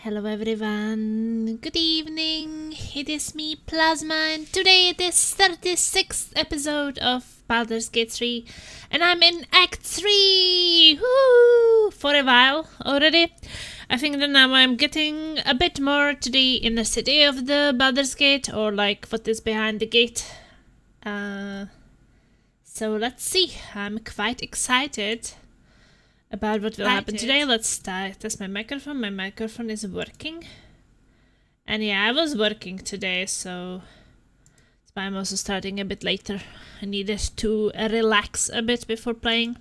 Hello everyone, good evening, it is me Plasma and today it is 36th episode of Baldur's Gate 3 and I'm in Act 3! Woo! For a while already. I think that now I'm getting a bit more to the inner city of the Baldur's Gate, or like what is behind the gate. So let's see, I'm quite excited about what will happen today. Let's test my microphone. My microphone is working. And yeah, I was working today, so that's why I'm also starting a bit later. I needed to relax a bit before playing.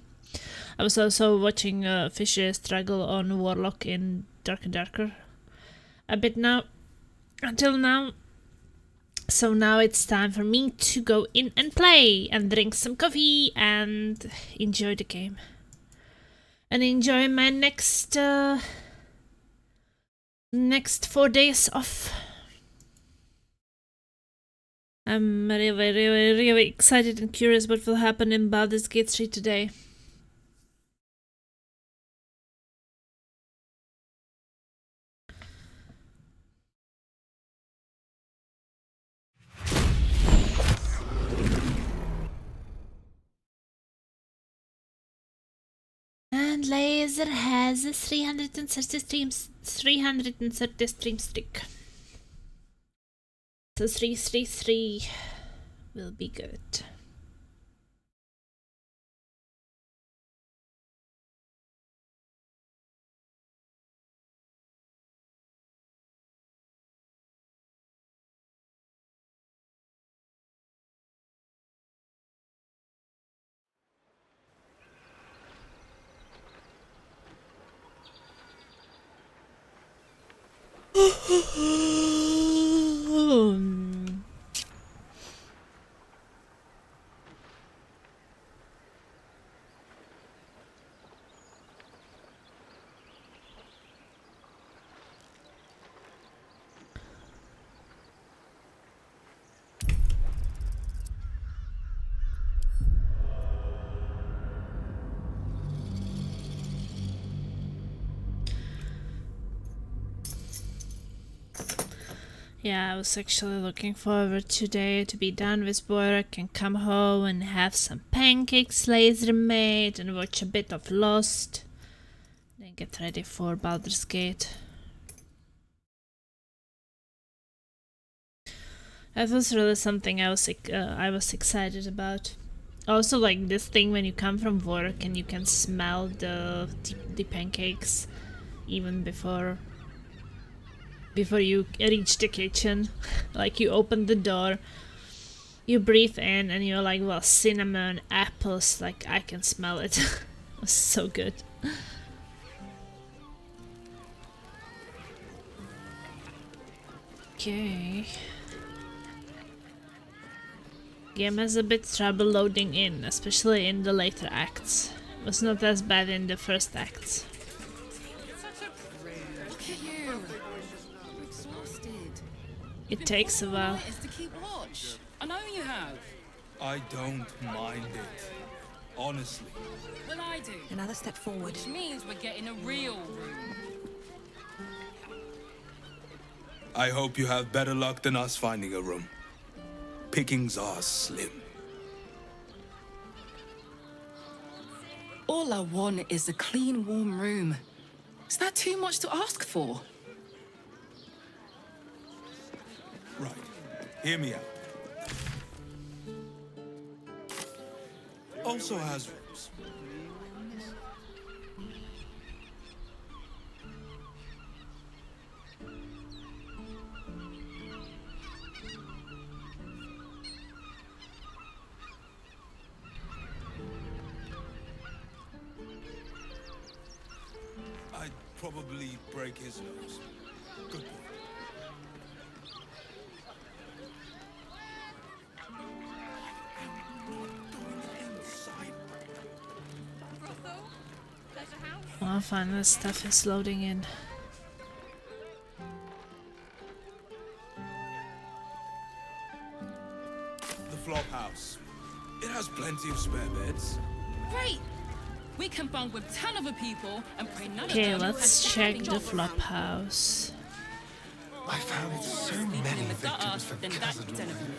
I was also watching Fisher struggle on Warlock in Dark and Darker a bit now, until now. So now it's time for me to go in and play and drink some coffee and enjoy the game. And enjoy my next 4 days off. I'm really excited and curious what will happen in Baldur's Gate 3 today. And Laser has a 330 stream streak. So 333 will be good. Yeah, I was actually looking forward today to be done with work and come home and have some pancakes Laser made and watch a bit of Lost. Then get ready for Baldur's Gate. That was really something I was excited about. Also, like this thing when you come from work and you can smell the pancakes even before you reach the kitchen. Like you open the door, you breathe in and you're like, well, cinnamon, apples, like I can smell it. It was so good. Okay. Game has a bit trouble loading in, especially in the later acts. It was not as bad in the first acts. It takes a while. To keep watch. I know you have. I don't mind it. Honestly. Well, I do. Another step forward. Which means we're getting a real room. I hope you have better luck than us finding a room. Pickings are slim. All I want is a clean, warm room. Is that too much to ask for? Right. Hear me out. Also has rooms. I'd probably break his nose. Good boy. Oh, fine, this stuff is loading in. The flop house. It has plenty of spare beds. Great! We can bunk with 10 other people and pray none of Okay, them let's has check anything the to go flop around. house. I found so Sleeping many in the gutter, victims for then cousin that's 10 of you.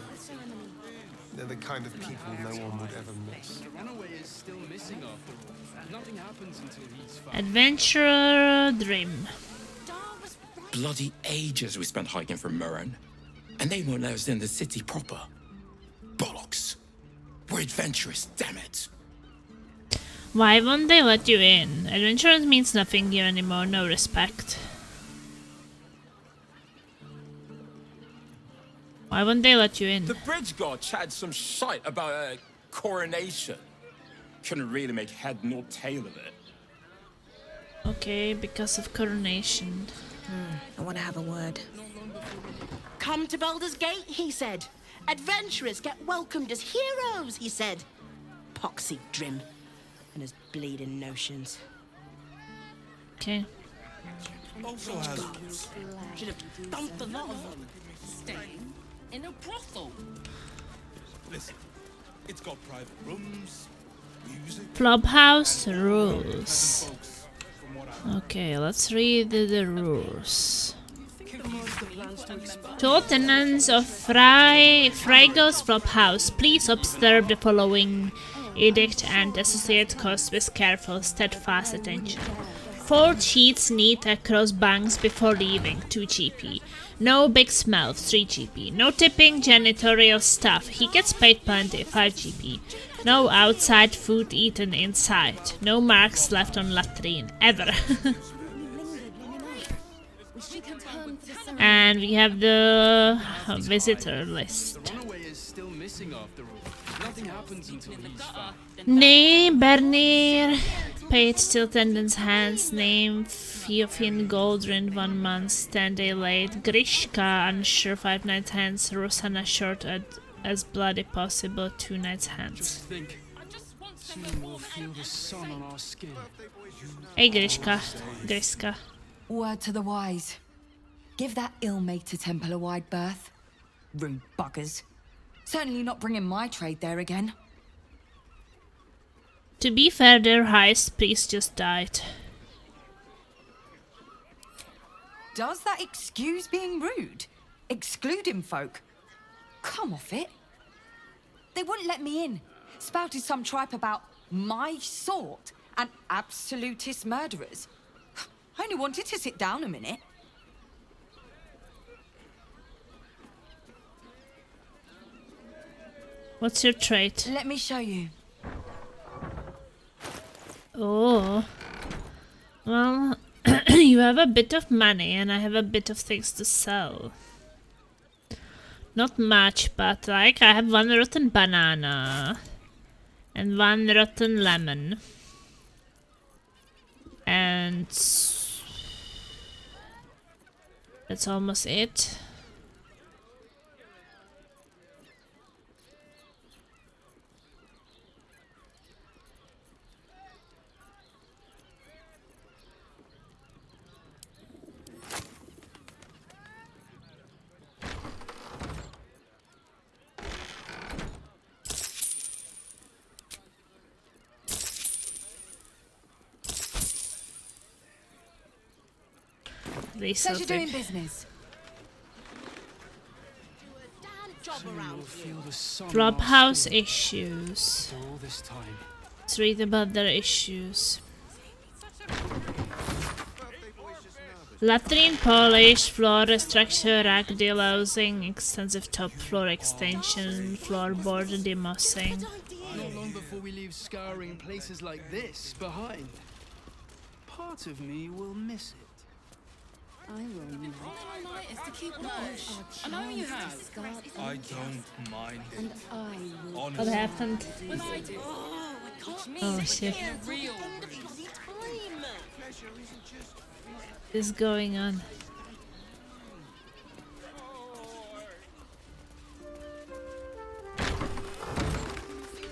They're the kind of people no one would ever miss. Adventurer Dream. Bloody ages we spent hiking from Murren. And they won't let us in the city proper. Bollocks. We're adventurous, damn it. Why won't they let you in? Adventurers means nothing here anymore, no respect. Why won't they let you in? The bridge guard chatted some shite about a coronation. Couldn't really make head nor tail of it. Okay, because of coronation. I want to have a word. Come to Baldur's Gate, he said. Adventurers get welcomed as heroes, he said. Poxy Drim and his bleeding notions. Okay. Also has Should have dumped a lot of them. Staying in a brothel. listen. It's got private rooms, music. Flophouse rules. Folks, from what I Okay, let's read the rules. To all tenants of Fraigo's Flophouse, please observe the following edict and associate costs with careful, steadfast attention. 4 cheats need across banks before leaving, 2 GP. No big smell, 3 GP. No tipping janitorial stuff, he gets paid plenty, 5 GP. No outside food eaten inside. No marks left on latrine, ever. And we have the visitor list. Name Bernir, paid till attendance hands. Name Fiofin Goldrin 1 month, 10 day late. Grishka unsure 5 nights hands. Rosanna short as bloody possible 2 nights hands. Hey Grishka. Word to the wise. Give that ill-mated temple a wide berth. Rude buggers. Certainly not bringing my trade there again. To be fair, their highest priest just died. Does that excuse being rude? Excluding folk? Come off it. They wouldn't let me in. Spouted some tripe about my sort and absolutist murderers. I only wanted to sit down a minute. What's your trait? Let me show you. Oh. Well, you have a bit of money and I have a bit of things to sell. Not much, but like I have 1 rotten banana and 1 rotten lemon. And that's almost it. Pleasure doing business. Flophouse issues. Let's read about their issues. Latrine polish, floor structure, rack delousing, extensive top floor extension, floorboard demossing. Not long before we leave scouring places like this behind. Part of me will miss it. I noticed to keep watch. I know you have. I don't mind it. What Honestly. happened? Oh shit. Real. What is going on?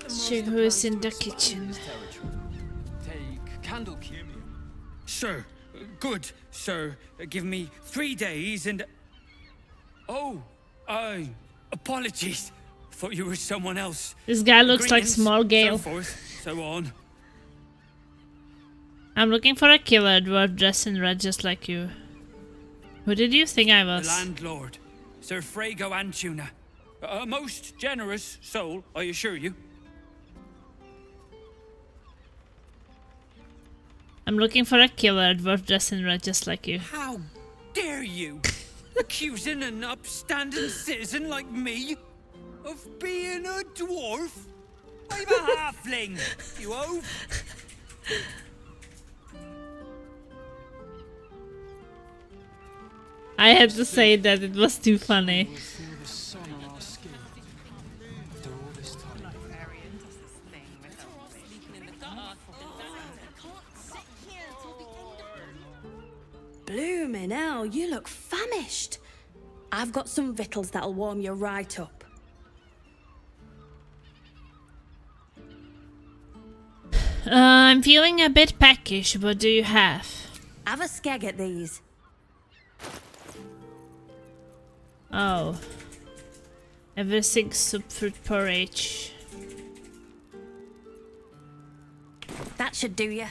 Check who is in the kitchen. Take Candlekeep. Sir, good, sir. Give me 3 days and... Oh, apologies. Thought you were someone else. This guy looks like Greetings, Small Gale. So forth, so on. I'm looking for a killer dwarf dressed in red just like you. Who did you think I The was? landlord, Sir Frago Antuna. A most generous soul, I assure you. I'm looking for a killer dwarf dressed in red just like you. How dare you? Accusing an upstanding citizen like me of being a dwarf? I'm a halfling, you oaf. I had to say that, it was too funny. Feel the sun on our skin. After all this time. Bloomin' hell, you look famished. I've got some victuals that'll warm you right up. I'm feeling a bit peckish. What do you have? Have a skeg at these. Oh. Everything soup fruit porridge. That should do you.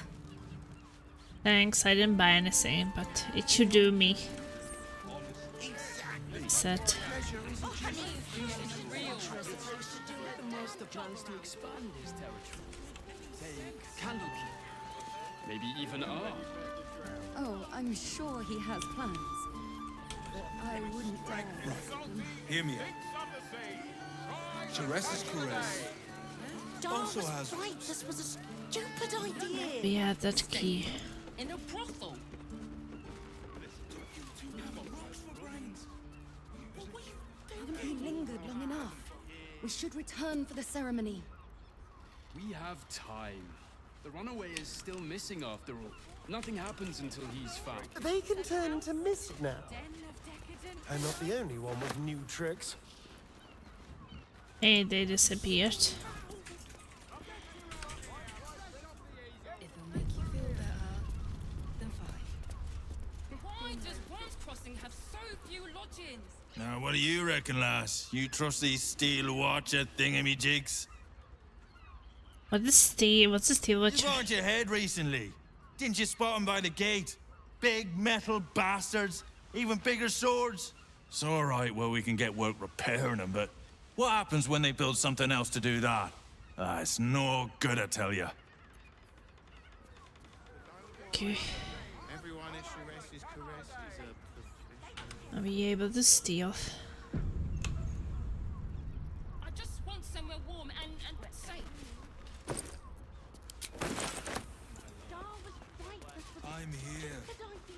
Thanks, I didn't buy anything, but it should do me. Set. The master plans to expand his territory. Take Candlekeep. Maybe even art. Oh, I'm sure he has plans. But I wouldn't dare. Hear me out. Teresa's caress also has. Right, this was a stupid idea. We have that key. In a brothel. Haven't we lingered long enough? We should return for the ceremony. We have time. The runaway is still missing after all. Nothing happens until he's found. They can turn into mist now. I'm not the only one with new tricks. Hey, they disappeared. It'll make you feel better. Then fine. Why does Bronze Crossing have so few lodgings? Now, what do you reckon, lass? You trust these steel watcher thingamy-jigs? What's the steel watch? You've owned your head recently. Didn't you spot them by the gate? Big metal bastards. Even bigger swords. It's alright, well, we can get work repairing them, but what happens when they build something else to do that? It's no good, I tell you. Okay. Everyone is Teresa's caress is a Are we able to steal? I just want somewhere warm and safe. I'm here.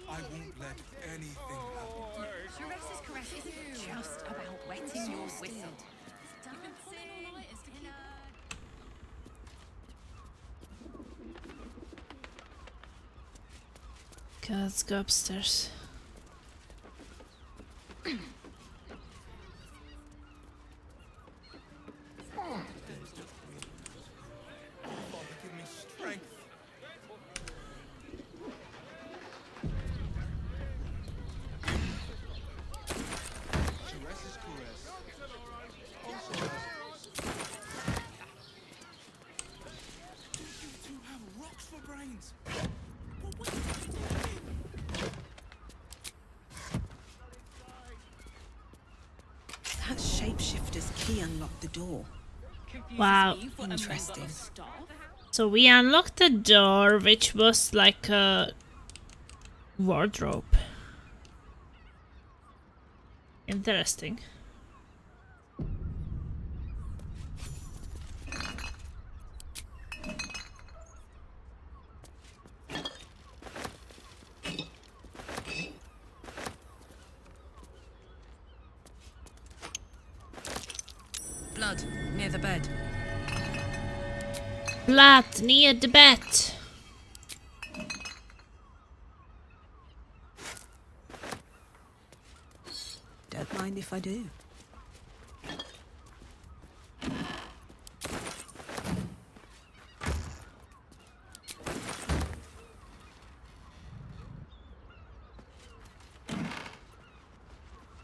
I won't let anything happen. Teresa's caress isn't just about wetting your whistle. Okay, let's go upstairs. Give me strength. Teresa's caress also has. You two have rocks for brains. What are you doing? That shapeshifter's key unlocked the door. Wow. Interesting. So we unlocked the door, which was like a wardrobe. Interesting. Blood near the bed. Blood near the bed. Don't mind if I do.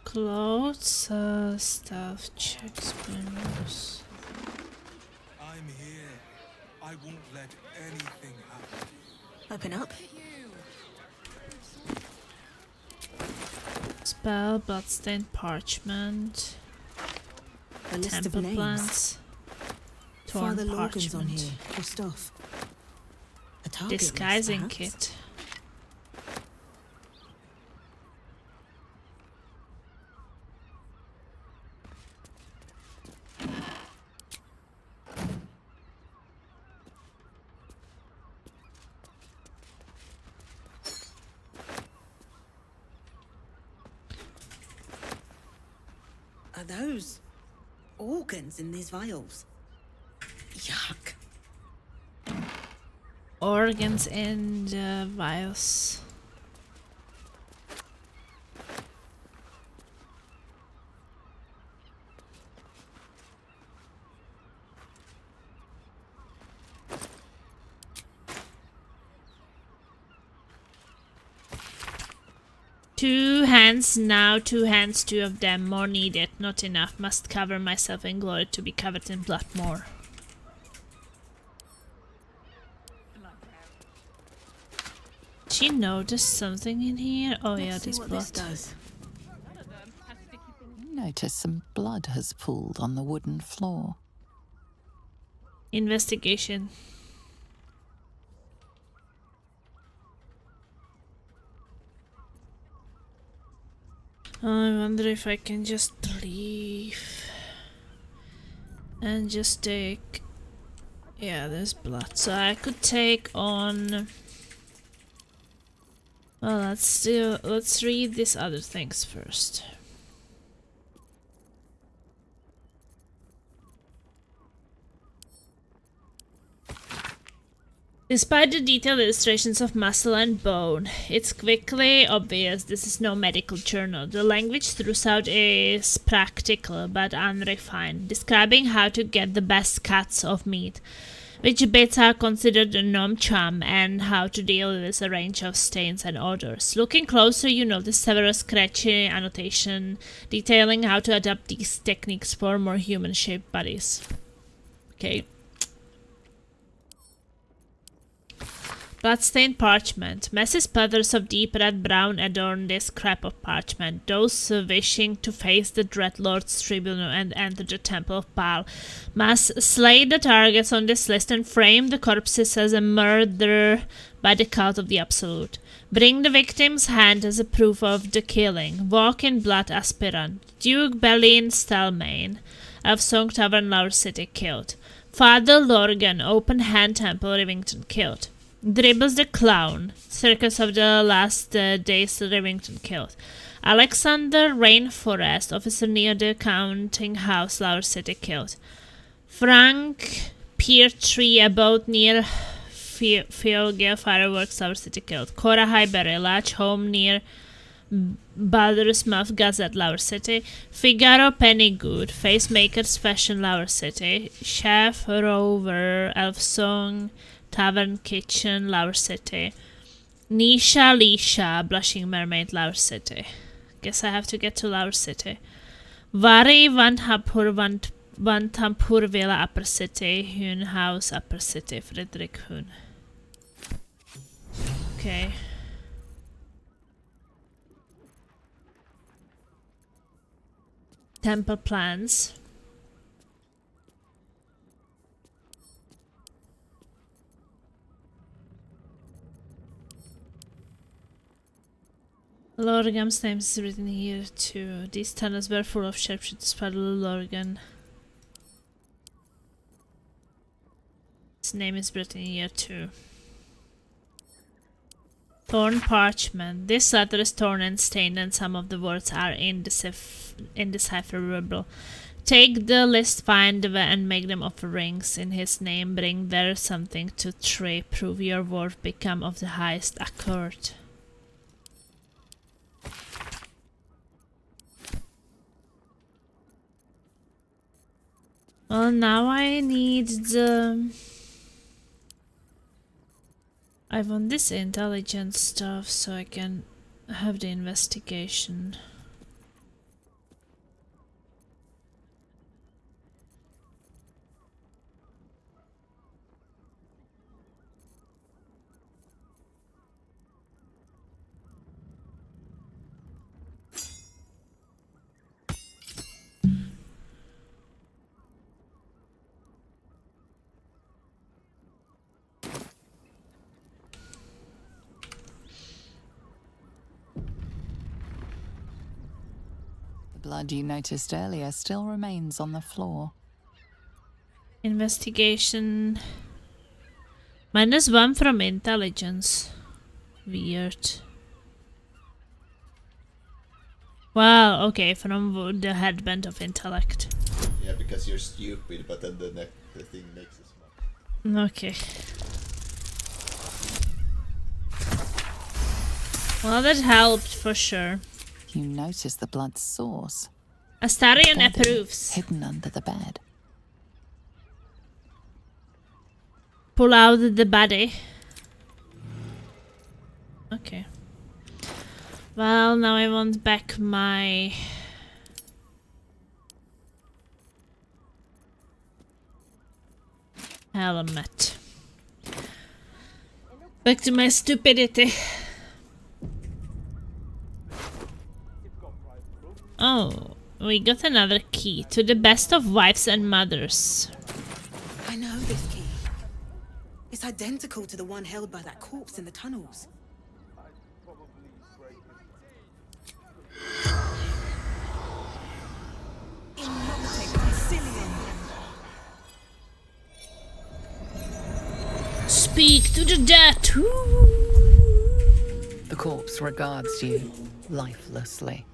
Clothes, stuff, checks, windows. I'm here. I won't let anything happen. Open up. Spell, bloodstained parchment, A list of temple names. plants, torn Father Lorgan's on parchment, here. For stuff. A target list, disguising perhaps? kit. Are those organs in these vials? Yuck. Organs in the vials. Two hands now, two hands, two of them, more needed, not enough, must cover myself in glory to be covered in blood more. She noticed something in here? Oh yeah, this blood. Notice some blood has pooled on the wooden floor. Investigation. I wonder if I can just leave and just take... Yeah, there's blood. So I could take on... Well, let's read these other things first. Despite the detailed illustrations of muscle and bone, it's quickly obvious this is no medical journal. The language throughout is practical but unrefined, describing how to get the best cuts of meat, which bits are considered a nom chum, and how to deal with a range of stains and odors. Looking closer, you notice several scratchy annotations detailing how to adapt these techniques for more human-shaped bodies. Okay. Bloodstained parchment. Messy splatters of deep red-brown adorn this scrap of parchment. Those wishing to face the Dreadlord's tribunal and enter the Temple of Baal must slay the targets on this list and frame the corpses as a murder by the cult of the Absolute. Bring the victim's hand as a proof of the killing. Walk in blood aspirant. Duke Belin Stelmane of Song Tavern, Lower City, killed. Father Lorgan, Open Hand Temple, Rivington, killed. Dribbles the Clown, Circus of the Last Days, Rivington, killed. Alexander Rainforest, officer near the counting house, Lower City, killed. Frank Peartree, abode near Feogia Fireworks, Lower City, killed. Cora Highbury, large home near Baldur's Mouth Gazette, Lower City. Figaro Pennygood, Facemaker's Fashion, Lower City. Chef Rover, Elfsong Tavern Kitchen, Lower City. Nisha Lisha, Blushing Mermaid, Lower City. Guess I have to get to Lower City. Vari Vantampur Villa, Upper City. Hun House, Upper City. Frederick Hun. Okay. Temple plans. Lorgan's name is written here too. These tunnels were full of sharpshooters. Father Lorgan. His name is written here too. Torn parchment. This letter is torn and stained, and some of the words are indecipherable. Take the list, find the and make them offerings in his name. Bring there something to trade. Prove your worth. Become of the highest accord. Well, now I need the... I want this intelligence stuff so I can have the investigation. blood you noticed earlier still remains on the floor. Investigation. -1 from intelligence. Weird. Well, okay, from the headband of intellect. Yeah, because you're stupid, but then the thing makes it smart. Okay. Well, that helped for sure. You notice the blood's source. Astarion Body approves. hidden under the bed. Pull out the body. Okay. Well, now I want back my... helmet. Back to my stupidity. Oh, we got another key to the best of wives and mothers. I know this key. It's identical to the one held by that corpse in the tunnels. Speak to the dead. The corpse regards you lifelessly.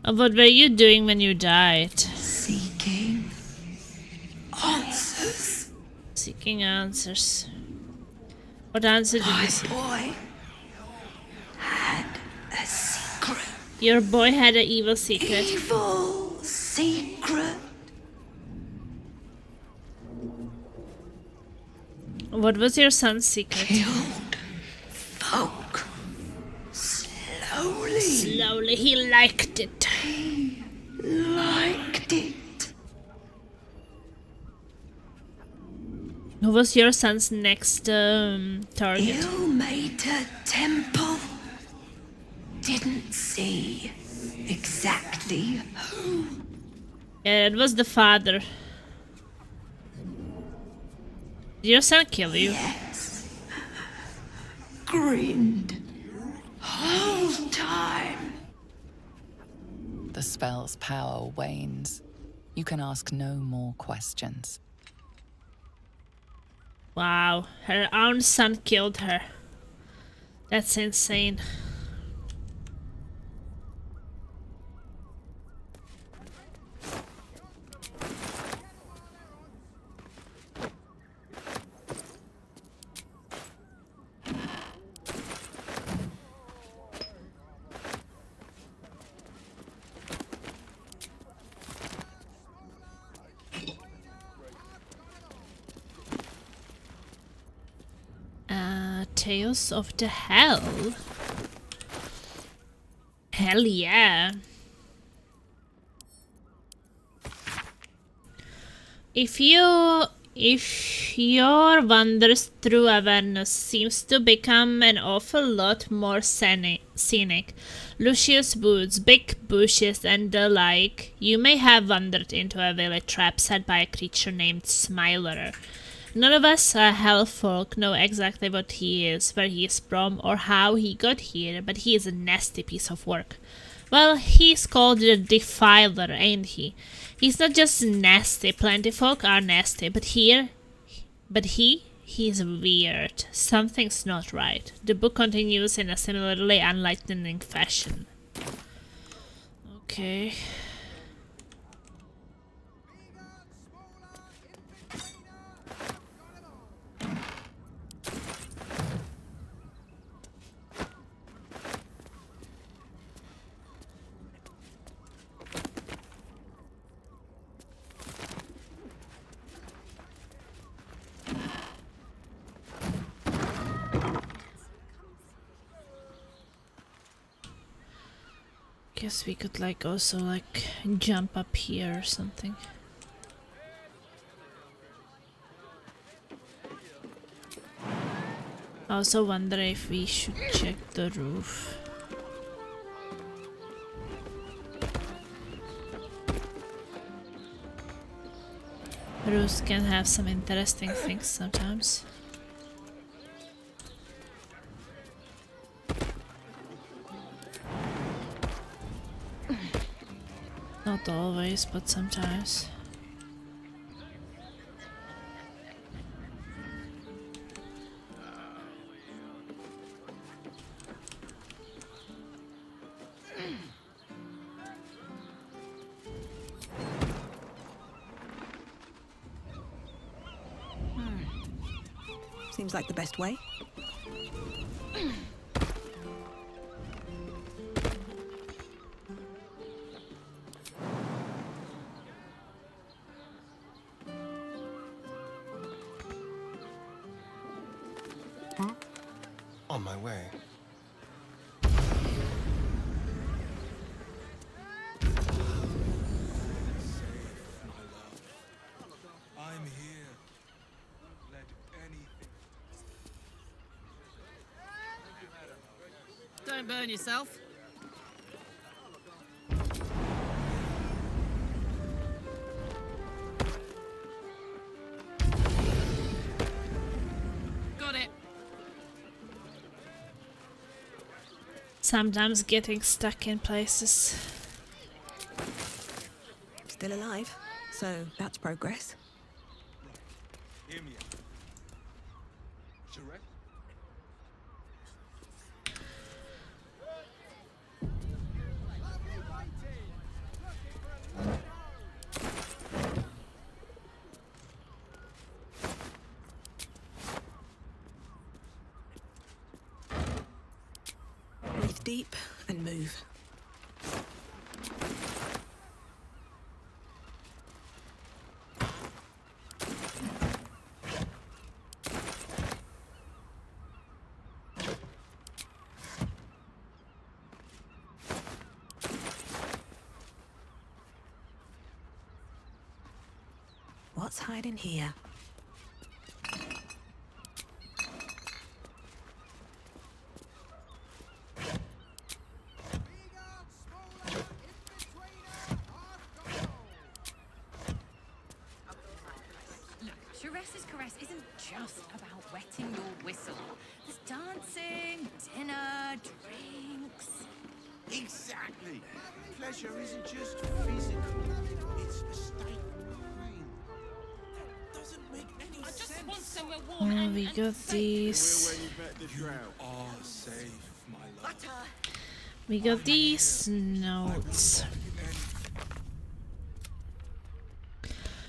What were you doing when you died? Seeking answers. Seeking answers. What answer did you see? Boy had a secret. Your boy had an evil secret. Evil secret. What was your son's secret? Killed folk. Slowly. Slowly, he liked it. He liked it. Who was your son's next target? Ilmater Temple. Didn't see exactly who. Yeah, it was the father. Did your son kill you? Yes. Grinned. Whole time. The spell's power wanes. You can ask no more questions. Wow, her own son killed her. That's insane. Tales of the Hell. Hell yeah. If your wanders through Avernus seems to become an awful lot more scenic, luscious woods, big bushes and the like, you may have wandered into a village trap set by a creature named Smiler. None of us Half-Orc know exactly what he is, where he is from, or how he got here, but he is a nasty piece of work. Well, he's called the Defiler, ain't he? He's not just nasty, plenty folk are nasty, but he's weird. Something's not right. The book continues in a similarly enlightening fashion. Okay. Guess we could also jump up here or something. I also wonder if we should check the roof. Roofs can have some interesting things sometimes. Not always, but sometimes. Seems like the best way. On my way. I'm here. Let anything. Don't burn yourself. Got it. Sometimes getting stuck in places. Still alive, so that's progress. Hear me out. Correct? Breathe deep and move. What's hiding here? Sharess's caress isn't just about wetting your whistle. There's dancing, dinner, drinks. Exactly. Pleasure isn't just physical. It's a state of mind. That doesn't make any I just sense. want somewhere warm Oh, and we got these. You are safe, my love. We got these notes.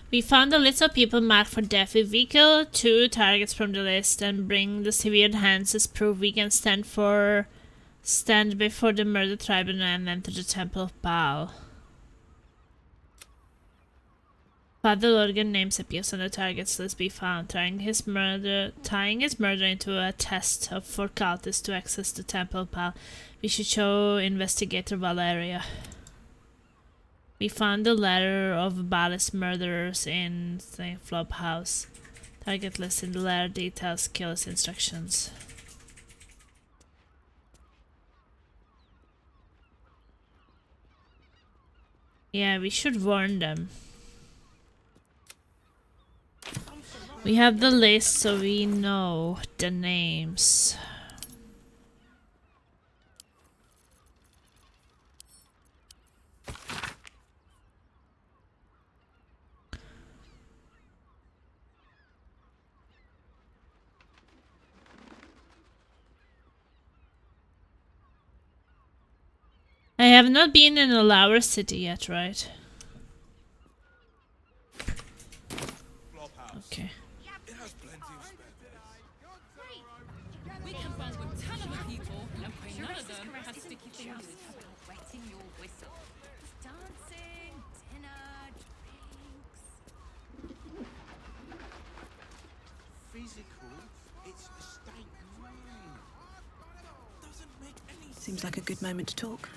We found a list of people marked for death. If we kill 2 targets from the list and bring the severed hands as proof, we can stand before the murder tribunal and enter the Temple of Baal. Father Lorgan names appears on the targets list we found, tying his murder into a test for cultists to access the Temple of Baal. We should show Investigator Valeria. We found the letter of Baal's murderers in the Flop House. Target list in the letter details killer's instructions. Yeah, we should warn them. We have the list, so we know the names. I have not been in a lower city yet, right? Okay. We can bond with a ton of people, and pray none of them has sticky fingers. Wetting your whistle. There's dancing, dinner, drinks. Physical, it's a state of mind. Doesn't make any sense. Seems like a good moment to talk.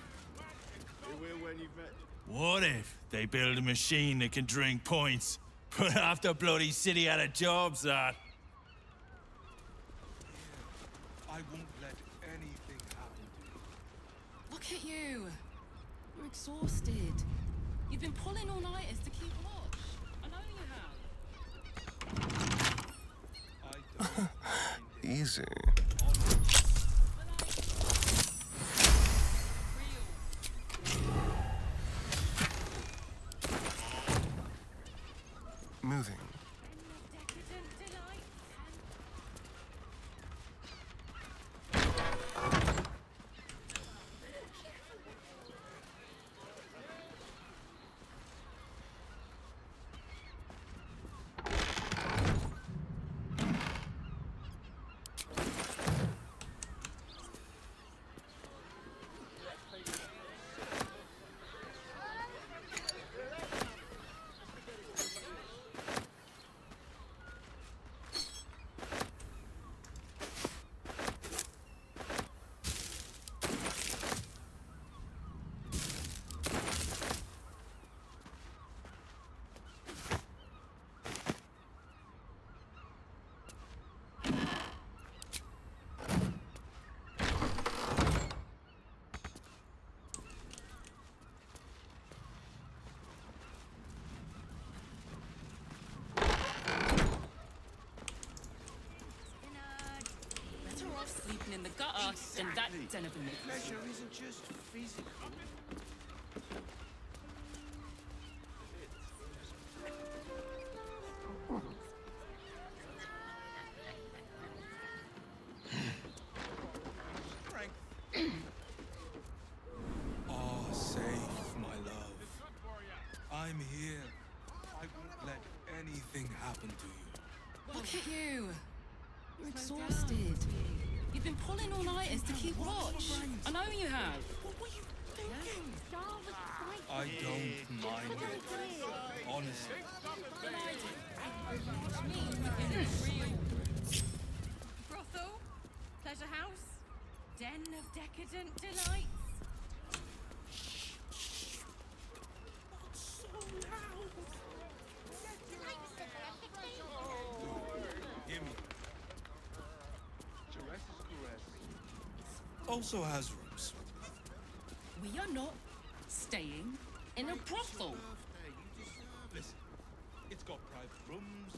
What if they build a machine that can drink points? Put half the bloody city out of jobs, that. I won't let anything happen to you. Look at you. You're exhausted. You've been pulling all-nighters to keep watch. I know you have. Easy. luck than that den of Pleasure isn't just physical. Oh, safe, my love. I'm here. I won't let anything happen to you. Look at you. You're exhausted. You've been pulling all-nighters to keep watch. I know you have. I don't mind it. Honestly. Brothel, pleasure house, den of decadent delights. Also has rooms. We are not staying in a brothel. Listen, it's got private rooms.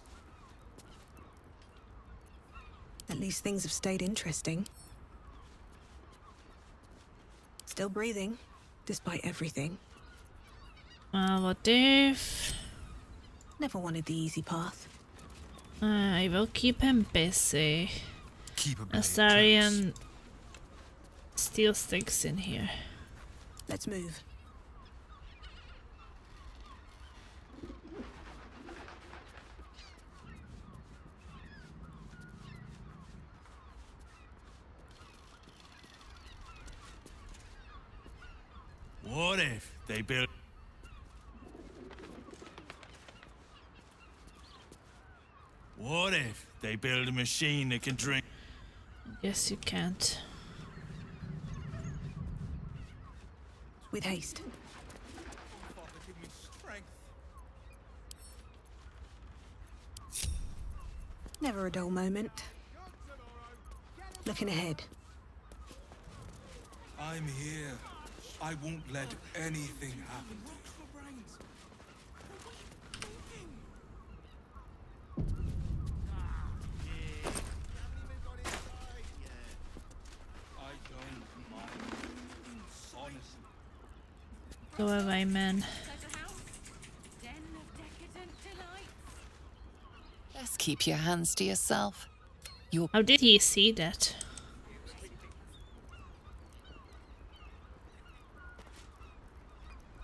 At least things have stayed interesting. Still breathing, despite everything. What if... Never wanted the easy path. I will keep him busy. Keep a Astarion steel sticks in here. Let's move. What if they built... What if they build a machine that can drink... Yes, you can't. With haste. Give me strength. Never a dull moment. Looking ahead. I'm here. I won't let anything happen to you. I don't mind. Honestly. Go away, man. Just keep your hands to yourself. How did he see that?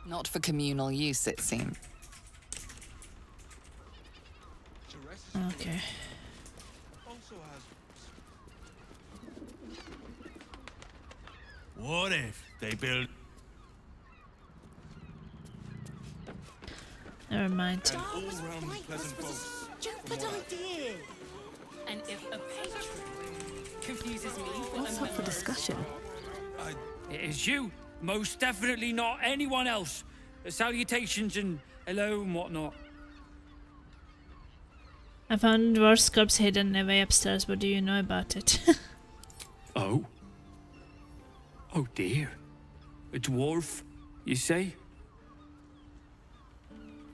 Not for communal use, it seems. Okay. What if they build... Never mind. Stupid idea. And if a patron confuses me with What's up for discussion? It is you. Most definitely not anyone else. Salutations and hello and whatnot. I found dwarf's corpse hidden away upstairs. What do you know about it? Oh? Oh dear. A dwarf, you say?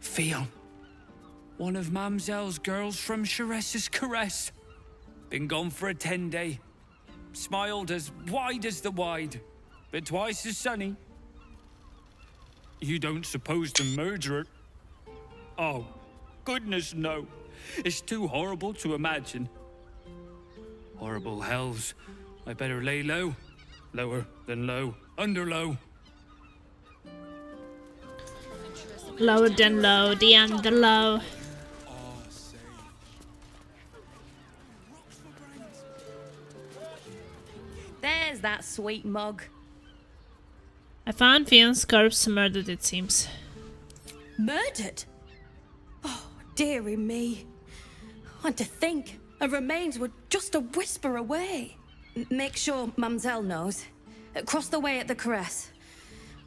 Fion. One of Mamselle's girls from Sharessa's Caress. Been gone for a 10-day. Smiled as wide as the wide, but twice as sunny. You don't suppose the murderer... Oh, goodness no. It's too horrible to imagine. Horrible hells. I better lay low. Lower than low. Under low. Lower than low, the under low. There's that sweet mug. I found Fion's corpse murdered, it seems. Murdered? Oh, dearie me. And to think her remains were just a whisper away. Make sure Mamselle knows. Across the way at the Caress.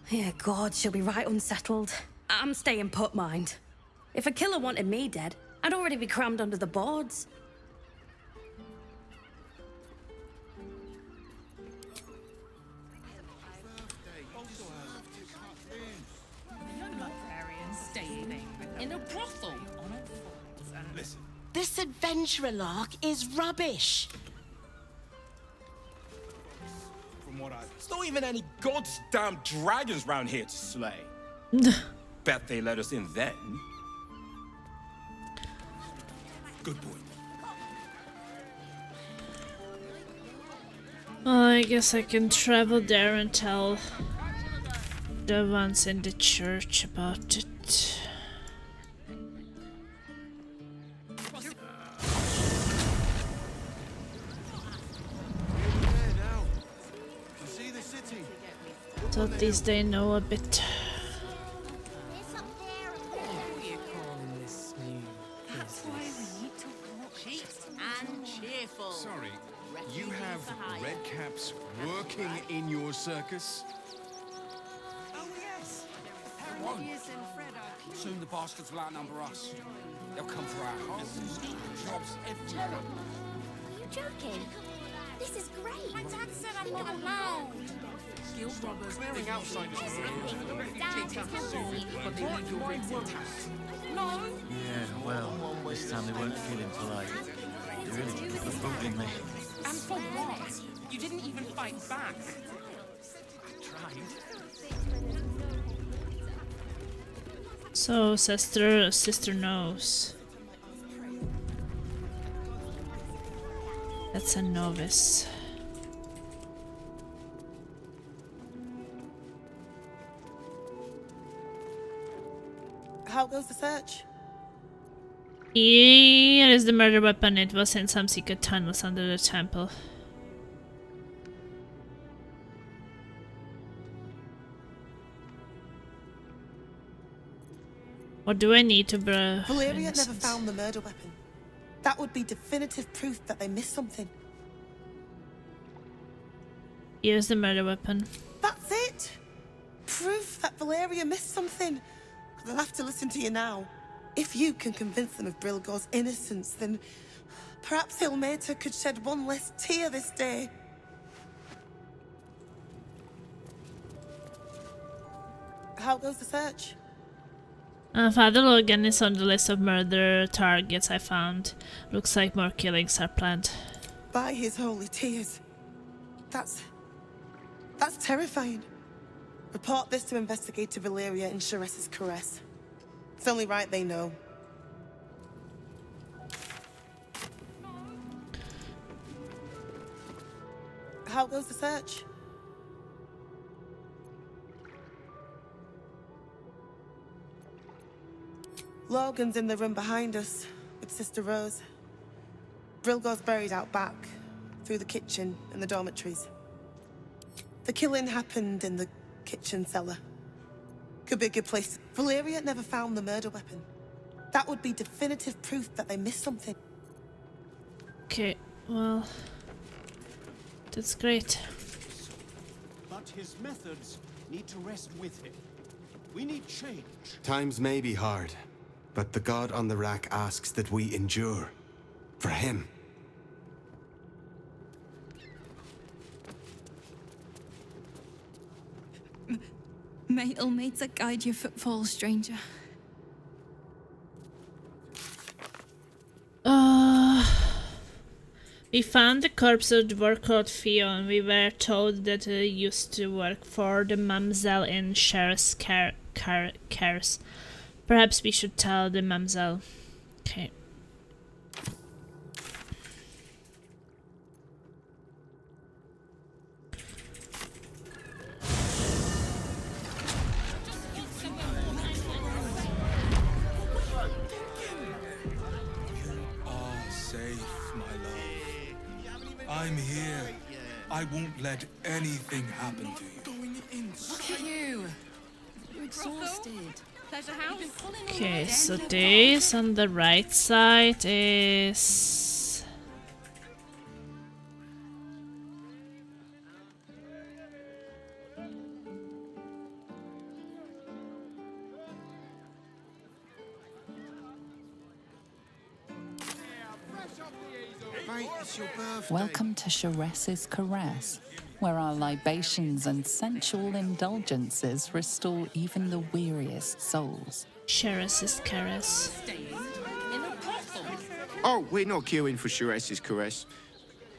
Yeah, God, she'll be right unsettled. I'm staying put, mind. If a killer wanted me dead, I'd already be crammed under the boards. The young librarian staying in a brothel on all fours and... Listen. This adventurer lark is rubbish. There's not even any goddamn dragons round here to slay. Bet they let us in then. Good boy. Well, I guess I can travel there and tell the ones in the church about it. So at least they know a bit. Sorry, you have red caps working in your circus? Oh, yes. Soon the bastards will outnumber us. They'll come for our homes, jobs, everywhere. Are you joking? This is great. My dad said I'm not allowed. Guild robbers clearing outsiders from but they leave your rings intact. No. Yeah, well, this time they weren't feeling polite. They really put the boot in me. And for what? You didn't even fight back. I tried. So sister knows. That's a novice. How goes the search? Here is the murder weapon. It was in some secret tunnels under the temple. What do I need to Valeria never found the murder weapon. That would be definitive proof that they missed something. Here's the murder weapon. That's it! Proof that Valeria missed something. They'll have to listen to you now. If you can convince them of Brilgor's innocence, then perhaps Ilmater could shed one less tear this day. How goes the search? Father Logan is on the list of murder targets I found. Looks like more killings are planned. By his holy tears. That's terrifying. Report this to Investigator Valeria in Sharess's caress. It's only right they know. How goes the search? Logan's in the room behind us with Sister Rose. Brilgor's buried out back, through the kitchen and the dormitories. The killing happened in the kitchen cellar. Could be a good place. Valeria never found the murder weapon. That would be definitive proof that they missed something. Okay, well, that's great. But his methods need to rest with him. We need change. Times may be hard, but the god on the rack asks that we endure. For him. May Ilmater guide your footfalls, stranger. We found the corpse of the dwarf called Theo, and we were told that he used to work for the mamselle in Sharess's cares. Perhaps we should tell the mamselle. Okay. I'm here. I won't let anything happen to you. Look at you. You're exhausted. Pleasure house. Okay, so this on the right side is... Mate, it's your birthday. Welcome to Sharess's caress, where our libations and sensual indulgences restore even the weariest souls. Sharess's caress. Oh, we're not queuing for Sharess's caress.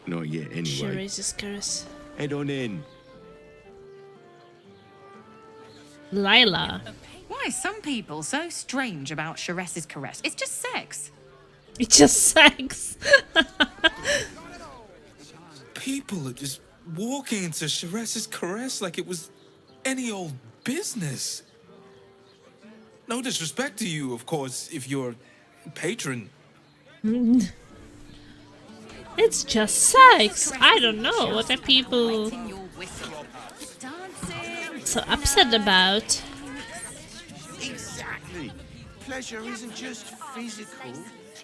Not yet, anyway. Sharess's caress. Head on in. Lila. Why are some people so strange about Sharess's caress? It's just sex. It's just sex. People are just walking into Sharess's caress like it was any old business. No disrespect to you, of course, if you're patron. It's just sex. I don't know what are people so upset about. Exactly. Pleasure isn't just physical,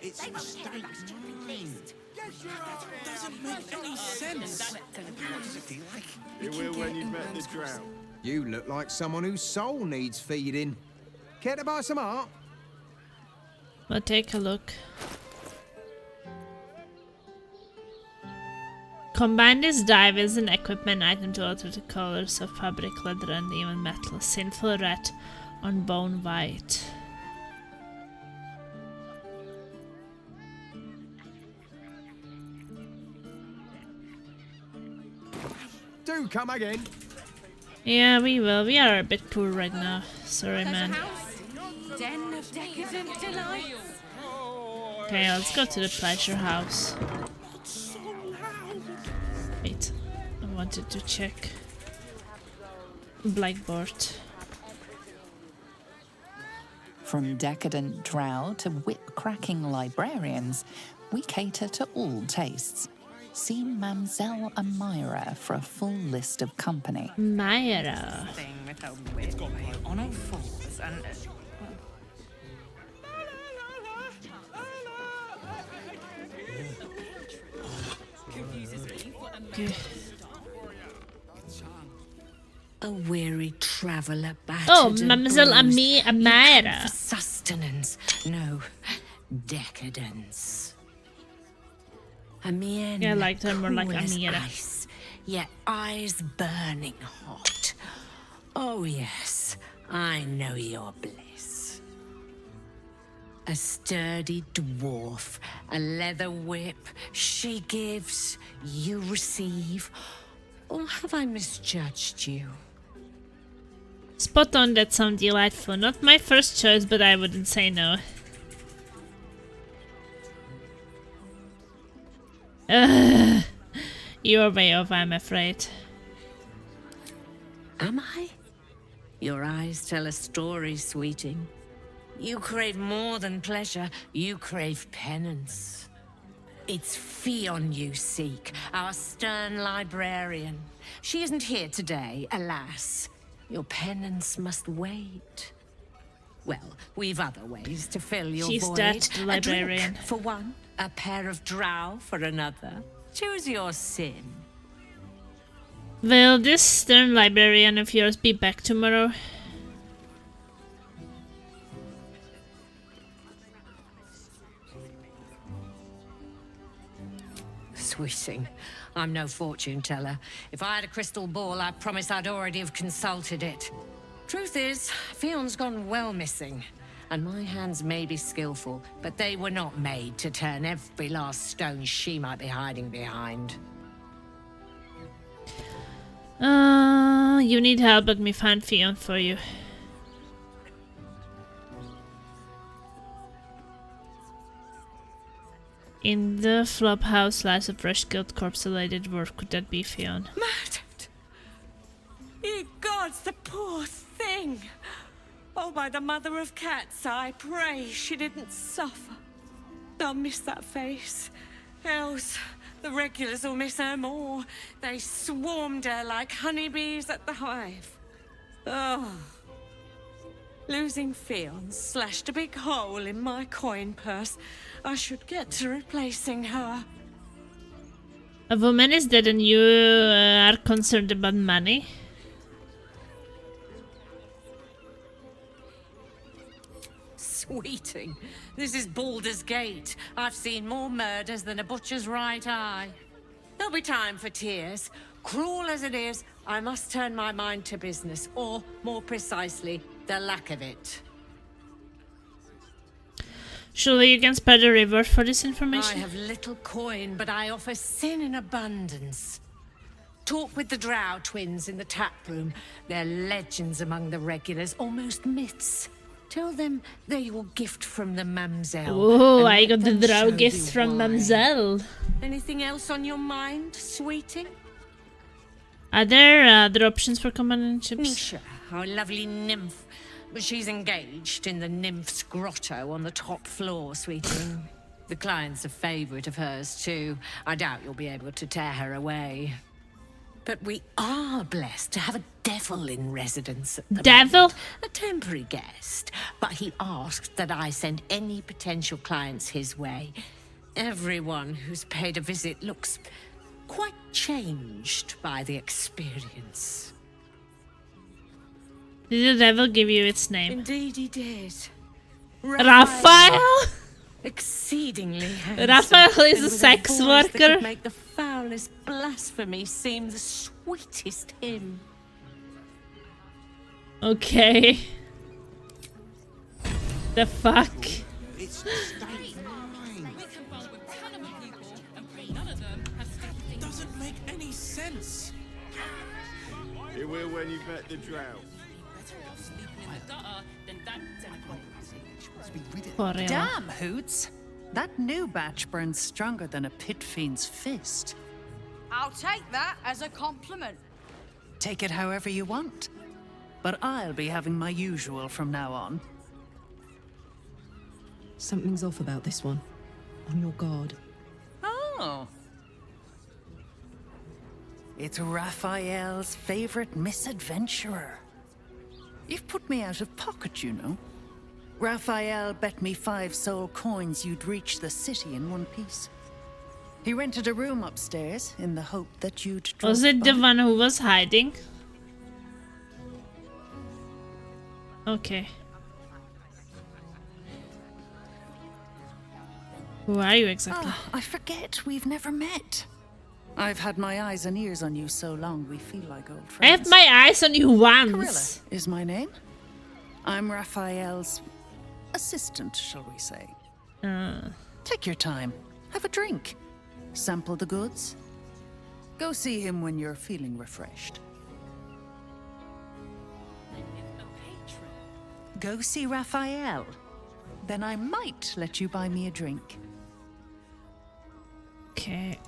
it's a state of mind. Doesn't make any sense. You will when you've met the drought. You look like someone whose soul needs feeding. Care to buy some art? Well, take a look. Combine this dye with an equipment item to alter the colors of fabric, leather, and even metal. Sinful red on bone white. Do come again. Yeah, we will. We are a bit poor right now. Sorry, man. Den of decadent delights. Okay, let's go to the pleasure house. Wait, I wanted to check blackboard. From decadent drow to whip-cracking librarians, we cater to all tastes. See Mamselle and Myra for a full list of company. Myra. Thing with a whip on all fours and. Okay. A weary traveller battered. Oh, Mademoiselle Amira. For sustenance, no decadence. Amien, Yeah, I liked her more like cool as Amira. ice, yet eyes burning hot. Oh yes, I know your bliss. A sturdy dwarf, a leather whip, she gives, you receive. Or have I misjudged you? Spot on, that sounds delightful. Not my first choice, but I wouldn't say no. You're way off, I'm afraid. Am I? Your eyes tell a story, sweeting. You crave more than pleasure, you crave penance. It's Fionn you seek, our stern librarian. She isn't here today, alas. Your penance must wait. Well, we've other ways to fill your She's void. dead, the librarian. A drink for one, a pair of drow for another. Choose your sin. Will this stern librarian of yours be back tomorrow? Sweeting, I'm no fortune teller. If I had a crystal ball, I promise I'd already have consulted it. Truth is, Fionn's gone well missing. And my hands may be skillful, but they were not made to turn every last stone she might be hiding behind. You need help, let me find Fionn for you. In the flop house lies a fresh killed corpse-related dwarf. Could that be Fionn? Murdered! Ye gods, the poor thing! Oh, by the mother of cats, I pray she didn't suffer. They'll miss that face. Else, the regulars will miss her more. They swarmed her like honeybees at the hive. Oh. Losing Fionn slashed a big hole in my coin purse. I should get to replacing her. A woman is dead and you are concerned about money? Sweeting, this is Baldur's Gate. I've seen more murders than a butcher's right eye. There'll be time for tears. Cruel as it is, I must turn my mind to business, or, more precisely, the lack of it. Surely you can spare the reward for this information? I have little coin, but I offer sin in abundance. Talk with the Drow twins in the tap room. They're legends among the regulars, almost myths. Tell them they're your gift from the Mamselle. Oh, I got the Drow gifts from Mamselle. Anything else on your mind, sweetie? Are there other options for companionships? Nisha, our lovely nymph. But she's engaged in the nymph's grotto on the top floor, sweetie. The client's a favourite of hers, too. I doubt you'll be able to tear her away. But we are blessed to have a devil in residence at the moment. A temporary guest. But he asked that I send any potential clients his way. Everyone who's paid a visit looks quite changed by the experience. Did the devil give you its name? Indeed he did. Raphael? Exceedingly handsome. Raphael is and a with sex voice that worker. could make the foulest blasphemy seem the sweetest hymn. Okay. The fuck? It's the state line. It doesn't make any sense. It will when you've met the Drow. For real. Damn, Hoots! That new batch burns stronger than a pit fiend's fist. I'll take that as a compliment. Take it however you want. But I'll be having my usual from now on. Something's off about this one. On your guard. Oh. It's Raphael's favorite misadventurer. You've put me out of pocket, you know. Raphael bet me 5 soul coins you'd reach the city in one piece. He rented a room upstairs in the hope that you'd drop Was it by. the one who was hiding? Okay. Who are you exactly? Ah, I forget we've never met. I've had my eyes and ears on you so long we feel like old friends. I have my eyes on you once. Carilla is my name. I'm Raphael's assistant, shall we say. Take your time. Have a drink. Sample the goods. Go see him when you're feeling refreshed. Go see Raphael. Then I might let you buy me a drink. Okay.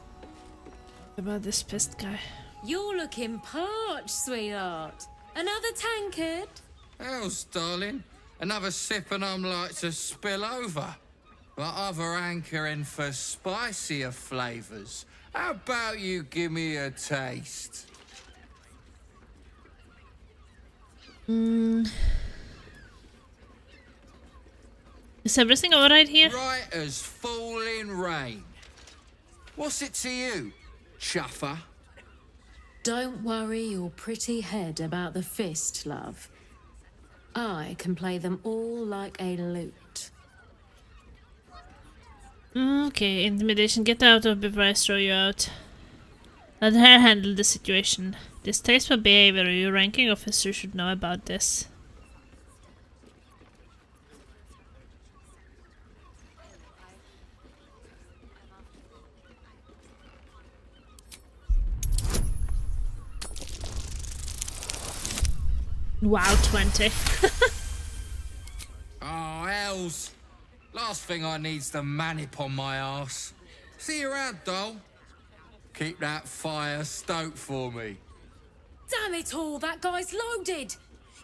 About this pissed guy. You're looking parched, sweetheart. Another tankard? Else, darling. Another sip and I'm like to spill over. But other hankering for spicier flavours. How about you give me a taste? Is everything alright here? Right as falling rain. What's it to you, chuffer? Don't worry your pretty head about the fist, love. I can play them all like a lute. Okay, intimidation. Get out of before I throw you out. Let her handle the situation. Distasteful behavior. Your ranking officer should know about this. Wow, 20. Oh, hells. Last thing I need's the manip on my arse. See you around, doll. Keep that fire stoked for me. Damn it all, that guy's loaded!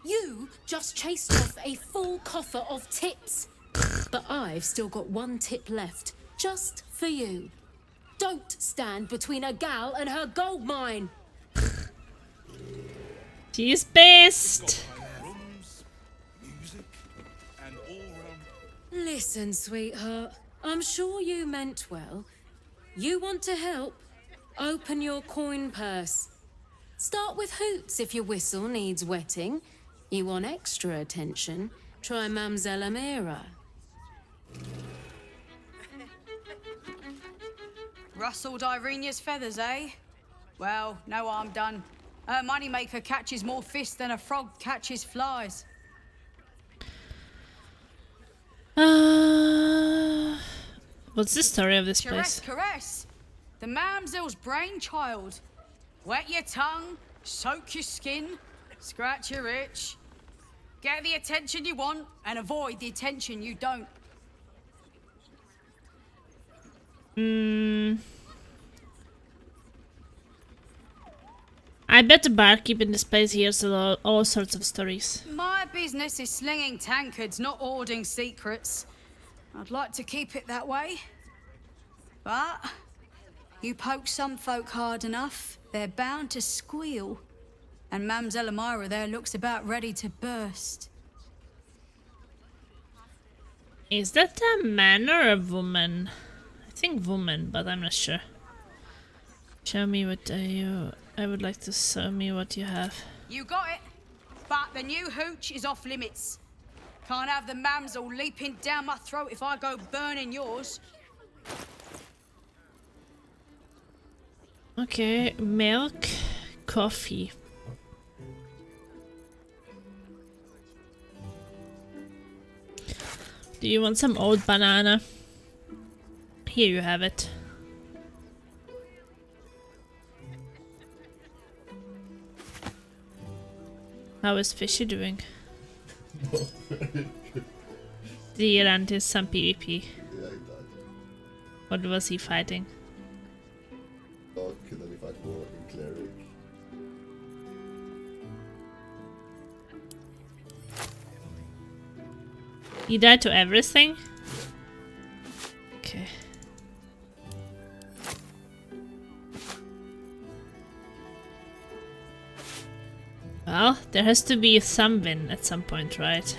You just chased off a full coffer of tips. But I've still got 1 tip left, just for you. Don't stand between a gal and her gold mine. She's pissed. Listen, sweetheart, I'm sure you meant well. You want to help? Open your coin purse. Start with hoots if your whistle needs wetting. You want extra attention? Try Mamselle Amira. Rustled Irenia's feathers, eh? Well, no harm done. Her moneymaker catches more fish than a frog catches flies. What's the story of this place? Caress. The Mamselle's brainchild. Wet your tongue, soak your skin, scratch your itch. Get the attention you want and avoid the attention you don't. I bet the barkeep in this place hears all sorts of stories. My business is slinging tankards, not hoarding secrets. I'd like to keep it that way. But you poke some folk hard enough, they're bound to squeal. And Mamselle Elmira there looks about ready to burst. Is that a man or a woman? I think woman, but I'm not sure. Show me what you... I would like to show me what you have. You got it, but the new hooch is off limits. Can't have the mamsel leaping down my throat if I go burning yours. Okay, milk, coffee. Do you want some old banana? Here you have it. How is Fishy doing? Did he run into some PvP? Yeah, he died. What was he fighting? Dark, and then he fight Warlock and Cleric. He died to everything? Okay. Well, there has to be some win at some point, right?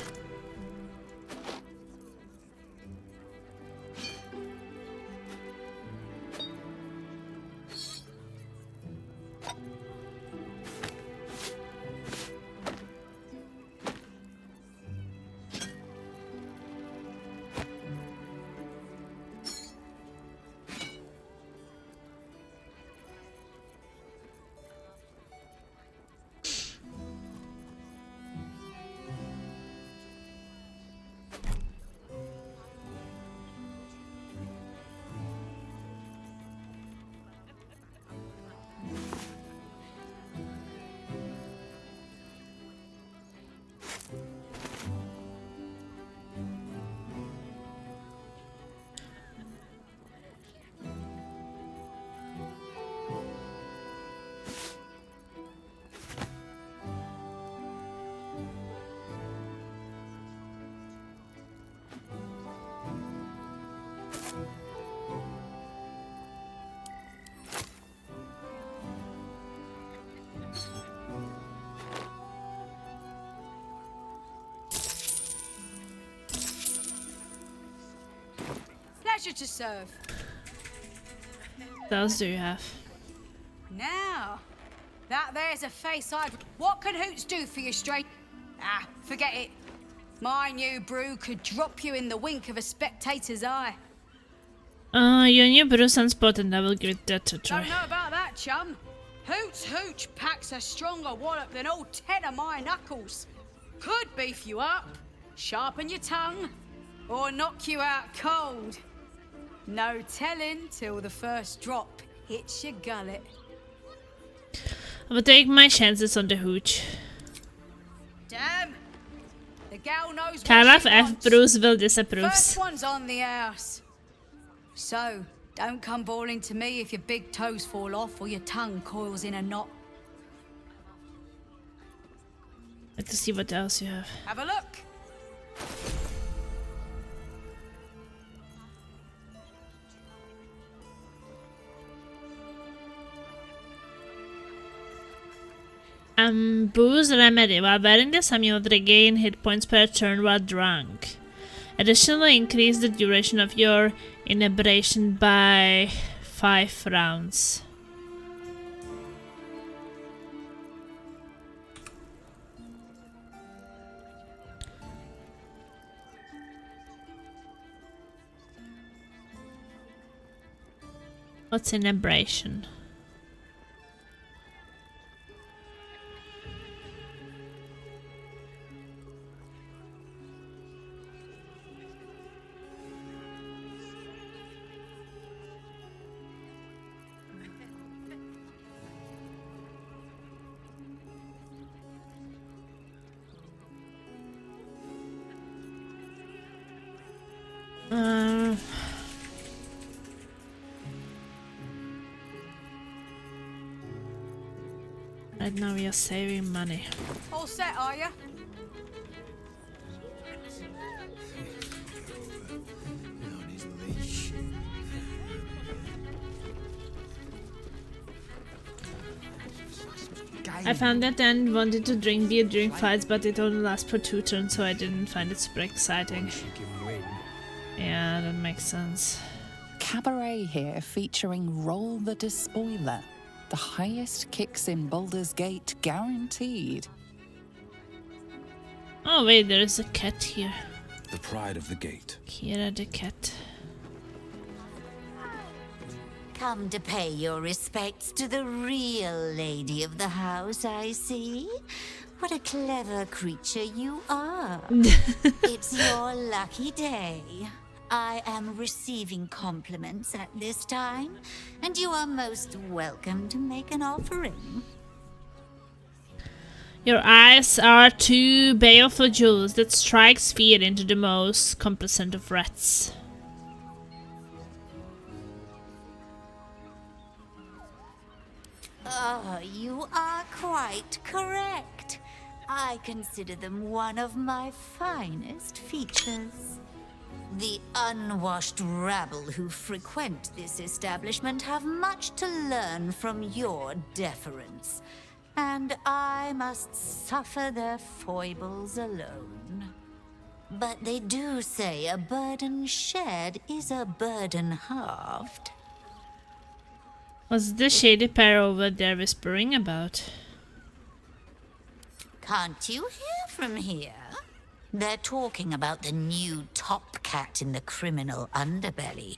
Pleasure to serve. What else do you have? Now, that there's a face I'd... What can Hoots do for you straight? Ah, forget it. My new brew could drop you in the wink of a spectator's eye. Your new brew sounds potent. I will give that a try. Don't know about that, chum. Hoots Hooch packs a stronger wallop than all 10 of my knuckles. Could beef you up, sharpen your tongue, or knock you out cold. No telling till the first drop hits your gullet. I will take my chances on the hooch. Damn! The gal knows Karaf what she F. wants. Bruce will disapproves. First one's on the house. So, don't come bawling to me if your big toes fall off or your tongue coils in a knot. Let's see what else you have. Have a look. Booze remedy. While wearing this amulet, regain hit points per turn while drunk. Additionally, increase the duration of your inebriation by 5 rounds. What's inebriation? Right now we are saving money. All set, are you? I found that and wanted to drink beer during fights, but it only lasts for 2 turns, so I didn't find it super exciting. Yeah, that makes sense. Cabaret here featuring Roll the Despoiler. The highest kicks in Baldur's Gate guaranteed. Oh wait, there is a cat here. The pride of the gate. Kira the cat. Come to pay your respects to the real lady of the house, I see. What a clever creature you are. It's your lucky day. I am receiving compliments at this time, and you are most welcome to make an offering. Your eyes are 2 baleful jewels that strikes fear into the most complacent of rats. Oh, you are quite correct. I consider them one of my finest features. The unwashed rabble who frequent this establishment have much to learn from your deference, and I must suffer their foibles alone. But they do say a burden shared is a burden halved. What's the shady pair over there whispering about? Can't you hear from here? They're talking about the new top cat in the criminal underbelly.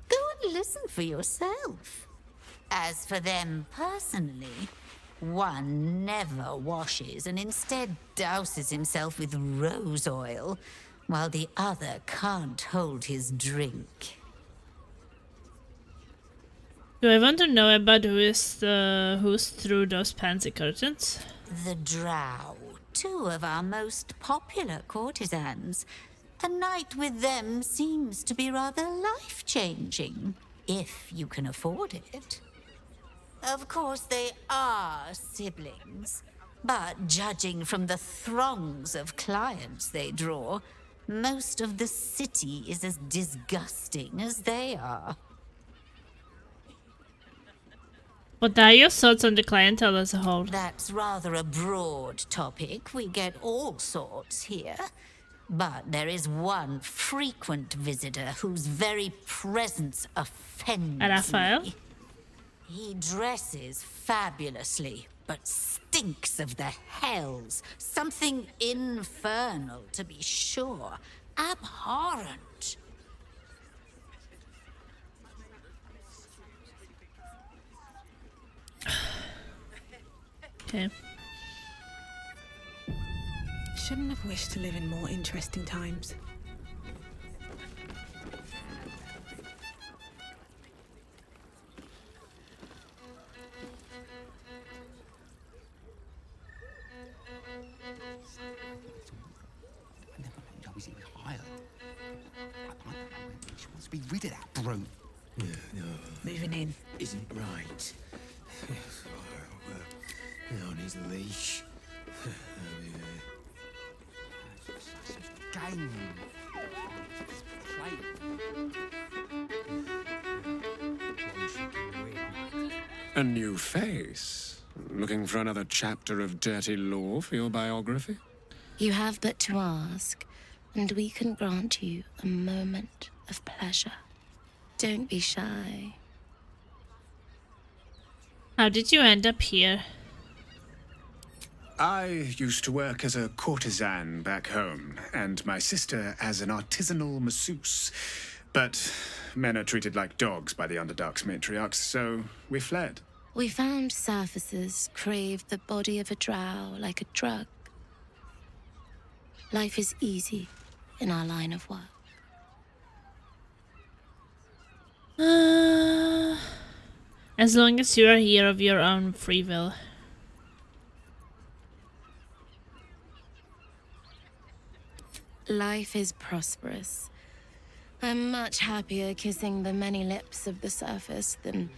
Go and listen for yourself. As for them personally, one never washes and instead douses himself with rose oil, while the other can't hold his drink. Do I want to know about who's through those pansy curtains? The Drow, 2 of our most popular courtesans. A night with them seems to be rather life-changing, if you can afford it. Of course, they are siblings, but judging from the throngs of clients they draw, most of the city is as disgusting as they are. What are your thoughts on the clientele as a whole? That's rather a broad topic. We get all sorts here. But there is one frequent visitor whose very presence offends Raphael? me. He dresses fabulously, but stinks of the hells. Something infernal, to be sure. Abhorrent. Okay. Shouldn't have wished to live in more interesting times. She wants to be rid of that brute. No. Moving in. Isn't right. On his leash. Game. A new face? Looking for another chapter of dirty lore for your biography? You have but to ask, and we can grant you a moment of pleasure. Don't be shy. How did you end up here? I used to work as a courtesan back home, and my sister as an artisanal masseuse. But men are treated like dogs by the Underdark's matriarchs, so we fled. We found surfacers craved the body of a drow like a drug. Life is easy in our line of work. As long as you are here of your own free will. Life is prosperous. I'm much happier kissing the many lips of the surface than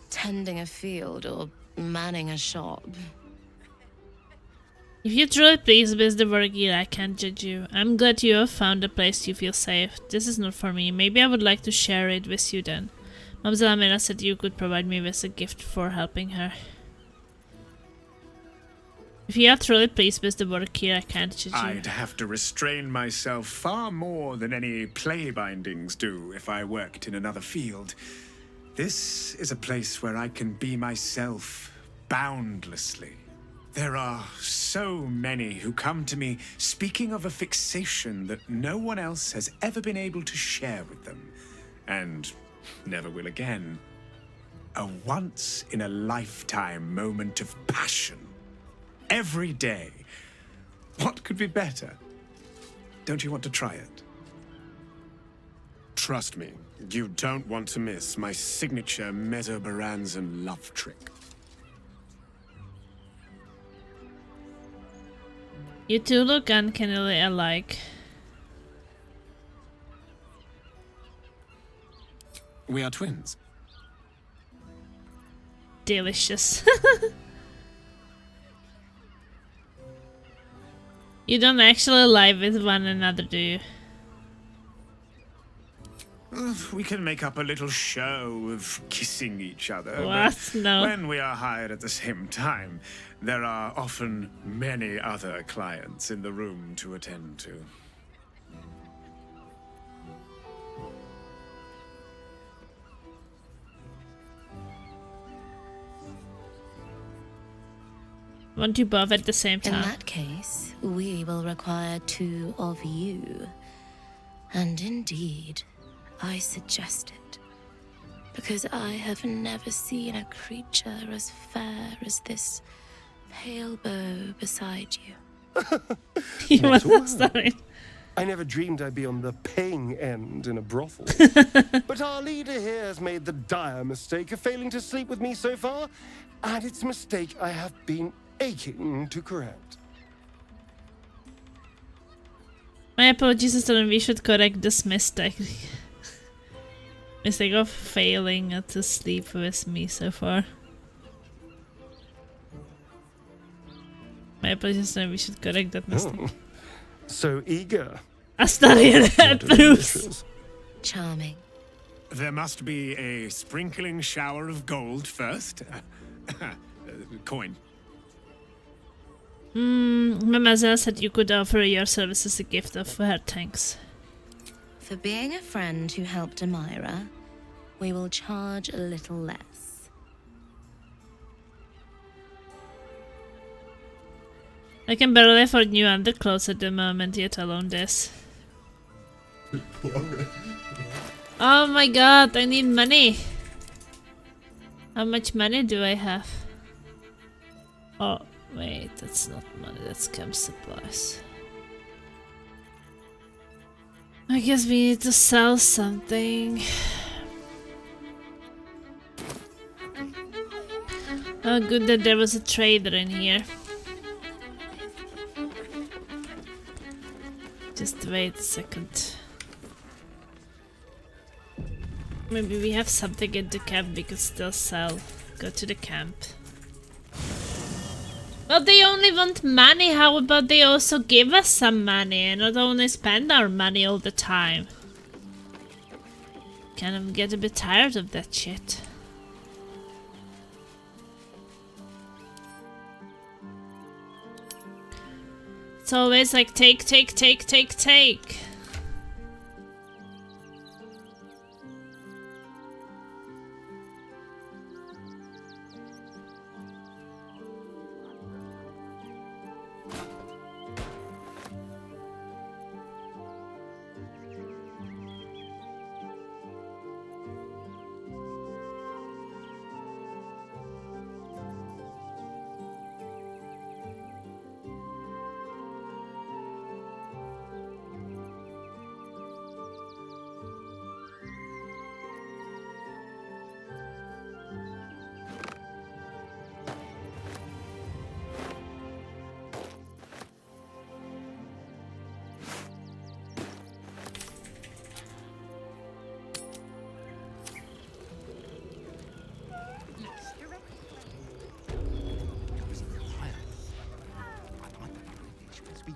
tending a field or manning a shop. If you're truly pleased with the work here, I can't judge you. I'm glad you have found a place you feel safe. This is not for me. Maybe I would like to share it with you then. Mamselle Amira said you could provide me with a gift for helping her. If you are truly pleased with the work here, I can't judge you. I'd have to restrain myself far more than any play bindings do if I worked in another field. This is a place where I can be myself boundlessly. There are so many who come to me speaking of a fixation that no one else has ever been able to share with them, and never will again. A once-in-a-lifetime moment of passion. Every day. What could be better? Don't you want to try it? Trust me, you don't want to miss my signature Mesobaranzan love trick. You two look uncannily alike. We are twins. Delicious. You don't actually lie with one another, do you? We can make up a little show of kissing each other. What? No. When we are hired at the same time, there are often many other clients in the room to attend to. Want you both at the same time? In that case, we will require two of you. And indeed, I suggest it, because I have never seen a creature as fair as this pale bow beside you. Not at all. I never dreamed I'd be on the paying end in a brothel. But our leader here has made the dire mistake of failing to sleep with me so far, and it's a mistake I have been aching to correct. My apologies, Sister, we should correct this mistake. Mistake of failing to sleep with me so far. My apologies, Sister, we should correct that mistake. Oh, so eager. Astarian head, Bruce. Charming. There must be a sprinkling shower of gold first. Coin. Mademoiselle said you could offer your service as a gift of her thanks. For being a friend who helped Amira, we will charge a little less. I can barely afford new underclothes at the moment, yet alone this. Oh my god, I need money. How much money do I have? Oh, wait, that's not money, that's camp supplies. I guess we need to sell something. Oh, good that there was a trader in here. Just wait a second. Maybe we have something in the camp we could still sell. Go to the camp. Well, they only want money. How about they also give us some money and not only spend our money all the time? Kind of get a bit tired of that shit. It's always like take, take, take, take, take.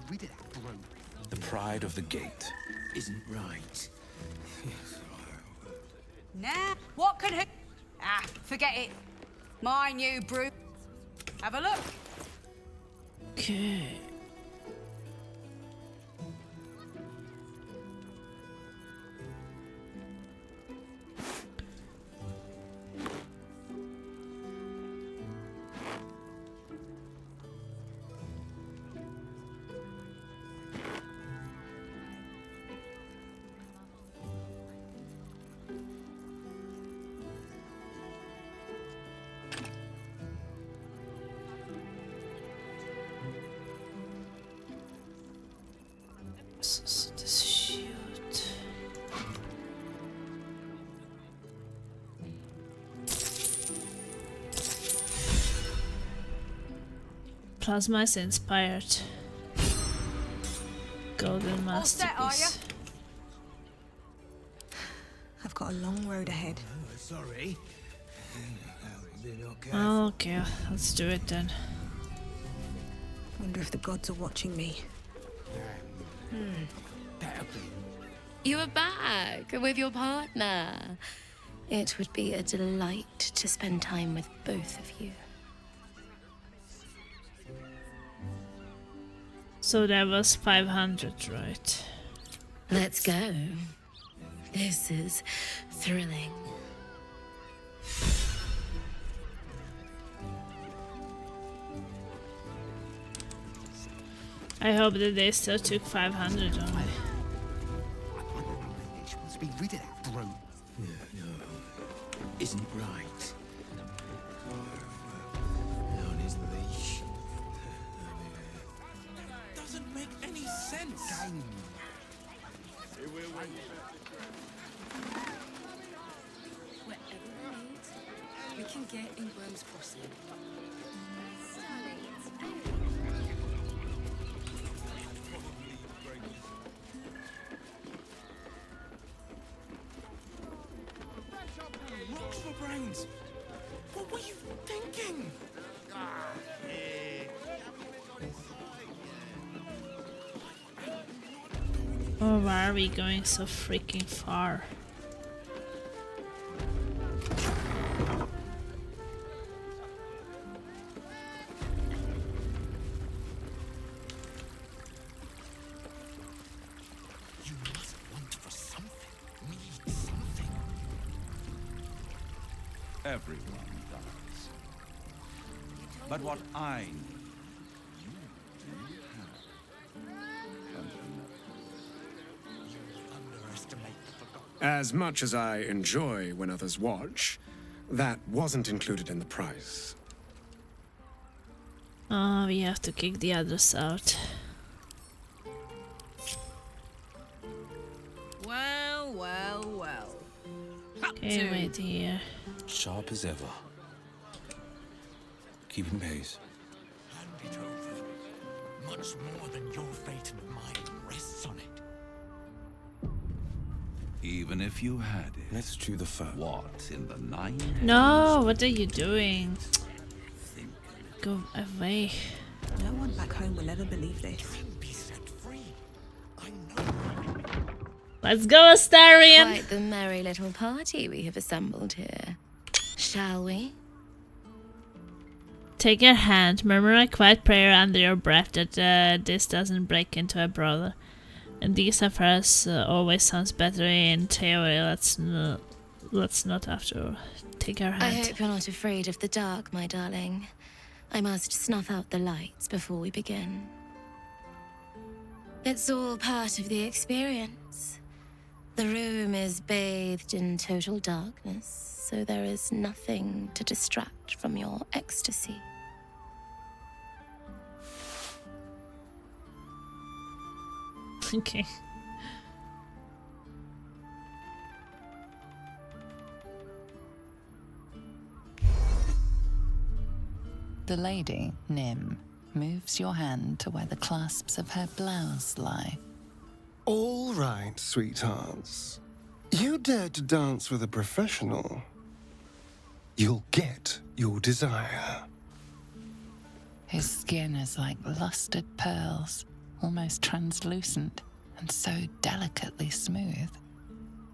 rid of that brute. The pride of the gate. Isn't right. Nah, what can he... Ah, forget it. My new brew. Have a look. Okay. This shield. Plasma is inspired. Golden masterpiece. I've got a long road ahead. Sorry. Okay, let's do it then. Wonder if the gods are watching me. You are back with your partner. It would be a delight to spend time with both of you. So that was 500, right? Let's go. This is thrilling. I hope that they still took 500 on me. Must be rid of that brute. No. Isn't right. On his leash. Doesn't make any sense. Wherever we need, we can get in Worm's Crossing. Rocks for brains. What were you thinking? Oh, why are we going so freaking far? You must want for something. Need something. Everyone does. But what I need, you do have. Underestimate the forgotten. As much as I enjoy when others watch, that wasn't included in the price. Oh, we have to kick the others out. Well, well, well. Okay, wait here. Sharp as ever. Keeping pace. Hand it over. Much more than your fate and mine rests on it. Even if you had it. Let's chew the fat. What in the nine? No, what are you doing? Go away. No one back home will ever believe this. Be set free. I know. Let's go, Astarion! Quite the merry little party we have assembled here. Shall we? Take your hand, murmur a quiet prayer under your breath that this doesn't break into a brawl. And these affairs always sounds better in theory. Let's not after all. Take your hand. I hope you're not afraid of the dark, my darling. I must snuff out the lights before we begin. It's all part of the experience. The room is bathed in total darkness, so there is nothing to distract from your ecstasy. Okay. The lady, Nim, moves your hand to where the clasps of her blouse lie. All right, sweethearts. You dared to dance with a professional. You'll get your desire. His skin is like lustered pearls, almost translucent and so delicately smooth.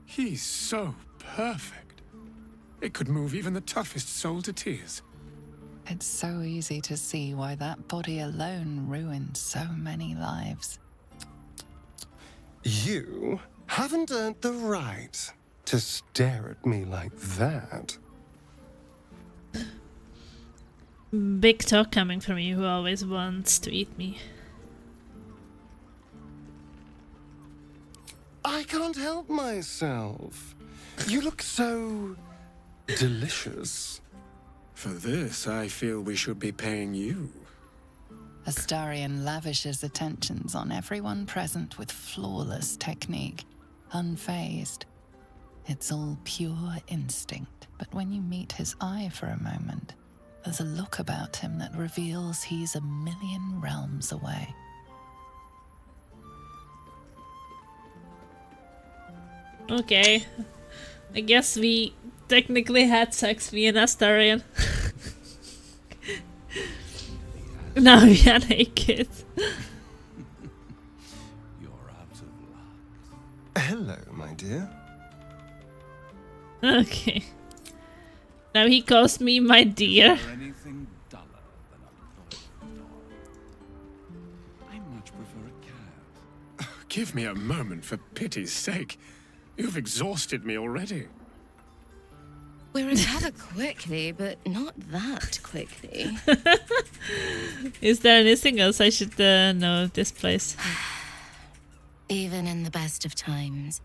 He's so perfect. It could move even the toughest soul to tears. It's so easy to see why that body alone ruined so many lives. You haven't earned the right to stare at me like that. Big talk coming from you who always wants to eat me. I can't help myself. You look so delicious. For this, I feel we should be paying you. Astarion lavishes attentions on everyone present with flawless technique, unfazed. It's all pure instinct, but when you meet his eye for a moment, there's a look about him that reveals he's a million realms away. Okay. I guess we technically had sex, me and Astarion. Now we are naked. You're out of luck. Hello, my dear. Okay. Now he calls me my dear. Anything duller than a loyal dog? I much prefer a cat. Give me a moment, for pity's sake. You've exhausted me already. We recover quickly, but not that quickly. Is there anything else I should know of this place? Even in the best of times,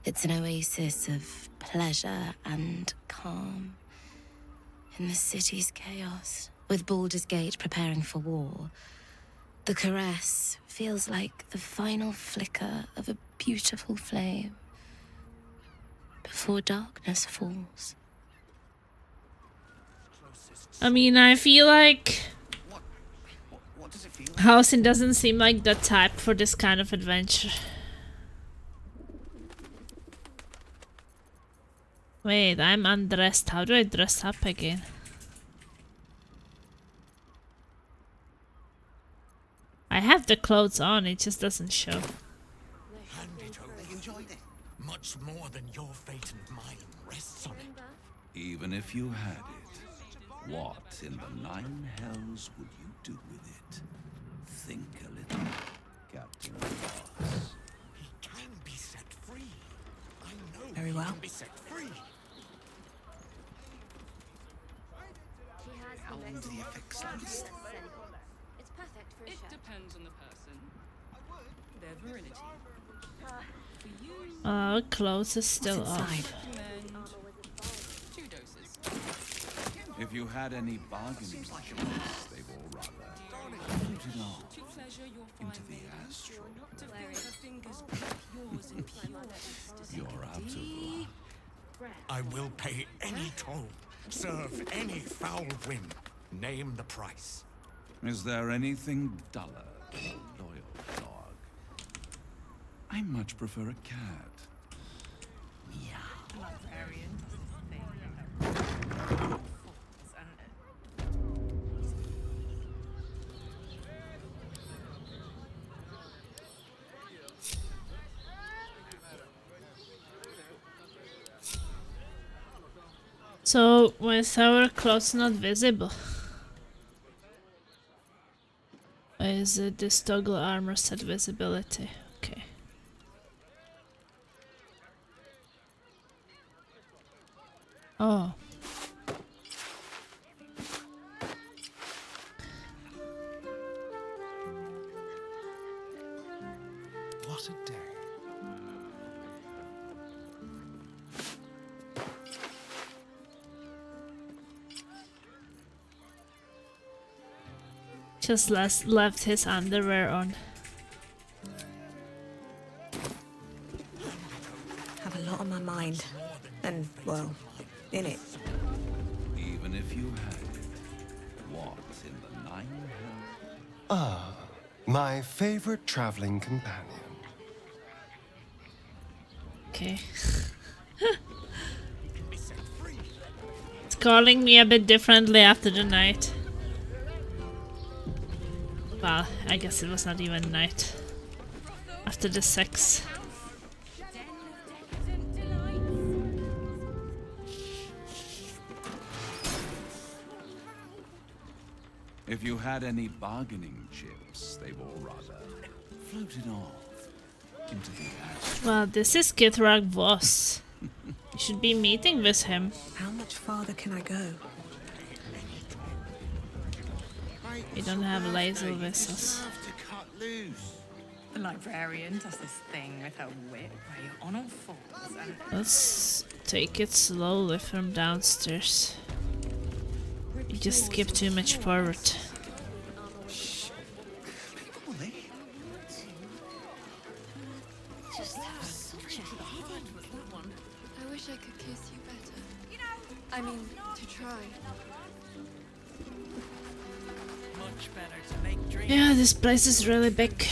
it's an oasis of pleasure and calm. In the city's chaos, with Baldur's Gate preparing for war, the caress feels like the final flicker of a beautiful flame before darkness falls. I mean, I feel like Halsin doesn't seem like the type for this kind of adventure. Wait, I'm undressed. How do I dress up again? I have the clothes on, it just doesn't show. Hand it over. They enjoyed it. Much more than your fate and mine rests on it. Even if you had it, what in the nine hells would you do with it? Think a little, Captain Ross. He can be set free. I know Very well. he can be set free. How long do the effects last? It's perfect for a It chef. depends on the person. Their virility. Clothes is still off. 2 doses. If you had any bargaining chips, they've all rather floated off To pleasure your into fine the lady, astral. to feel her fingers grip yours in pure ecstasy. You're out of luck. I will pay any toll, serve any foul whim. Name the price. Is there anything duller than a loyal dog? I much prefer a cat. Meow. So, with our clothes not visible? Is this toggle armor set visibility? Okay. Oh. What a day. Just left his underwear on. Have a lot on my mind. And, well, in it. Even if you had it, what in the nine hells? Ah, my favorite traveling companion. Okay. It's calling me a bit differently after the night. Well, I guess it was not even night after the sex. If you had any bargaining chips, they've all rather floated off into the ash. Well, this is Githrak Voss. You should be meeting with him. How much farther can I go? We don't have laser vessels. The librarian does this thing with her whip where you're on all fours and... Let's take it slowly from downstairs. You just skip too much forward. I wish I could kiss you better. I mean, to try. Much better to make drinks. Yeah, this place is really big.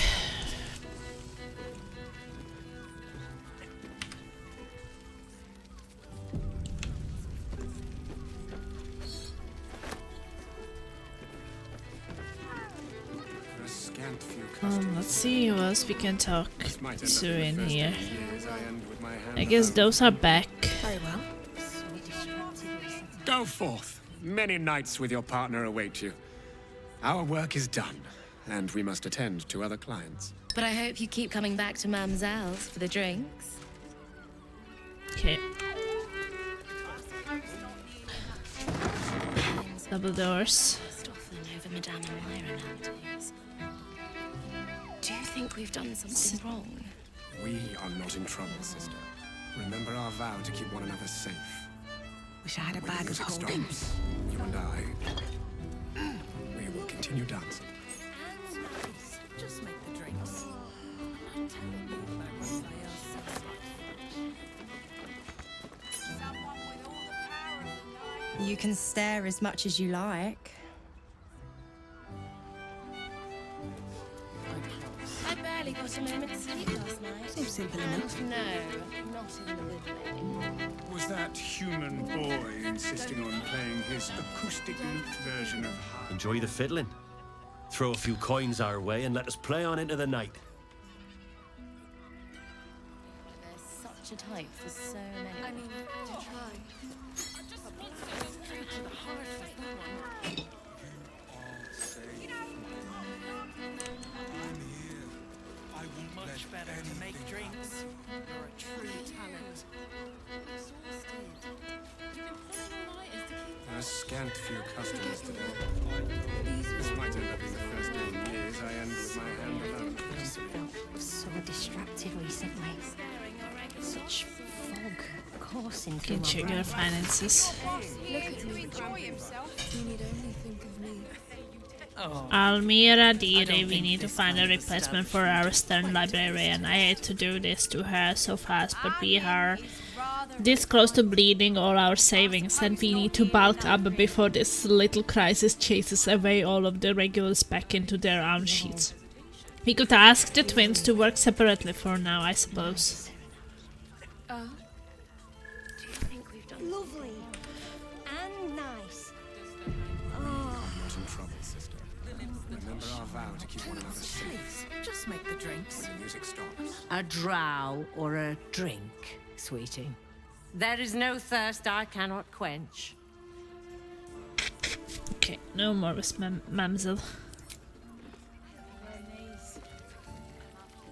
Let's see who else we can talk to in here. I guess those are back. Very well. Go forth. Many nights with your partner await you. Our work is done, and we must attend to other clients. But I hope you keep coming back to Mamselle's for the drinks. Okay. Double doors. Over Madame Elmira nowadays. Do you think we've done something wrong? We are not in trouble, sister. Remember our vow to keep one another safe. Wish I had a When bag the of music holding. stops, you and I, we will continue dancing. Just make the drinks. You can stare as much as you like. I barely got a moment's sleep last night. Seems simple enough. No, not in the good way. Was that human boy insisting on playing his acoustic lute version of Enjoy the fiddling. Throw a few coins our way and let us play on into the night. There's such a type for so many. I mean, to try. Straight to the heart with that one. Much better to make drinks. You're a true talent. a scant few customers today? This might end up being the first day in years I end with my hand alone. I just felt so distracted recently. Such fog coursing through Can my check brain. your finances. Look at me. You need only think of me. Almira Dire, we need to find a replacement for our stern librarian. I hate to do this to her so fast, but we are this close to bleeding all our savings, and we need to bulk up before this little crisis chases away all of the regulars back into their own sheets. We could ask the twins to work separately for now, I suppose. Do you think we've done lovely and nice? I'm not in trouble, sister. Remember our vow to keep one another safe. Just make the drinks. When the music stops. A drow or a drink, sweetie. There is no thirst I cannot quench. Okay, no more with Mamsel.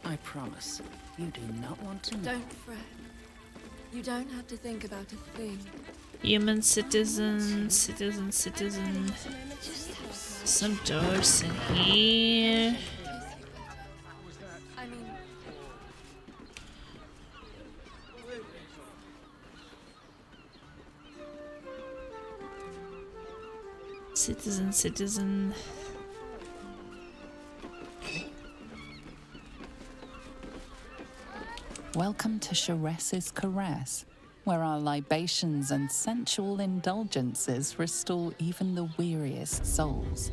I promise, you do not want to know. Don't fret. You don't have to think about a thing. Human citizen. Some doors in here. I mean, Citizen. Welcome to Sharess's Caress, where our libations and sensual indulgences restore even the weariest souls.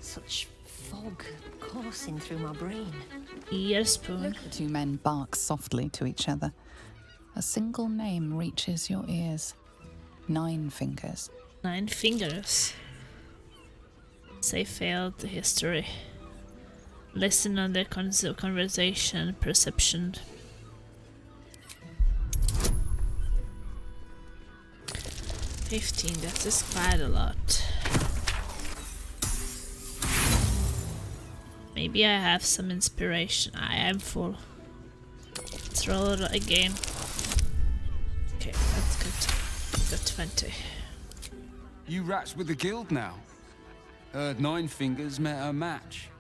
Such fog coursing through my brain. Earspoon. The two men bark softly to each other. A single name reaches your ears. 9 Fingers. 9 fingers. Say failed history. Listen on their conversation, perception. $15, that is quite a lot. Maybe I have some inspiration. I am full. Let's roll it again. Okay, that's good. Got 20. You rats with the guild now. Heard Nine Fingers met her match.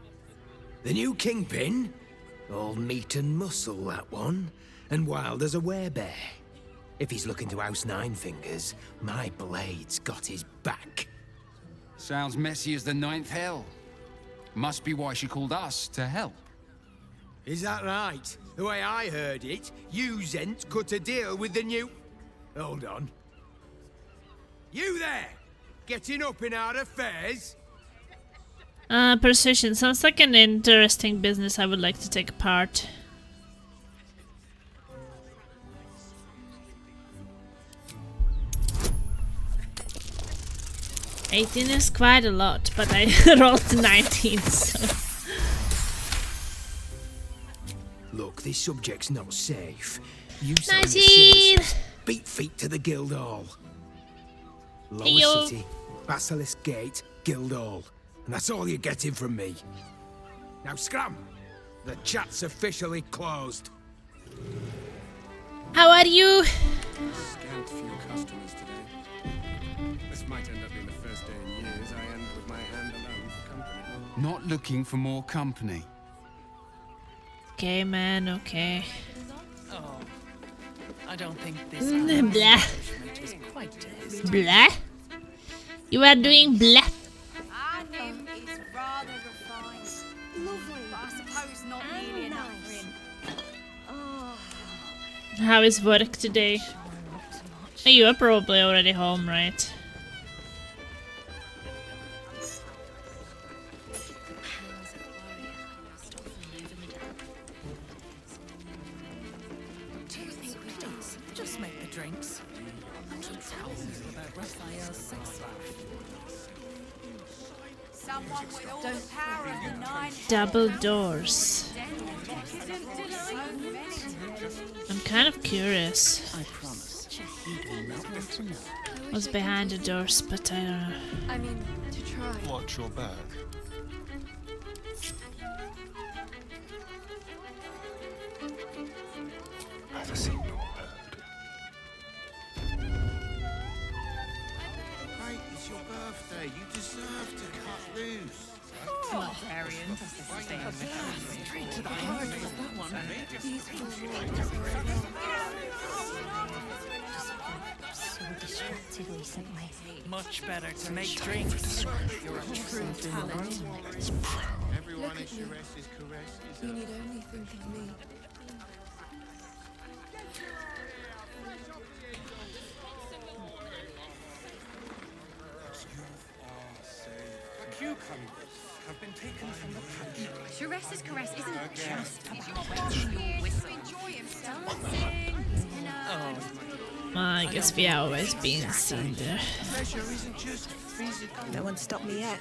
The new kingpin? All meat and muscle, that one. And wild as a werebear. If he's looking to oust Nine Fingers, my blade's got his back. Sounds messy as the ninth hell. Must be why she called us to help. Is that right? The way I heard it, you Zent cut a deal with the new... Hold on. You there! Getting up in our affairs? Persuasion sounds like an interesting business I would like to take part. $18 is quite a lot, but I rolled 19, so... Look, this subject's not safe. You 19! Beat feet to the Guildhall. Lower Heyo. City, Basilisk Gate, Guildhall. And that's all you're getting from me. Now scram! The chat's officially closed. How are you? Scant few customers today. This might end up being the first day in years I end with my hand alone for company. Not looking for more company. Okay, man, okay. Oh, I don't think this Blah. is quite tasty. Blah? You are doing blah. Our nymph is rather refined. Lovely. But I suppose not nearly enough for him. How is work today? You are probably already home, right? Just make the drinks. Keep telling you about Raphael's sex life. Someone with all the power of the nine. Double doors. I'm kind of curious. I promise. You do not want to know. What's behind the doors, but I don't know. I mean, to try. Watch your back. Never seen nor heard. Hey, it's your birthday. You deserve to cut loose. Barbarian, that's the thing. Straight to the heart was that one. So distracted recently. Much better to make drinks. You're a true talent. Everyone at Shire's caress is You need only think of me. The cucumbers have been taken from the pantry. Shire's caress isn't just about Well, I guess we are always being seen there. Pleasure isn't just physical. No one stopped me yet.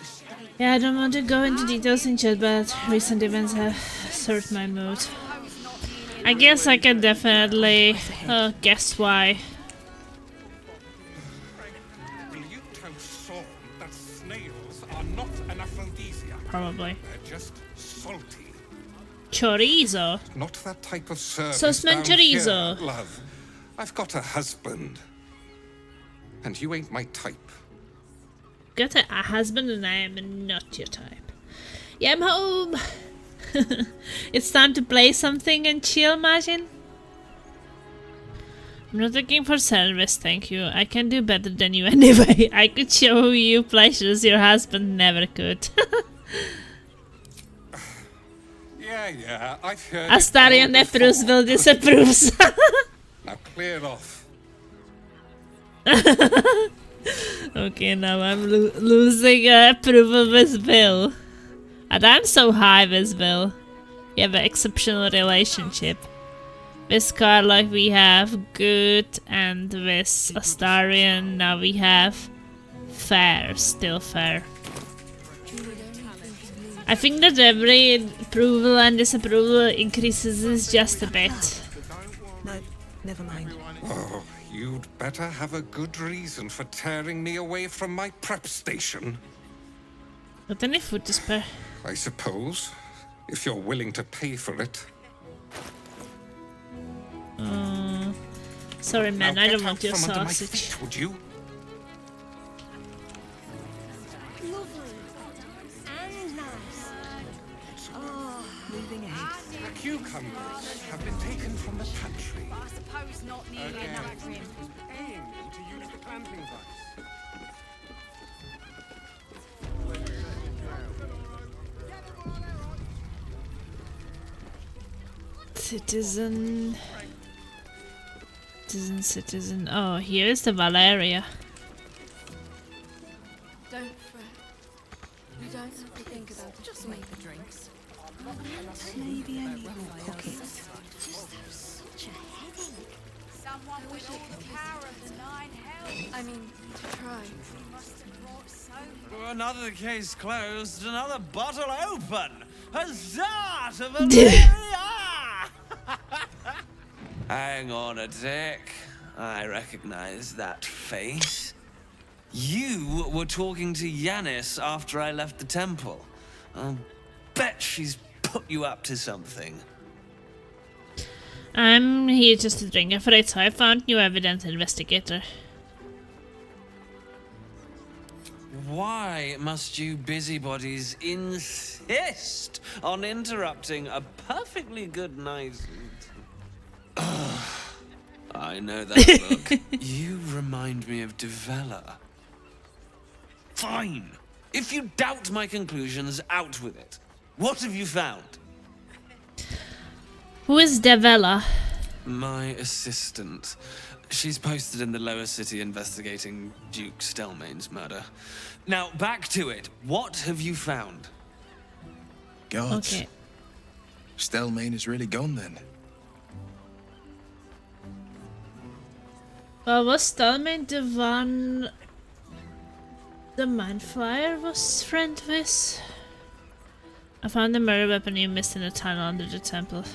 Yeah, I don't want to go into details in chat, but recent events have served my mood. I guess I can definitely guess why. Will you tell Saul that snails are not an aphrodisiac? Probably. They're just salty. Chorizo. Not that type of service Sos man down here, chorizo. love. I've got a husband. And you ain't my type. Got a husband and I am not your type. Yeah, I'm home. It's time to play something and chill, Majin. I'm not looking for service, thank you. I can do better than you anyway. I could show you pleasures your husband never could. Yeah, I've heard Astarion Nephros will disapproves. Now clear off. Okay, now I'm losing approval with Will. And I'm so high with Will. We have an exceptional relationship. With Scarlock we have good, and with Astarion now we have fair, still fair. I think that every approval and disapproval increases this just a bit. No, never mind. Oh, you'd better have a good reason for tearing me away from my prep station. Not any food to spare. I suppose, if you're willing to pay for it. Sorry, man, Now I don't get want out your from under my sausage. feet, would you? Moving ahead. The cucumbers have been taken from the pantry. I suppose not nearly enough for him. Paying me to use the clamping device. Citizen. Citizen. Oh, here is the Valeria. Don't fret. You don't have to think about it. Just make the drinks. Maybe I need more pockets. Such a headache. Someone with all the power of the 9 hells. I mean, to try. You must have brought so Another case closed, another bottle open. Huzzah to Valeria! Hang on a tick. I recognize that face. You were talking to Yanis after I left the temple. I'll bet she's put you up to something. I'm here just to drink afraid, so I found new evidence, investigator. Why must you busybodies insist on interrupting a perfectly good night? I know that look. You remind me of Devella. Fine. If you doubt my conclusions, out with it. What have you found? Who is Devella? My assistant. She's posted in the lower city investigating Duke Stelmane's murder. Now, back to it. What have you found? Gods. Okay. Stelmane is really gone then. Was Stelmane the one the Mindflyer was friend with? I found the murder weapon you missed in the tunnel under the temple.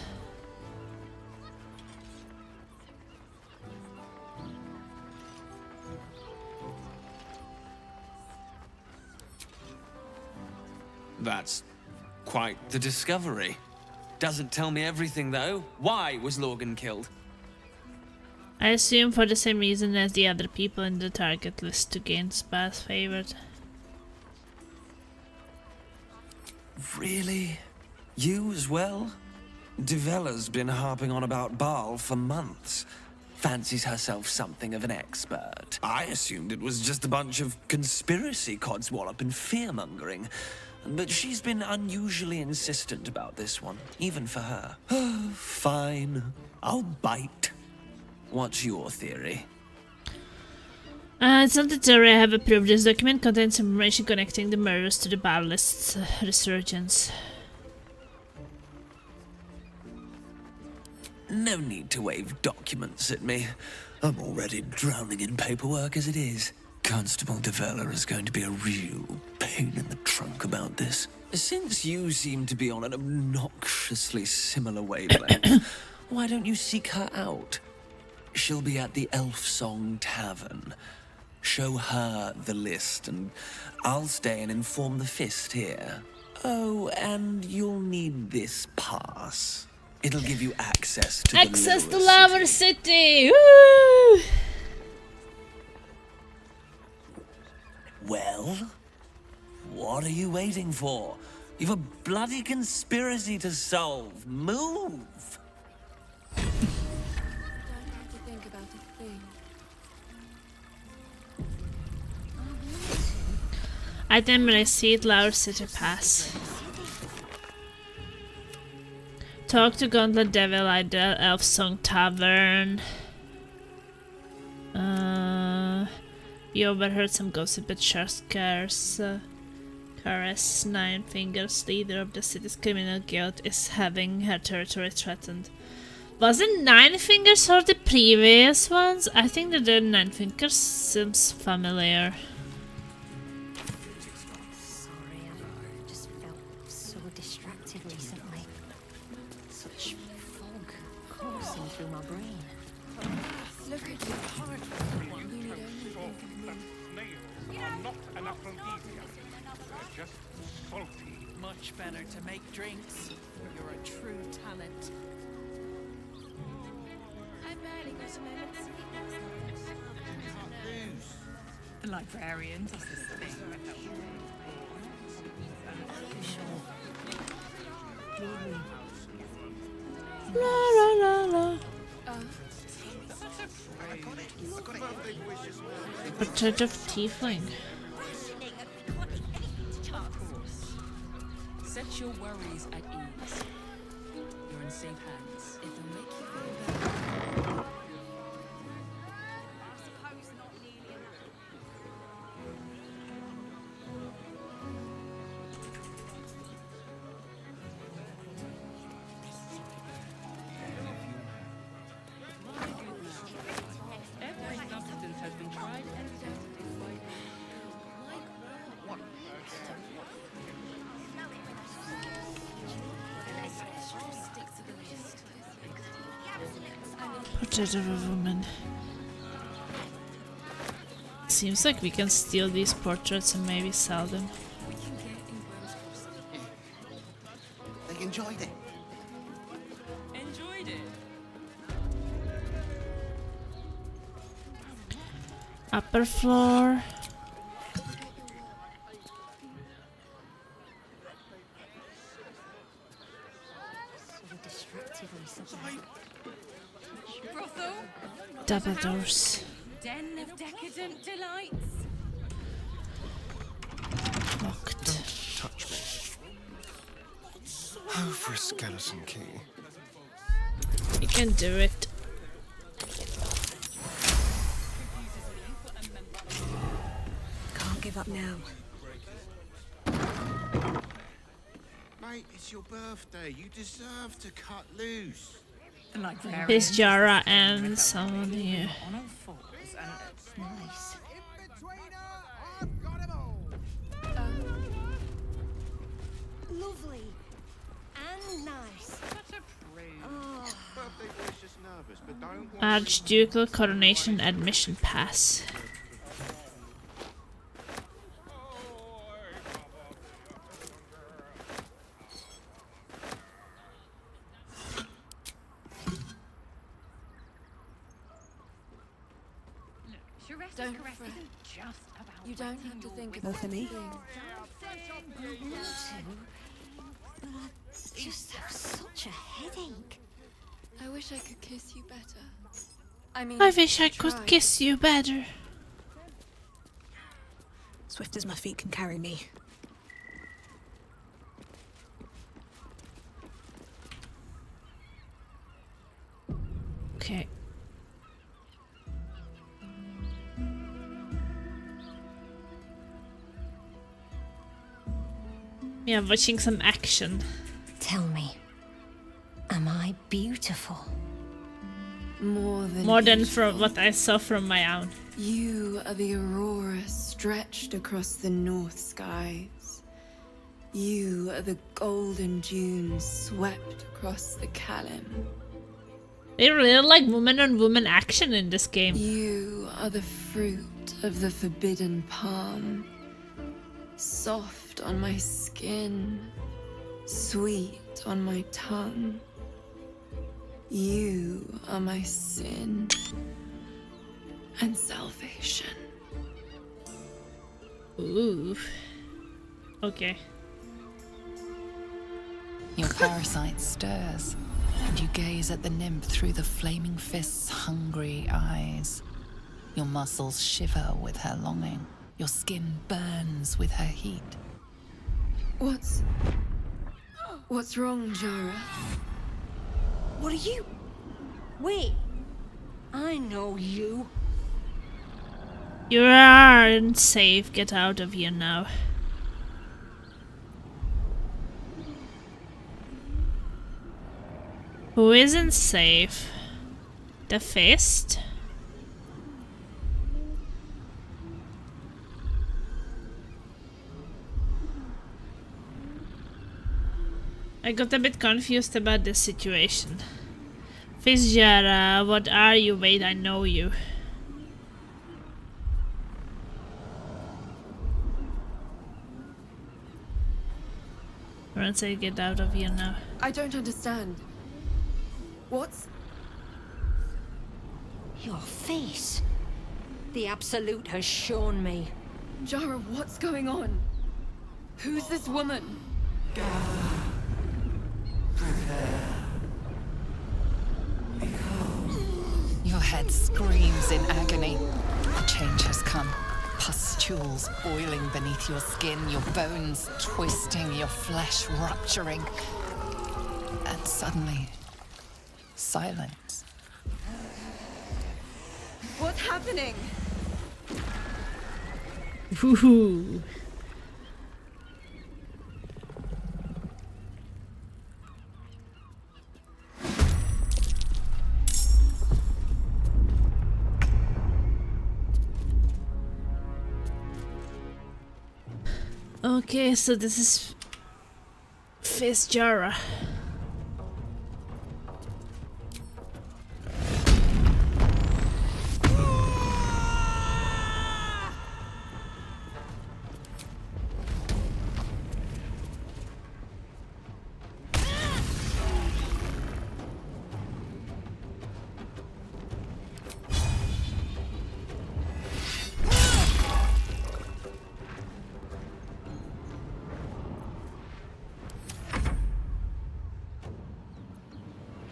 That's quite the discovery. Doesn't tell me everything, though. Why was Lorgan killed? I assume for the same reason as the other people in the target list, to gain Spa's favor. Really? You as well? Devella's been harping on about Baal for months. Fancies herself something of an expert. I assumed it was just a bunch of conspiracy codswallop and fear-mongering. But she's been unusually insistent about this one, even for her. Fine. I'll bite. What's your theory? It's not the theory I have approved. This document contains information connecting the murders to the Baalist's resurgence. No need to wave documents at me. I'm already drowning in paperwork as it is. Constable Devella is going to be a real pain in the trunk about this. Since you seem to be on an obnoxiously similar wavelength, why don't you seek her out? She'll be at the Elf Song Tavern. Show her the list, and I'll stay and inform the Fist here. Oh, and you'll need this pass. It'll give you access to the lower city. Woo! Well, what are you waiting for? You've a bloody conspiracy to solve. Move! Think about a thing. Item receipt, lower city pass. Talk to Gauntlet Devil at the Elf Song Tavern. You overheard some gossip at Sharskar's Caress. 9 Fingers, leader of the city's criminal guild, is having her territory threatened. Wasn't 9 Fingers or the previous ones? I think that the 9 Fingers seems familiar. Such fog coursing through my brain. Look at your heart. You need only think of me. Snails are not an aphrodisiac. They're just salty. Much better to make drinks. You're a true talent. I barely got a moment's sleep last night. The librarian does this thing with her La la la la. Portrait of Tiefling. Set your worries at ease. You're in safe hands. If they'll make you feel better. Every substance has been tried and tested by Portrait of a woman. Seems like we can steal these portraits and maybe sell them. They enjoyed it. Enjoyed it. Upper floor. Brothel? Double doors. Den of decadent delights. Locked. Touch me. Oh, for a skeleton key. You can do it. Can't give up now. Mate, it's your birthday. You deserve to cut loose. The librarian. There's Jara and someone here. On all fours, and it's nice. Lovely. And nice. Such a prude. Oh. Birthday boy's just nervous, but don't worry. Archducal Coronation Admission Pass. Don't fret. You don't have to think about me. I just have such a headache. I wish I could kiss you better. I mean, I wish I could try. kiss you better. Swift as my feet can carry me. Okay. Yeah, watching some action. Tell me, am I beautiful? More than from what I saw from my own. You are the aurora stretched across the north skies. You are the golden dunes swept across the Kalim. They really like woman on woman action in this game. You are the fruit of the forbidden palm. Soft on my skin, sweet on my tongue. You are my sin and salvation. Ooh. Okay. Your parasite stirs, and you gaze at the nymph through the flaming fist's hungry eyes. Your muscles shiver with her longing. Your skin burns with her heat. What's wrong, Jara? What are you? Wait, I know you. You aren't safe. Get out of here now. Who isn't safe? The fist? I got a bit confused about this situation. Fitzgerald, what are you? Wait, I know you. Once I get out of here now. I don't understand. What's... Your face. The Absolute has shown me. Jara, what's going on? Who's this woman? Your head screams in agony. The change has come. Pustules boiling beneath your skin, your bones twisting, your flesh rupturing. And suddenly, silence. What's happening? Woohoo! Okay, so this is Fitzgerald.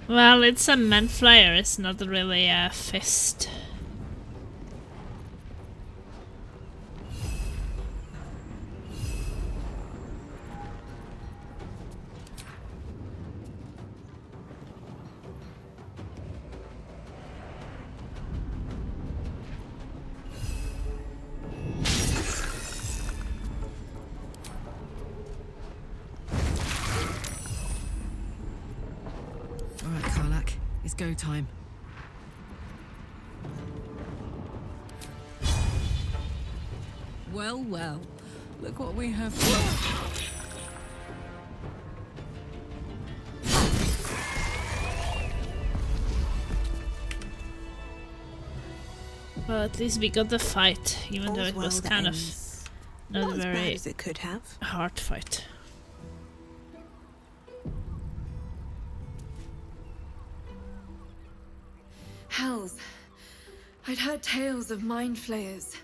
Well, it's a man flyer, it's not really a fist. Go time. Well, well. Look what we have. Well, at least we got the fight, even though it was kind of not as very bad as it could have. hard fight. Hells. I'd heard tales of mind flayers.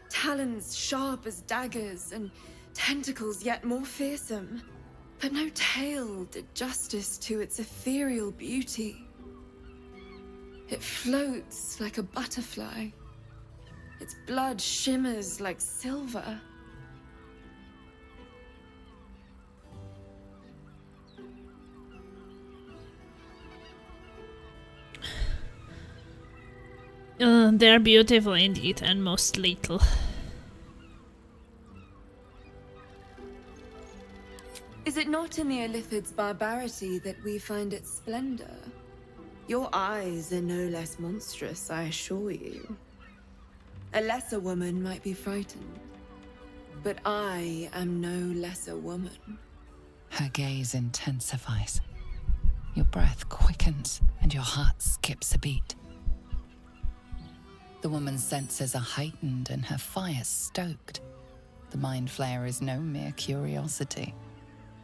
Talons sharp as daggers and tentacles yet more fearsome. But no tale did justice to its ethereal beauty. It floats like a butterfly. Its blood shimmers like silver. They're beautiful indeed, and most lethal. Is it not in the Illithid's barbarity that we find its splendor? Your eyes are no less monstrous, I assure you. A lesser woman might be frightened, but I am no lesser woman. Her gaze intensifies. Your breath quickens and your heart skips a beat. The woman's senses are heightened and her fire stoked. The mind flayer is no mere curiosity,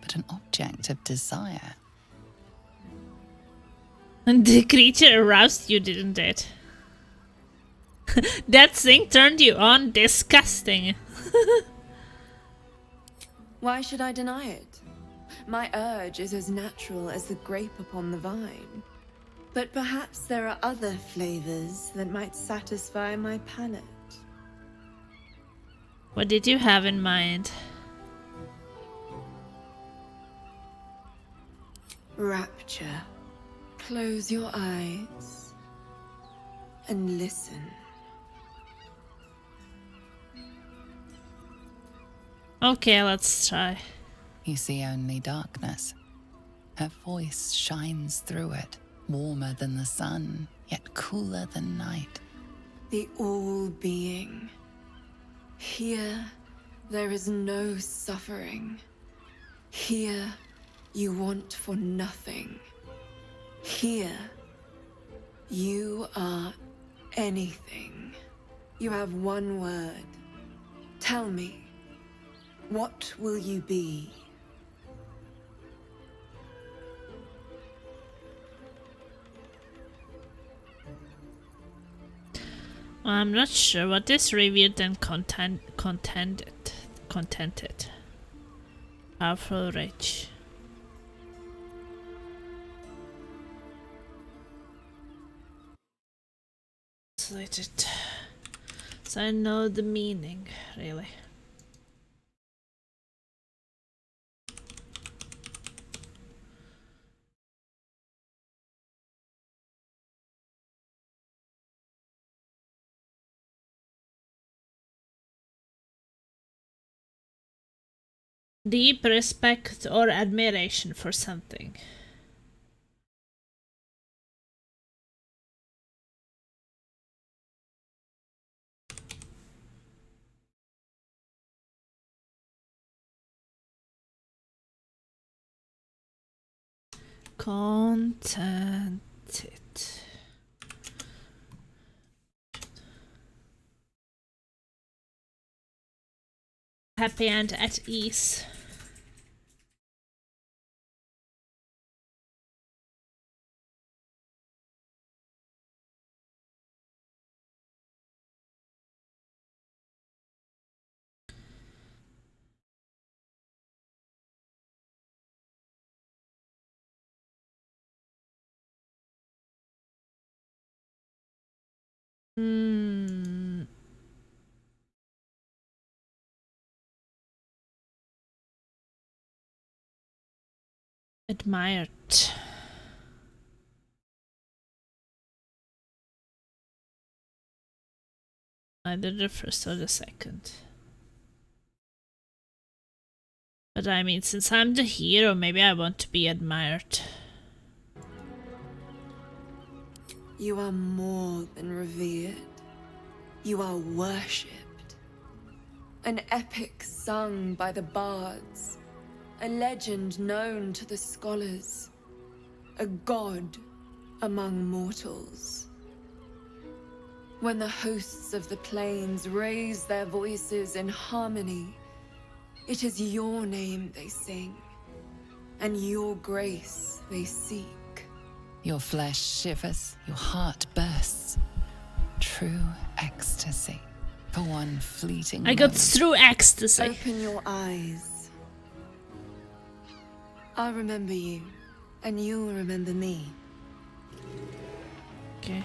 but an object of desire. And the creature aroused you, didn't it? That thing turned you on? Disgusting. Why should I deny it? My urge is as natural as the grape upon the vine. But perhaps there are other flavors that might satisfy my palate. What did you have in mind? Rapture. Close your eyes and listen. Okay, let's try. You see only darkness. Her voice shines through it, warmer than the sun, yet cooler than night. The all-being. Here, there is no suffering. Here, You want for nothing. Here, you are anything. You have one word. Tell me, what will you be? I'm not sure what is revealed and contented. Powerful rage. Translated. So I know the meaning, really. Deep respect or admiration for something. Contented. Happy and at ease. Admired. Either the first or the second. But I mean, since I'm the hero, maybe I want to be admired. You are more than revered. You are worshipped. An epic sung by the bards. A legend known to the scholars. A god among mortals. When the hosts of the plains raise their voices in harmony, it is your name they sing, and your grace they seek. Your flesh shivers, your heart bursts. True ecstasy. For one fleeting I got through ecstasy. Open your eyes. I'll remember you, and you'll remember me. Okay.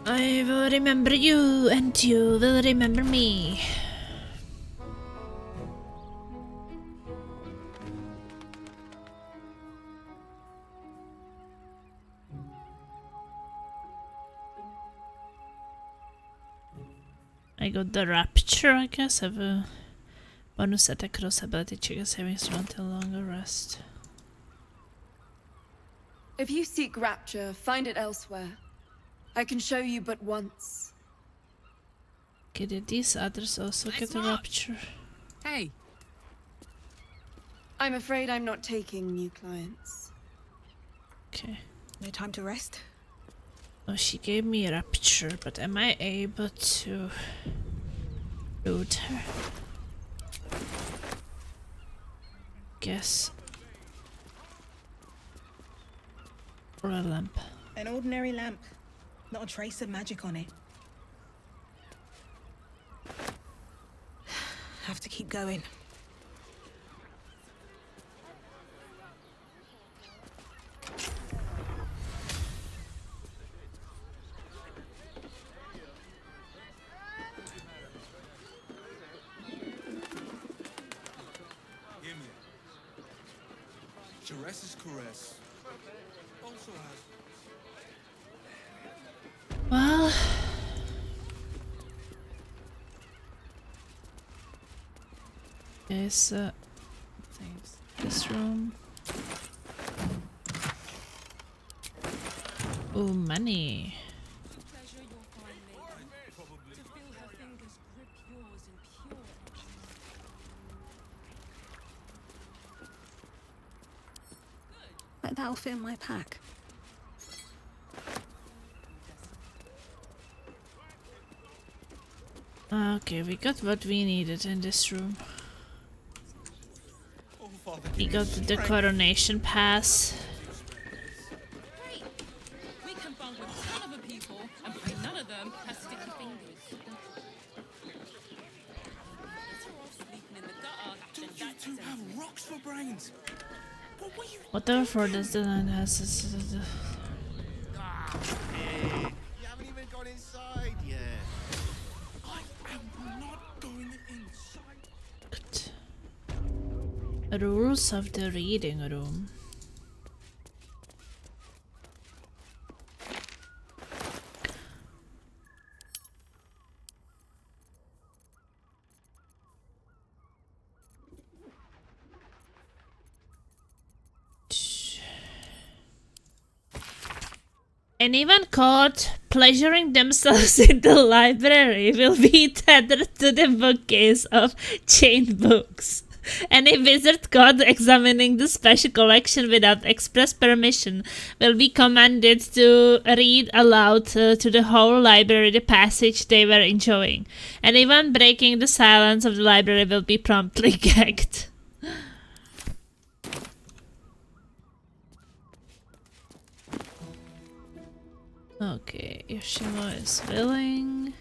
I will remember you, and you will remember me. I got the rapture, I guess. I have a bonus attack cross ability, trigger savings throw until longer rest. If you seek rapture, find it elsewhere. I can show you but once. Okay, did these others also get the rapture? Hey. I'm afraid I'm not taking new clients. Okay. No time to rest? Oh, she gave me a rapture, but am I able to loot her? Guess. Or a lamp. An ordinary lamp. Not a trace of magic on it. Have to keep going. Jerez's caress also has. Well, there's things. This room. Oh, money. bet that'll fit in my pack. Okay, we got what we needed in this room. We got the coronation pass. We can bond with a ton of other people, and none of them has sticky fingers. You two have rocks for brains. Whatever for this design has. You haven't even gone inside yet. I am not going inside. Rules of the reading room. Anyone caught pleasuring themselves in the library will be tethered to the bookcase of chained books. Any wizard caught examining the special collection without express permission will be commanded to read aloud to the whole library the passage they were enjoying. Anyone breaking the silence of the library will be promptly gagged. Okay, Yoshimo is willing.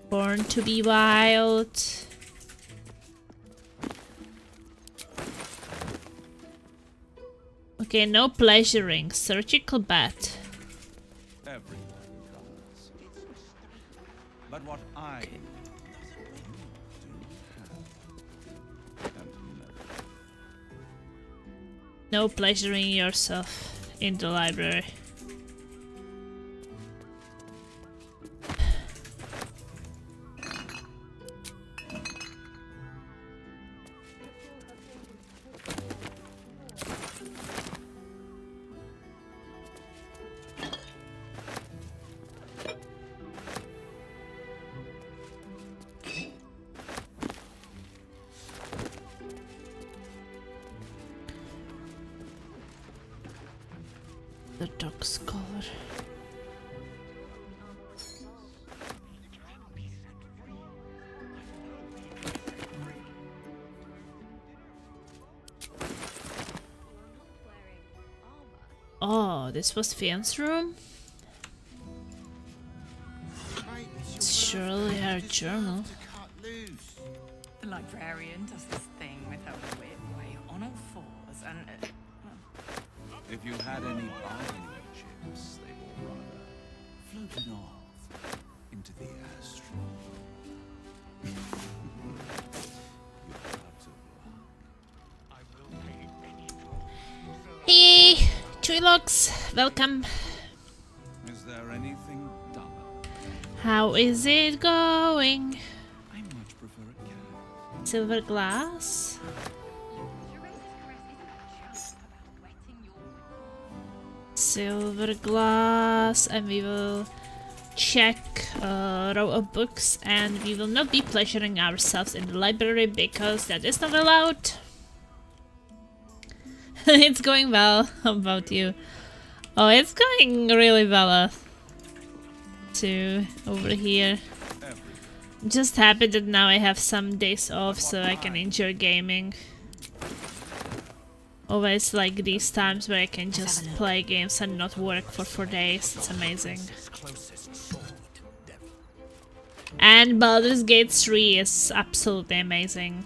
Born to be wild. Okay, no pleasuring. Surgical bat. Everyone does. But what I do No pleasuring yourself in the library. The dog's color. Oh, this was Fian's room? It's surely her journal. The librarian does this thing with her whip way on all fours and... If you had any bargaining chips, they will rather floated off into the astral. You're out of luck. I will pay any Hey, Trilux, welcome. Is there anything dumber? How is it going? I much prefer a cat. Silver glass. Silver glass, and we will check a row of books, and we will not be pleasuring ourselves in the library because that is not allowed. It's going well. How about you? Oh, it's going really well too over here. Just happy that now I have some days off so I can enjoy gaming. Always like these times where I can just play games and not work for 4 days. It's amazing. And Baldur's Gate 3 is absolutely amazing.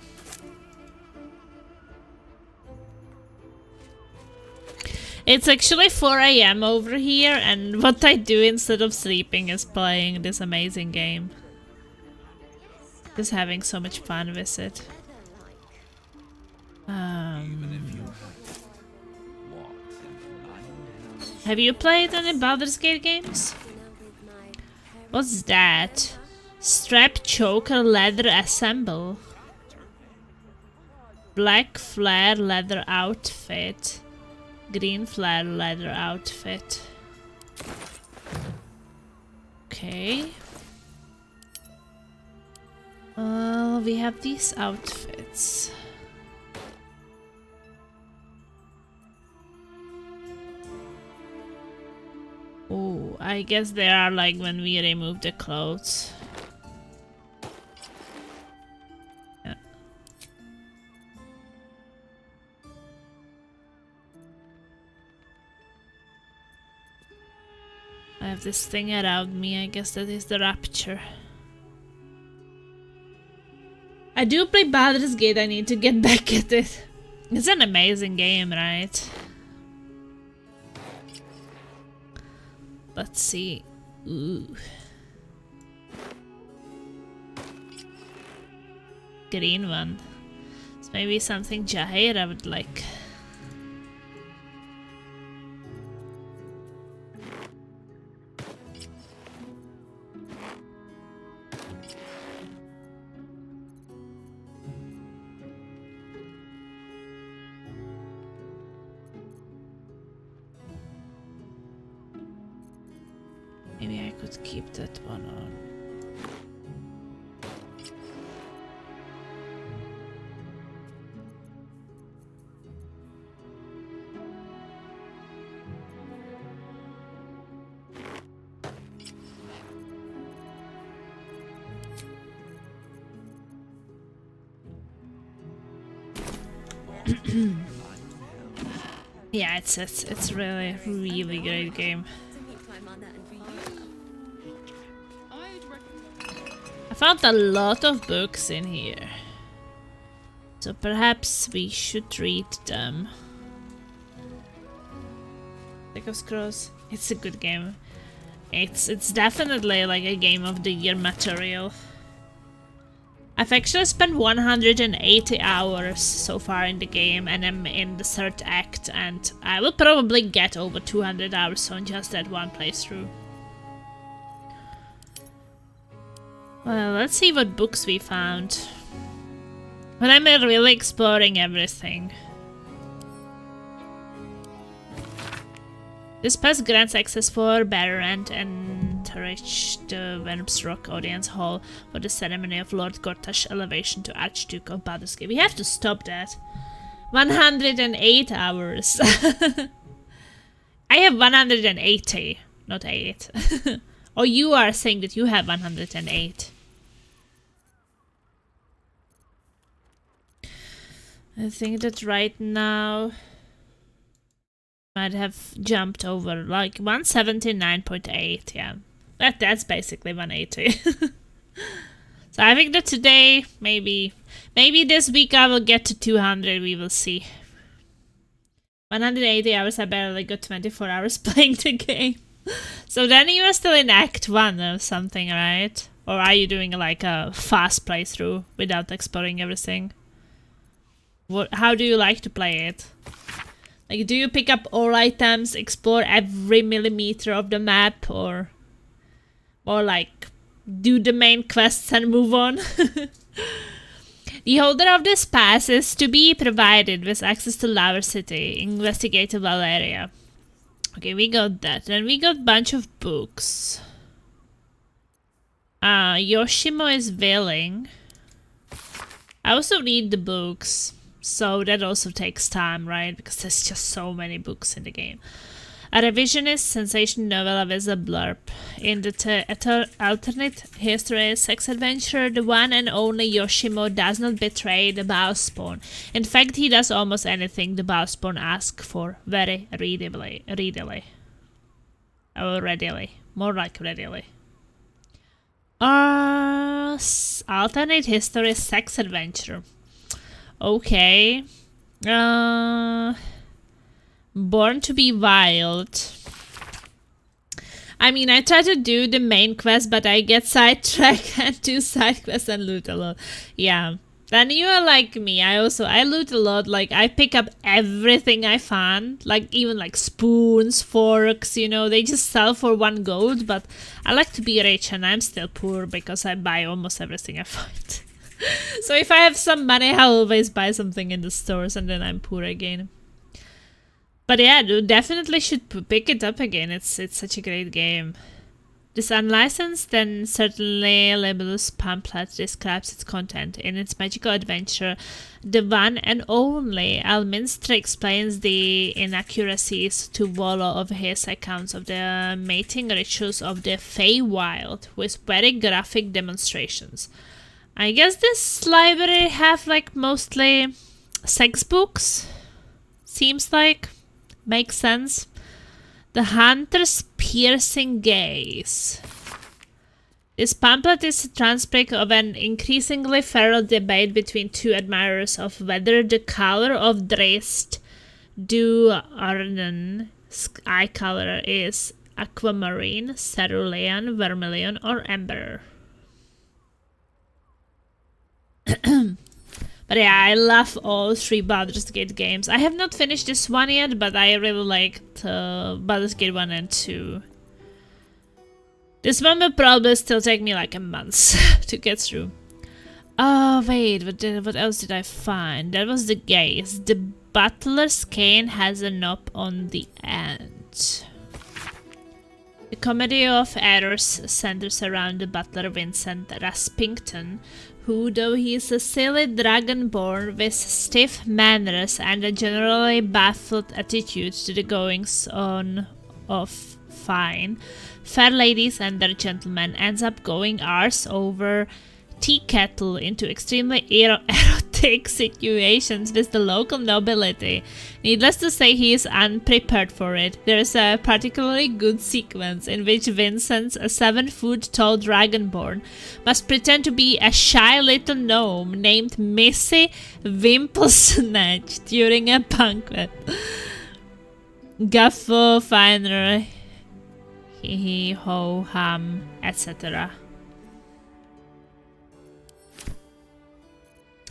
It's actually 4 AM over here, and what I do instead of sleeping is playing this amazing game. Just having so much fun with it. Have you played any Baldur's Gate games? What's that? Strap choker leather assemble. Black flare leather outfit. Green flare leather outfit. Okay. We have these outfits. I guess they are like when we remove the clothes. Yeah. I have this thing around me, I guess that is the rapture. I do play Baldur's Gate, I need to get back at it. It's an amazing game, right? Let's see. Ooh. Green one. It's maybe something Jaheira would like. Maybe I could keep that one on. Yeah, it's really great game. I found a lot of books in here, so perhaps we should read them. Deck of Scrolls, it's a good game. It's definitely like a game of the year material. I've actually spent 180 hours so far in the game, and I'm in the third act, and I will probably get over 200 hours on just that one playthrough. Well, let's see what books we found. But I'm really exploring everything. This pass grants access for Barbarian and reach the Venoms Rock Audience Hall for the ceremony of Lord Gortash's elevation to Archduke of Baldur's Gate. We have to stop that. 108 hours. I have 180, not 8. Or you are saying that you have 108. I think that right now might have jumped over like 179.8, yeah. That's basically 180. So I think that today, maybe this week I will get to 200, we will see. 180 hours, I barely got 24 hours playing the game. So then you are still in Act 1 or something, right? Or are you doing like a fast playthrough without exploring everything? How do you like to play it? Like, do you pick up all items, explore every millimeter of the map, or like do the main quests and move on? The holder of this pass is to be provided with access to Lower City, investigatable area. Okay, we got that. Then we got a bunch of books. Yoshimo is willing. I also read the books, so that also takes time, right? Because there's just so many books in the game. A revisionist sensation novella with a blurb. In the alternate history sex adventure, the one and only Yoshimo does not betray the Bowspawn. In fact, he does almost anything the Bowspawn asks for very readily. Or readily. More like readily. Alternate history sex adventure. Okay. Born to be Wild. I mean, I try to do the main quest, but I get sidetracked and do side quests and loot a lot. Yeah. Then you are like me. I loot a lot. Like, I pick up everything I find. Like, even like spoons, forks, you know. They just sell for 1 gold, but I like to be rich and I'm still poor because I buy almost everything I find. So if I have some money, I'll always buy something in the stores and then I'm poor again. But yeah, you definitely should pick it up again. It's such a great game. This unlicensed and certainly libelous pamphlet describes its content. In its magical adventure, the one and only Elminster explains the inaccuracies to Wallo of his accounts of the mating rituals of the Feywild, with very graphic demonstrations. I guess this library have like mostly sex books. Seems like. Makes sense. The Hunter's Piercing Gaze. This pamphlet is a transcript of an increasingly feral debate between two admirers of whether the color of Drist du Arden's eye color is aquamarine, cerulean, vermilion, or amber. But yeah, I love all three Baldur's Gate games. I have not finished this one yet, but I really liked Baldur's Gate 1 and 2. This one will probably still take me like a month to get through. Oh wait, what else did I find? That was the gaze. The butler's cane has a knob on the end. The comedy of errors centers around the butler Vincent Raspington, who, though he is a silly dragonborn with stiff manners and a generally baffled attitude to the goings-on of fine, fair ladies and their gentlemen, ends up going arse over tea kettle into extremely erotic situations with the local nobility. Needless to say, he is unprepared for it. There is a particularly good sequence in which Vincent, a 7-foot-tall dragonborn, must pretend to be a shy little gnome named Missy Wimplesnatch during a banquet. Guffo, Finer, hee ho, hum, etc.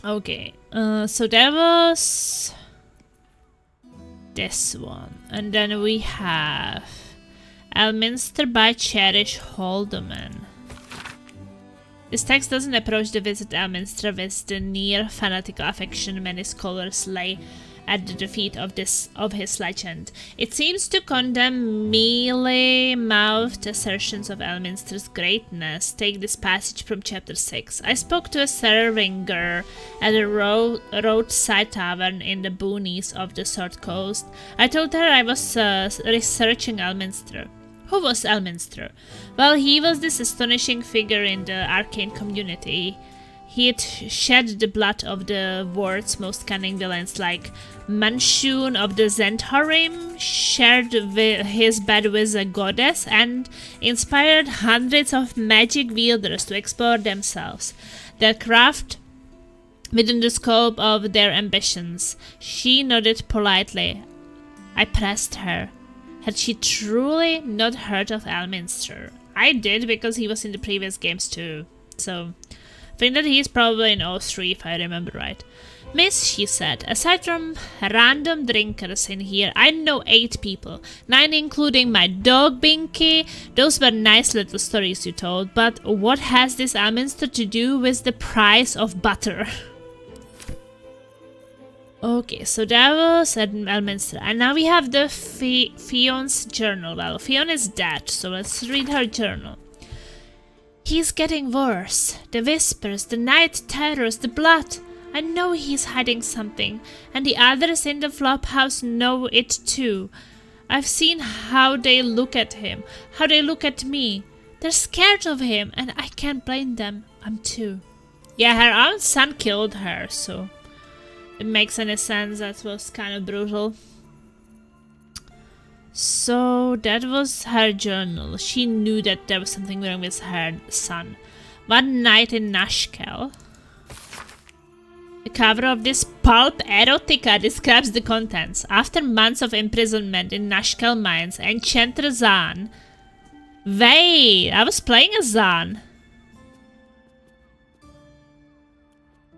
Okay, so that was this one. And then we have Elminster by Cherish Haldeman. This text doesn't approach the visit Elminster with the near fanatical affection many scholars lay at the feet of his legend. It seems to condemn mealy-mouthed assertions of Elminster's greatness. Take this passage from chapter 6. I spoke to a servinger at a roadside tavern in the boonies of the Sword Coast. I told her I was researching Elminster. Who was Elminster? Well, he was this astonishing figure in the arcane community. He had shed the blood of the world's most cunning villains like Manchun of the Zentharim, shared his bed with a goddess, and inspired hundreds of magic wielders to explore themselves, their craft within the scope of their ambitions. She nodded politely. I pressed her. Had she truly not heard of Elminster? I did, because he was in the previous games too, so I think that he's probably in all three if I remember right. Miss, she said, aside from random drinkers in here, I know 8 people, 9 including my dog Binky. Those were nice little stories you told, but what has this Elminster to do with the price of butter? Okay, so that was Elminster, and now we have the Fion's journal. Well, Fion is dead, so let's read her journal. He's getting worse. The whispers, the night terrors, the blood. I know he's hiding something, and the others in the flophouse know it too. I've seen how they look at him, how they look at me. They're scared of him, and I can't blame them. I'm too. Yeah, her own son killed her, so it makes any sense. That was kind of brutal. So that was her journal. She knew that there was something wrong with her son. One night in Nashkel. The cover of this pulp erotica describes the contents. After months of imprisonment in Nashkel mines, Enchanter Zan... Wait, I was playing as Zan.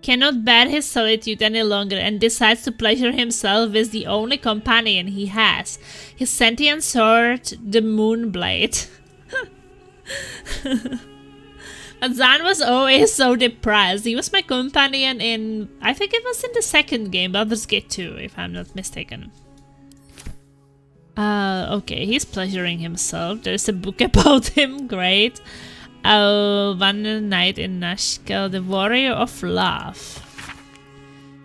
Cannot bear his solitude any longer and decides to pleasure himself with the only companion he has, his sentient sword, the Moonblade. But Zan was always so depressed. He was my companion in, I think it was in the second game, Baldur's Gate 2, if I'm not mistaken. Okay, he's pleasuring himself. There's a book about him, great. One Night in Nashkel, the Warrior of Love.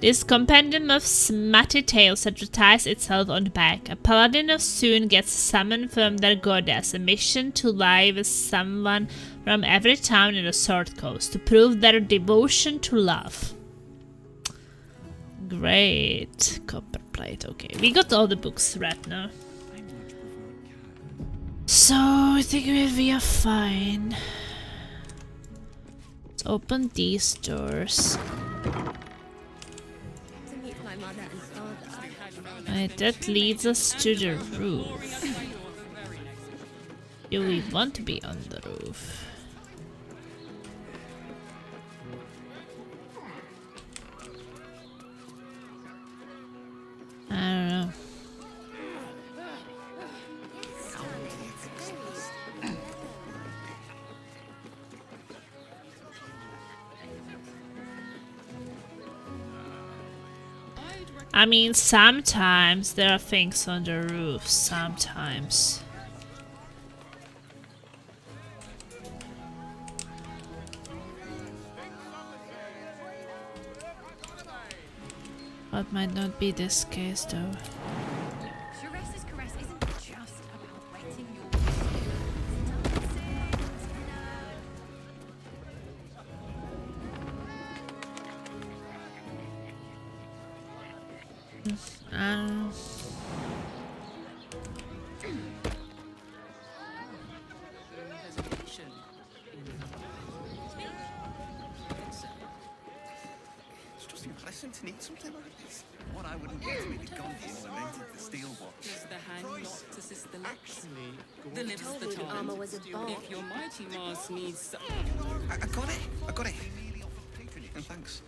This compendium of smutty tales advertises itself on the back. A paladin of Soon gets summoned from their goddess, a mission to lie with someone from every town in the Sword Coast to prove their devotion to love. Great. Copperplate, okay. We got all the books read now. So, I think we are fine. Let's open these doors. Right, that leads us to the roof. Do we want to be on the roof? I don't know. I mean, sometimes there are things on the roof, sometimes. What might not be this case though. Sharessa's caress isn't just about wetting your It's just impressive to need something like this. What I wouldn't give to be the Gondian when I minted the steel watch. Does the hand not assist the lips? The lips the tongue. If your mighty Mars needs... I got it. I got it. And thanks.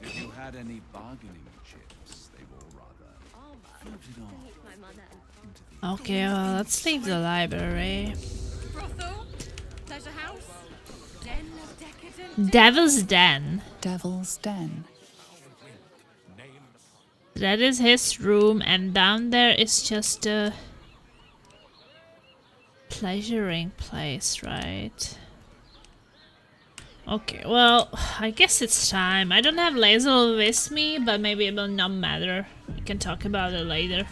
If you had any bargaining chips, they will rather floated off. Okay, well, let's leave the library. brothel, pleasure house, den of decadent. Devil's Den. Devil's Den. That is his room, and down there is just a pleasuring place, right? Okay, well, I guess it's time. I don't have Lazel with me, but maybe it will not matter. We can talk about it later.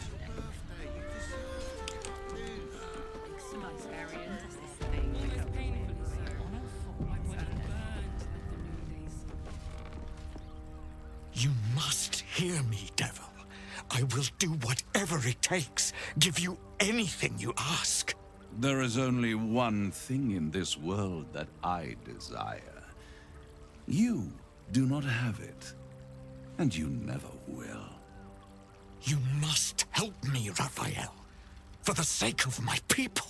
You must hear me, devil. I will do whatever it takes. Give you anything you ask. There is only one thing in this world that I desire. You do not have it, and you never will. You must help me, Raphael, for the sake of my people.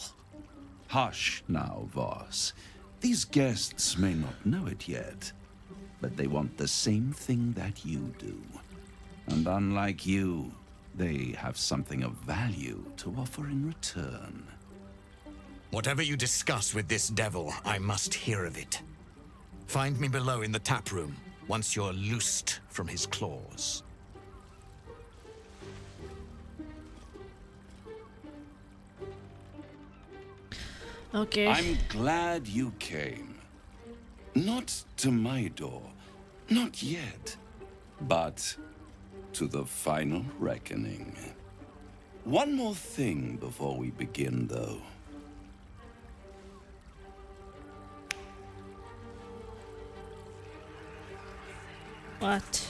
Hush now, Voss. These guests may not know it yet, but they want the same thing that you do. And unlike you, they have something of value to offer in return. Whatever you discuss with this devil, I must hear of it. Find me below in the tap room, once you're loosed from his claws. Okay. I'm glad you came. Not to my door, not yet, but to the final reckoning. One more thing before we begin, though. What?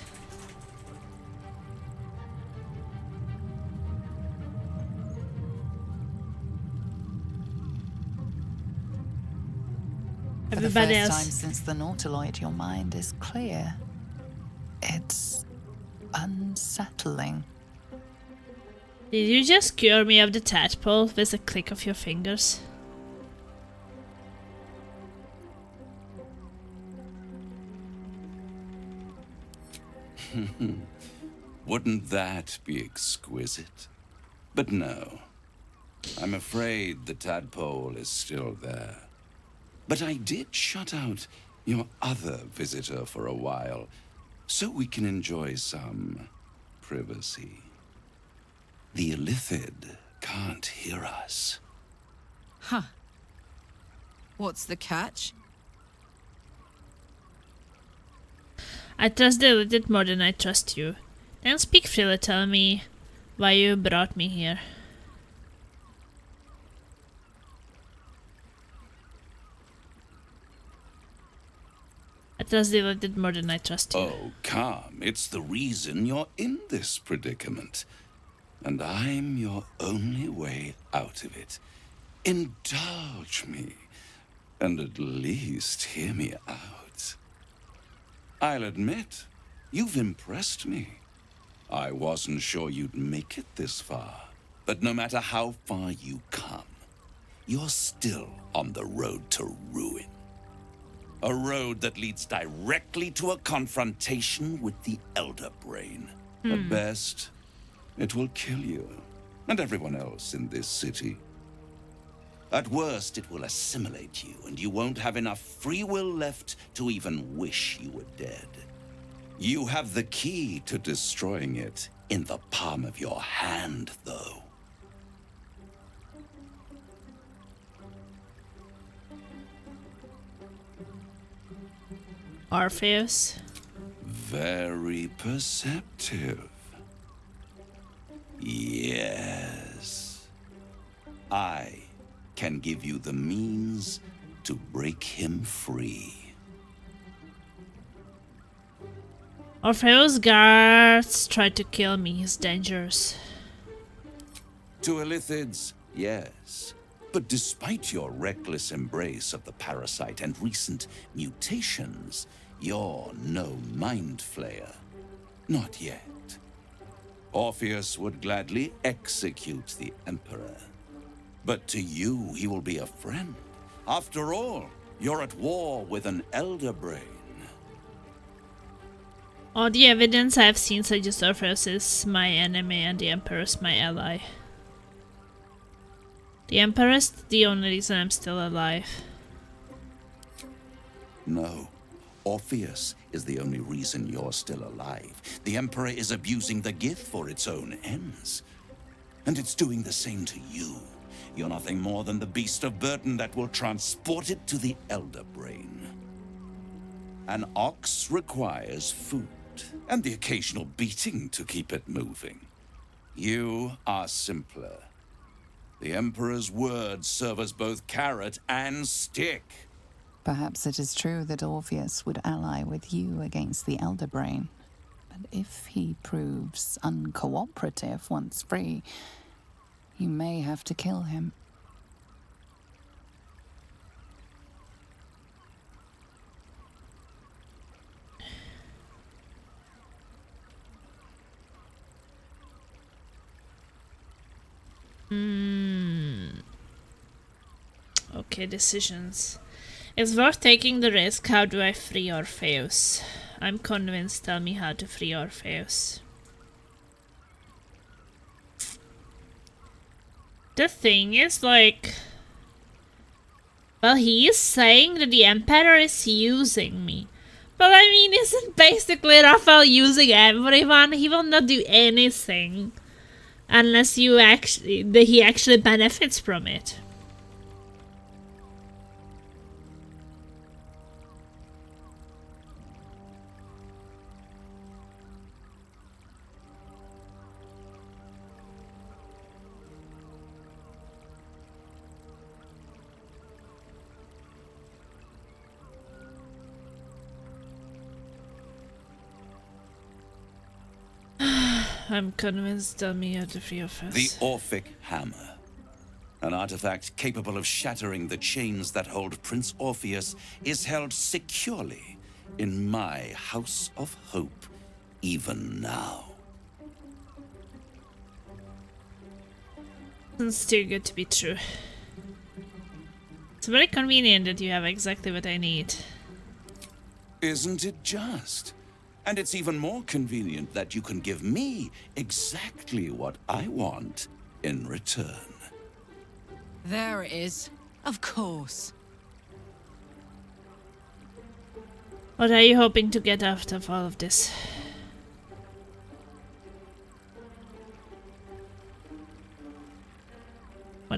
For the Everybody first else. time since the Nautiloid, your mind is clear. It's unsettling. Did you just cure me of the tadpole with a click of your fingers? Wouldn't that be exquisite? But no. I'm afraid the tadpole is still there. But I did shut out your other visitor for a while, so we can enjoy some privacy. The Illithid can't hear us. Huh. What's the catch? I trust the Illithid more than I trust you. Then speak freely, tell me why you brought me here. I trust the Illithid more than I trust you. Oh, calm. It's the reason you're in this predicament. And I'm your only way out of it. Indulge me, and at least hear me out. I'll admit, you've impressed me. I wasn't sure you'd make it this far, but no matter how far you come, you're still on the road to ruin. A road that leads directly to a confrontation with the Elder Brain. At best, it will kill you, and everyone else in this city. At worst, it will assimilate you, and you won't have enough free will left to even wish you were dead. You have the key to destroying it in the palm of your hand, though. Orpheus? Very perceptive. Yes. I can give you the means to break him free. Orpheus' guards tried to kill me. He's dangerous. To Illithids, yes. But despite your reckless embrace of the parasite and recent mutations, you're no mind flayer. Not yet. Orpheus would gladly execute the Emperor. But to you, he will be a friend. After all, you're at war with an Elder Brain. All the evidence I've seen suggests Orpheus is my enemy and the Emperor is my ally. The Emperor is the only reason I'm still alive. No. Orpheus is the only reason you're still alive. The Emperor is abusing the gift for its own ends. And it's doing the same to you. You're nothing more than the beast of burden that will transport it to the Elder Brain. An ox requires food, and the occasional beating to keep it moving. You are simpler. The Emperor's words serve as both carrot and stick. Perhaps it is true that Orpheus would ally with you against the Elder Brain. But if he proves uncooperative once free, you may have to kill him. Okay, decisions. It's worth taking the risk. How do I free Orpheus? I'm convinced. Tell me how to free Orpheus. The thing is, like... Well, he is saying that the Emperor is using me. But I mean, isn't basically Raphael using everyone? He will not do anything. Unless he actually benefits from it. I'm convinced. Tell me how to free Orpheus. The Orphic Hammer. An artifact capable of shattering the chains that hold Prince Orpheus is held securely in my House of Hope, even now. It's too good to be true. It's very convenient that you have exactly what I need. Isn't it just? And it's even more convenient that you can give me exactly what I want in return. There it is. Of course. What are you hoping to get out of all of this?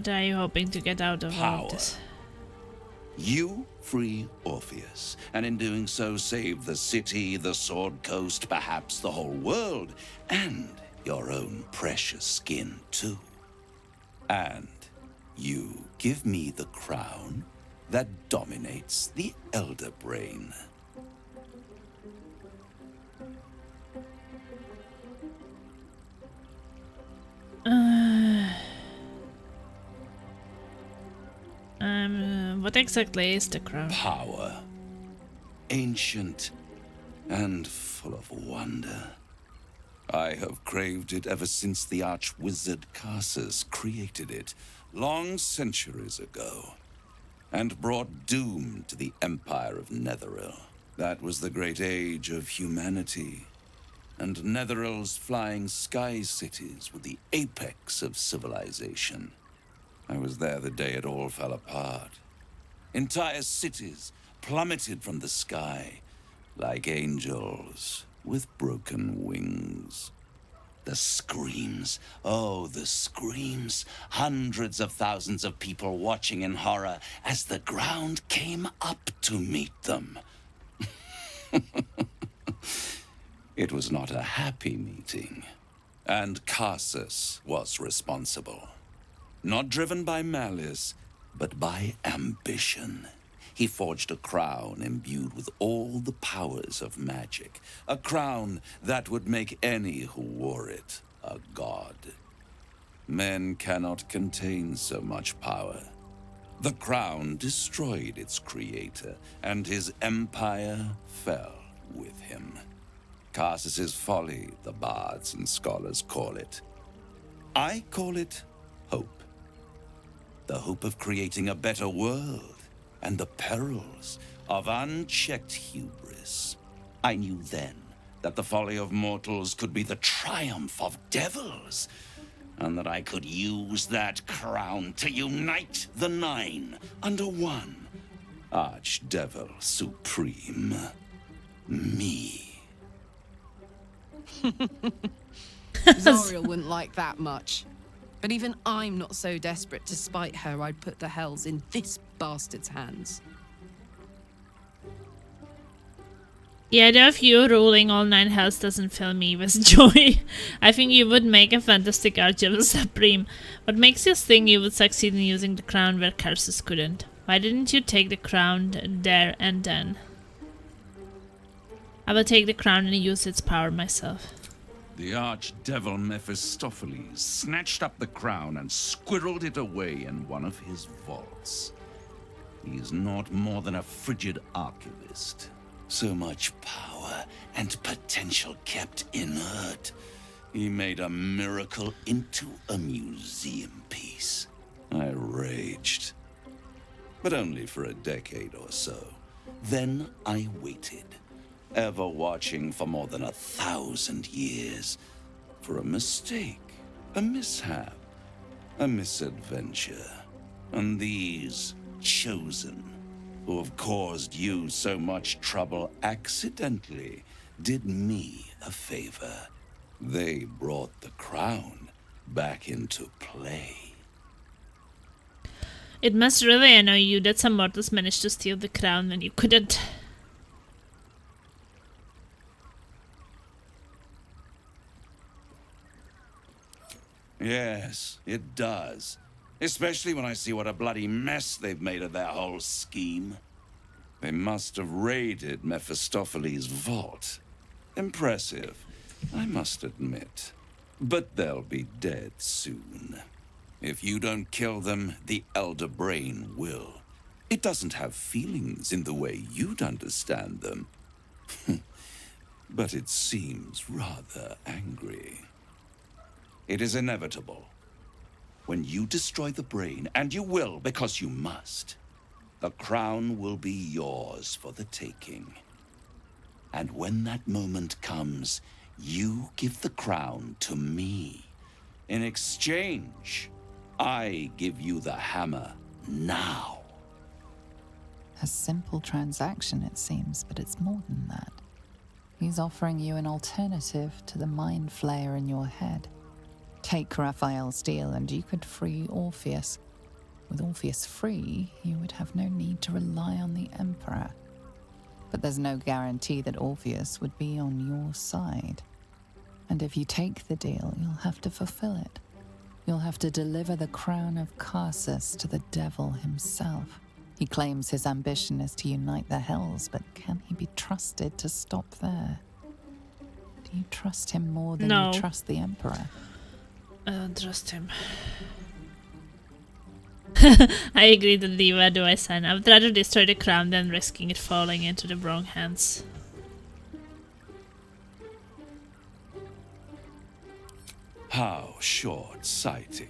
What are you hoping to get out of all Power. this? You free Orpheus, and in doing so save the city, the Sword Coast, perhaps the whole world, and your own precious skin too. And you give me the crown that dominates the Elder Brain. What exactly is the crown? Power. Ancient and full of wonder. I have craved it ever since the arch-wizard Carsus created it, long centuries ago, and brought doom to the Empire of Netheril. That was the great age of humanity, and Netheril's flying sky cities were the apex of civilization. I was there the day it all fell apart. Entire cities plummeted from the sky like angels with broken wings. The screams, oh, the screams. Hundreds of thousands of people watching in horror as the ground came up to meet them. It was not a happy meeting, and Carsus was responsible. Not driven by malice, but by ambition. He forged a crown imbued with all the powers of magic. A crown that would make any who wore it a god. Men cannot contain so much power. The crown destroyed its creator, and his empire fell with him. Carsus's folly, the bards and scholars call it. I call it hope. The hope of creating a better world, and the perils of unchecked hubris. I knew then that the folly of mortals could be the triumph of devils, and that I could use that crown to unite the Nine under one Archdevil Supreme. Me. Zoriel wouldn't like that much. But even I'm not so desperate to spite her I'd put the hells in this bastard's hands. The idea of you ruling all 9 hells doesn't fill me with joy. I think you would make a fantastic Archdevil Supreme. What makes you think you would succeed in using the crown where Carsus couldn't? Why didn't you take the crown there and then? I will take the crown and use its power myself. The archdevil Mephistopheles snatched up the crown and squirreled it away in one of his vaults. He is not more than a frigid archivist. So much power and potential kept inert. He made a miracle into a museum piece. I raged. But only for a decade or so. Then I waited. Ever watching for more than 1,000 years. For a mistake, a mishap, a misadventure. And these chosen, who have caused you so much trouble accidentally, did me a favor. They brought the crown back into play. It must really annoy you that some mortals managed to steal the crown when you couldn't. Yes, it does. Especially when I see what a bloody mess they've made of their whole scheme. They must have raided Mephistopheles' vault. Impressive, I must admit. But they'll be dead soon. If you don't kill them, the Elder Brain will. It doesn't have feelings in the way you'd understand them. But it seems rather angry. It is inevitable. When you destroy the brain, and you will because you must, the crown will be yours for the taking. And when that moment comes, you give the crown to me. In exchange, I give you the hammer now. A simple transaction, it seems, but it's more than that. He's offering you an alternative to the mind flayer in your head. Take Raphael's deal and you could free Orpheus. With Orpheus free, you would have no need to rely on the Emperor. But there's no guarantee that Orpheus would be on your side. And if you take the deal, you'll have to fulfill it. You'll have to deliver the crown of Carsus to the devil himself. He claims his ambition is to unite the Hells, but can he be trusted to stop there? Do you trust him more than you trust the Emperor? I don't trust him. I agree that the where do I sign? I would rather destroy the crown than risking it falling into the wrong hands. How short-sighted.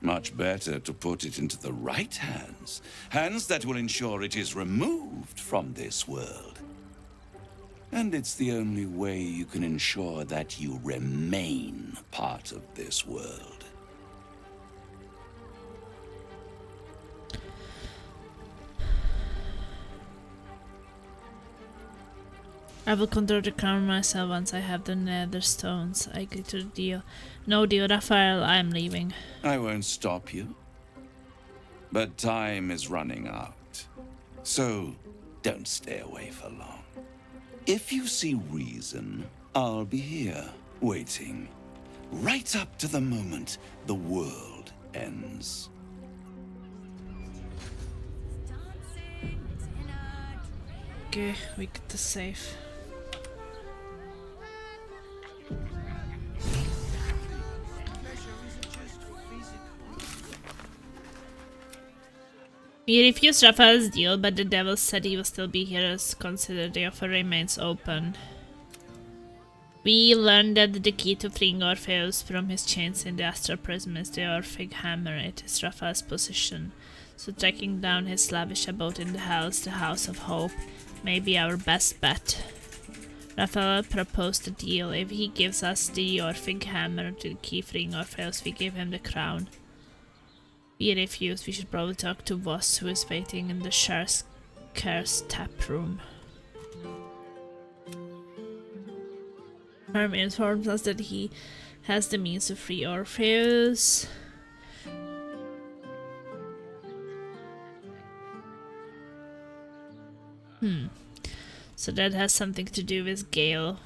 Much better to put it into the right hands. Hands that will ensure it is removed from this world. And it's the only way you can ensure that you remain part of this world. I will control the crown myself once I have the nether stones. I agree to the deal. No deal, Raphael, I am leaving. I won't stop you. But time is running out. So, don't stay away for long. If you see reason, I'll be here, waiting. Right up to the moment the world ends. Okay, we get the safe. We refused Raphael's deal, but the devil said he will still be here as considered the offer remains open. We learned that the key to freeing Orpheus from his chains in the astral prism is the Orphic hammer. It is Raphael's possession, so tracking down his lavish abode in the Hells, the House of Hope, may be our best bet. Raphael proposed a deal. If he gives us the Orphic hammer to the key freeing Orpheus, we give him the crown. We refuse. We should probably talk to Voss, who is waiting in the Sharskare's tap room. Herm informs us that he has the means to free Orpheus. So that has something to do with Gale.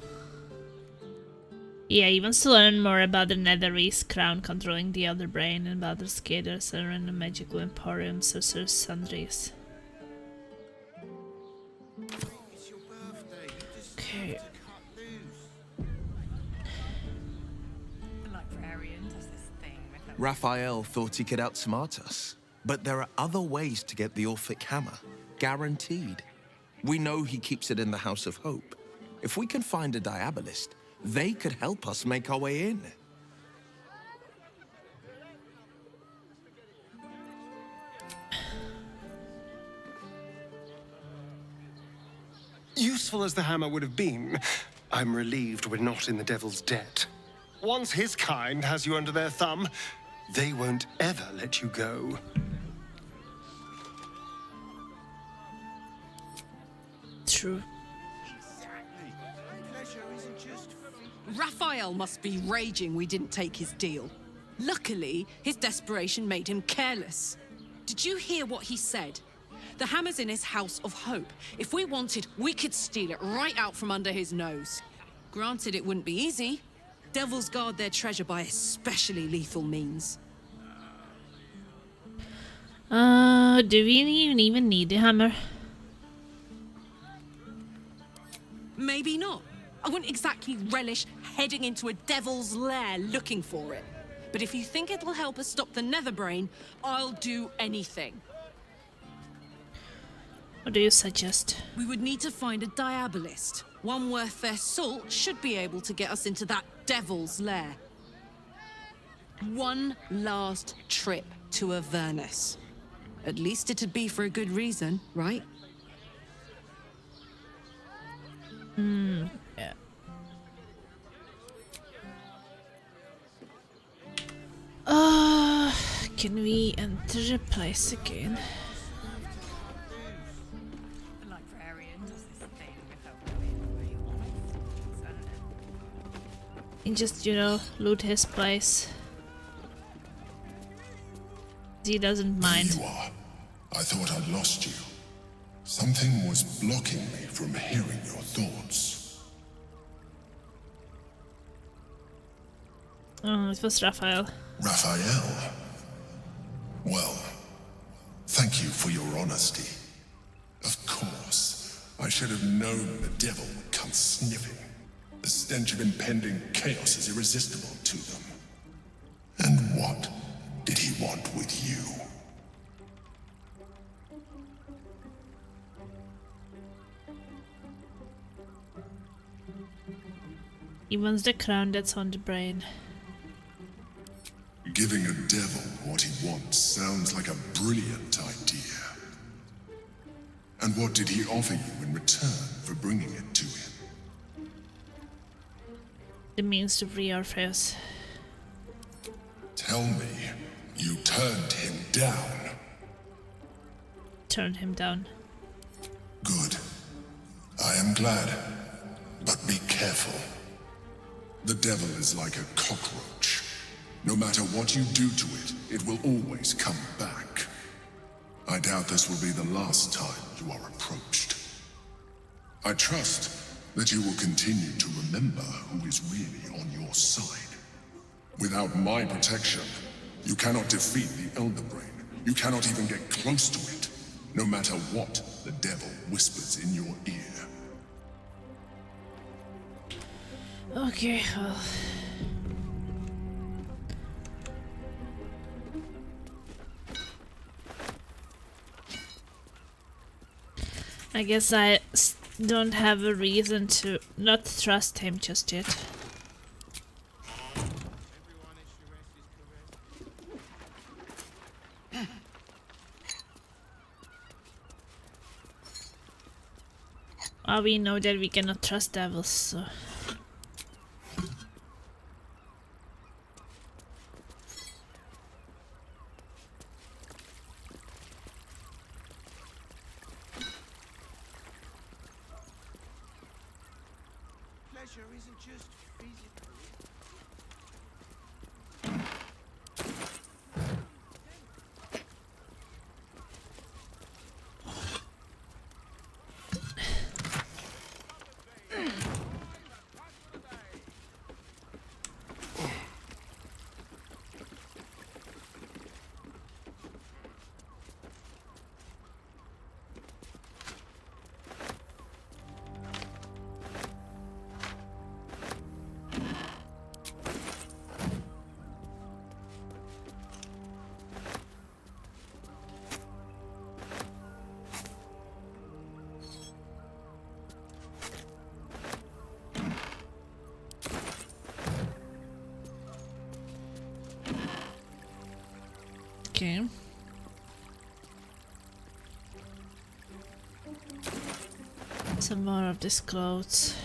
Yeah, he wants to learn more about the Netherese crown controlling the Elder Brain and Baldur's Gate and the Magical Emporium, Sorcerer's Sundries. Okay. The librarian does this thing with her. Raphael thought he could outsmart us, but there are other ways to get the Orphic hammer, guaranteed. We know he keeps it in the House of Hope. If we can find a Diabolist, they could help us make our way in. Useful as the hammer would have been, I'm relieved we're not in the devil's debt. Once his kind has you under their thumb, they won't ever let you go. True. Raphael must be raging we didn't take his deal. Luckily, his desperation made him careless. Did you hear what he said? The hammer's in his House of Hope. If we wanted, we could steal it right out from under his nose. Granted, it wouldn't be easy. Devils guard their treasure by especially lethal means. Do we even need the hammer? Maybe not. I wouldn't exactly relish heading into a devil's lair looking for it. But if you think it'll help us stop the Netherbrain, I'll do anything. What do you suggest? We would need to find a Diabolist. One worth their salt should be able to get us into that devil's lair. One last trip to Avernus. At least it'd be for a good reason, right? Yeah. Can we enter the place again? The librarian does this thing with her. And just, you know, loot his place. Is he doesn't mind. There you are. I thought I'd lost you. Something was blocking me from hearing your thoughts. Oh, it was Raphael. Raphael? Well, thank you for your honesty. Of course, I should have known the devil would come sniffing. The stench of impending chaos is irresistible to them. And what did he want with you? He wants the crown that's on the brain. Giving a devil what he wants sounds like a brilliant idea. And what did he offer you in return for bringing it to him? The means to free Orpheus. Tell me, you turned him down. Turned him down. Good. I am glad. But be careful. The devil is like a cockroach. No matter what you do to it, it will always come back. I doubt this will be the last time you are approached. I trust that you will continue to remember who is really on your side. Without my protection, you cannot defeat the Elder Brain. You cannot even get close to it, no matter what the devil whispers in your ear. Okay, well. I guess I don't have a reason to not trust him just yet. We know that we cannot trust devils, so... Pleasure isn't just physical. Okay. Some more of these clothes.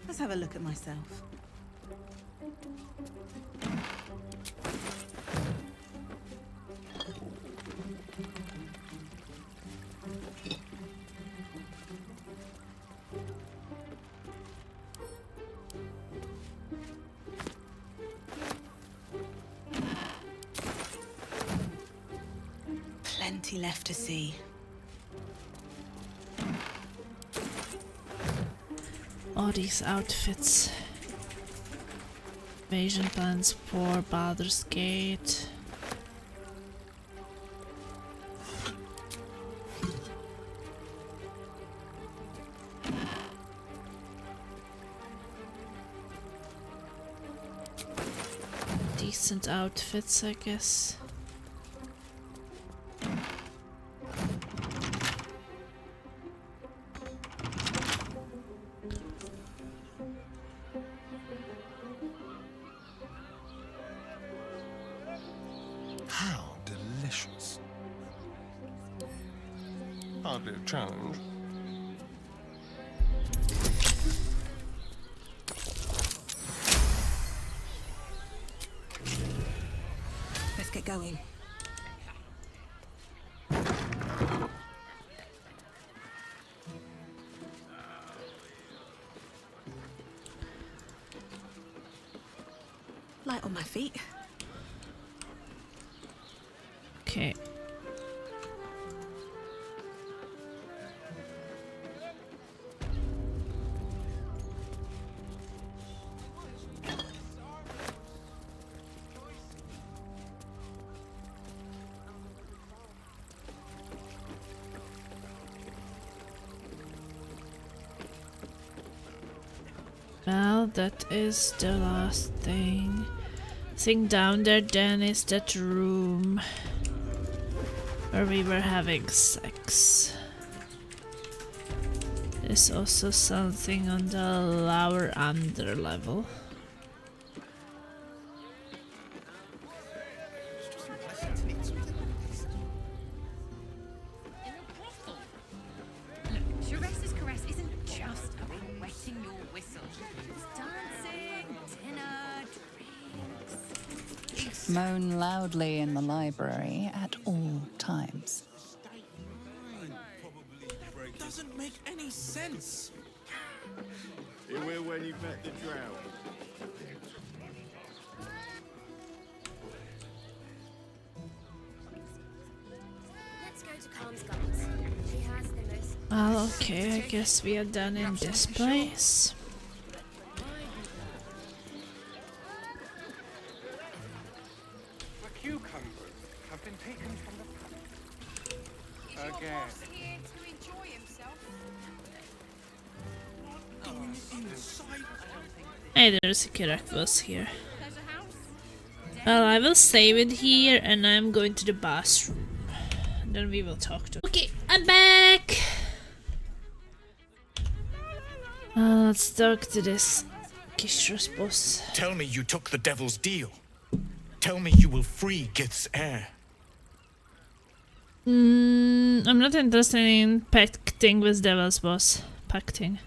Let's have a look at myself. Plenty left to see. All these outfits. Invasion plans for Baldur's Gate. Decent outfits, I guess. How delicious. Hardly a challenge. Let's get going. Light on my feet. Okay. Well, that is the last thing. Thing down there then is that room where we were having sex. There's also something on the lower under level. Therese's caress isn't just about wetting your whistle. It's dancing, dinner, drinks. Moan loudly in the library at all times. Doesn't make any sense. You will when you've met the drow. Let's go to Calm's guns. He has the most. Well, okay, I guess we are done in this place. The cucumbers have been taken from the paddock. Again. Here to enjoy himself. Hey, there's a Kirakwos here. Well, I will save it here and I'm going to the bathroom. Then we will talk to. Okay, I'm back! Let's talk to this Kishros boss. Tell me you took the devil's deal. Tell me you will free Gith's heir. I'm not interested in pacting with devil's boss. Pacting.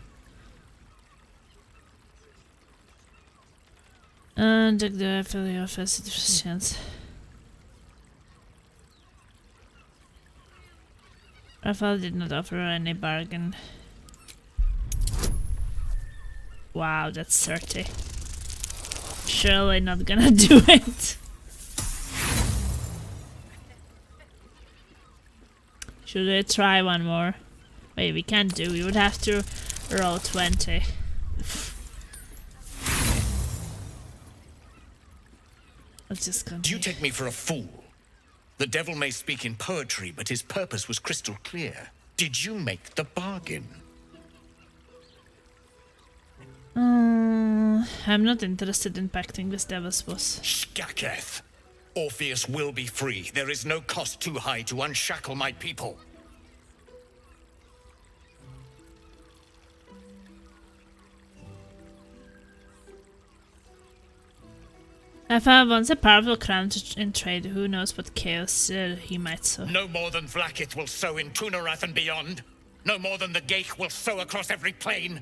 And the affiliate of Christians. Raphael did not offer any bargain. Wow, that's 30. Surely not gonna do it. Should I try one more? Wait, we can't do. We would have to roll 20. Let's just continue. Do you take me for a fool? The devil may speak in poetry, but his purpose was crystal clear. Did you make the bargain? I'm not interested in pacting with devil's boss. Skaketh! Orpheus will be free. There is no cost too high to unshackle my people. Raphael wants a powerful crown in trade. Who knows what chaos he might sow. No more than Vlaakith will sow in Tunarath and beyond. No more than the Geich will sow across every plain.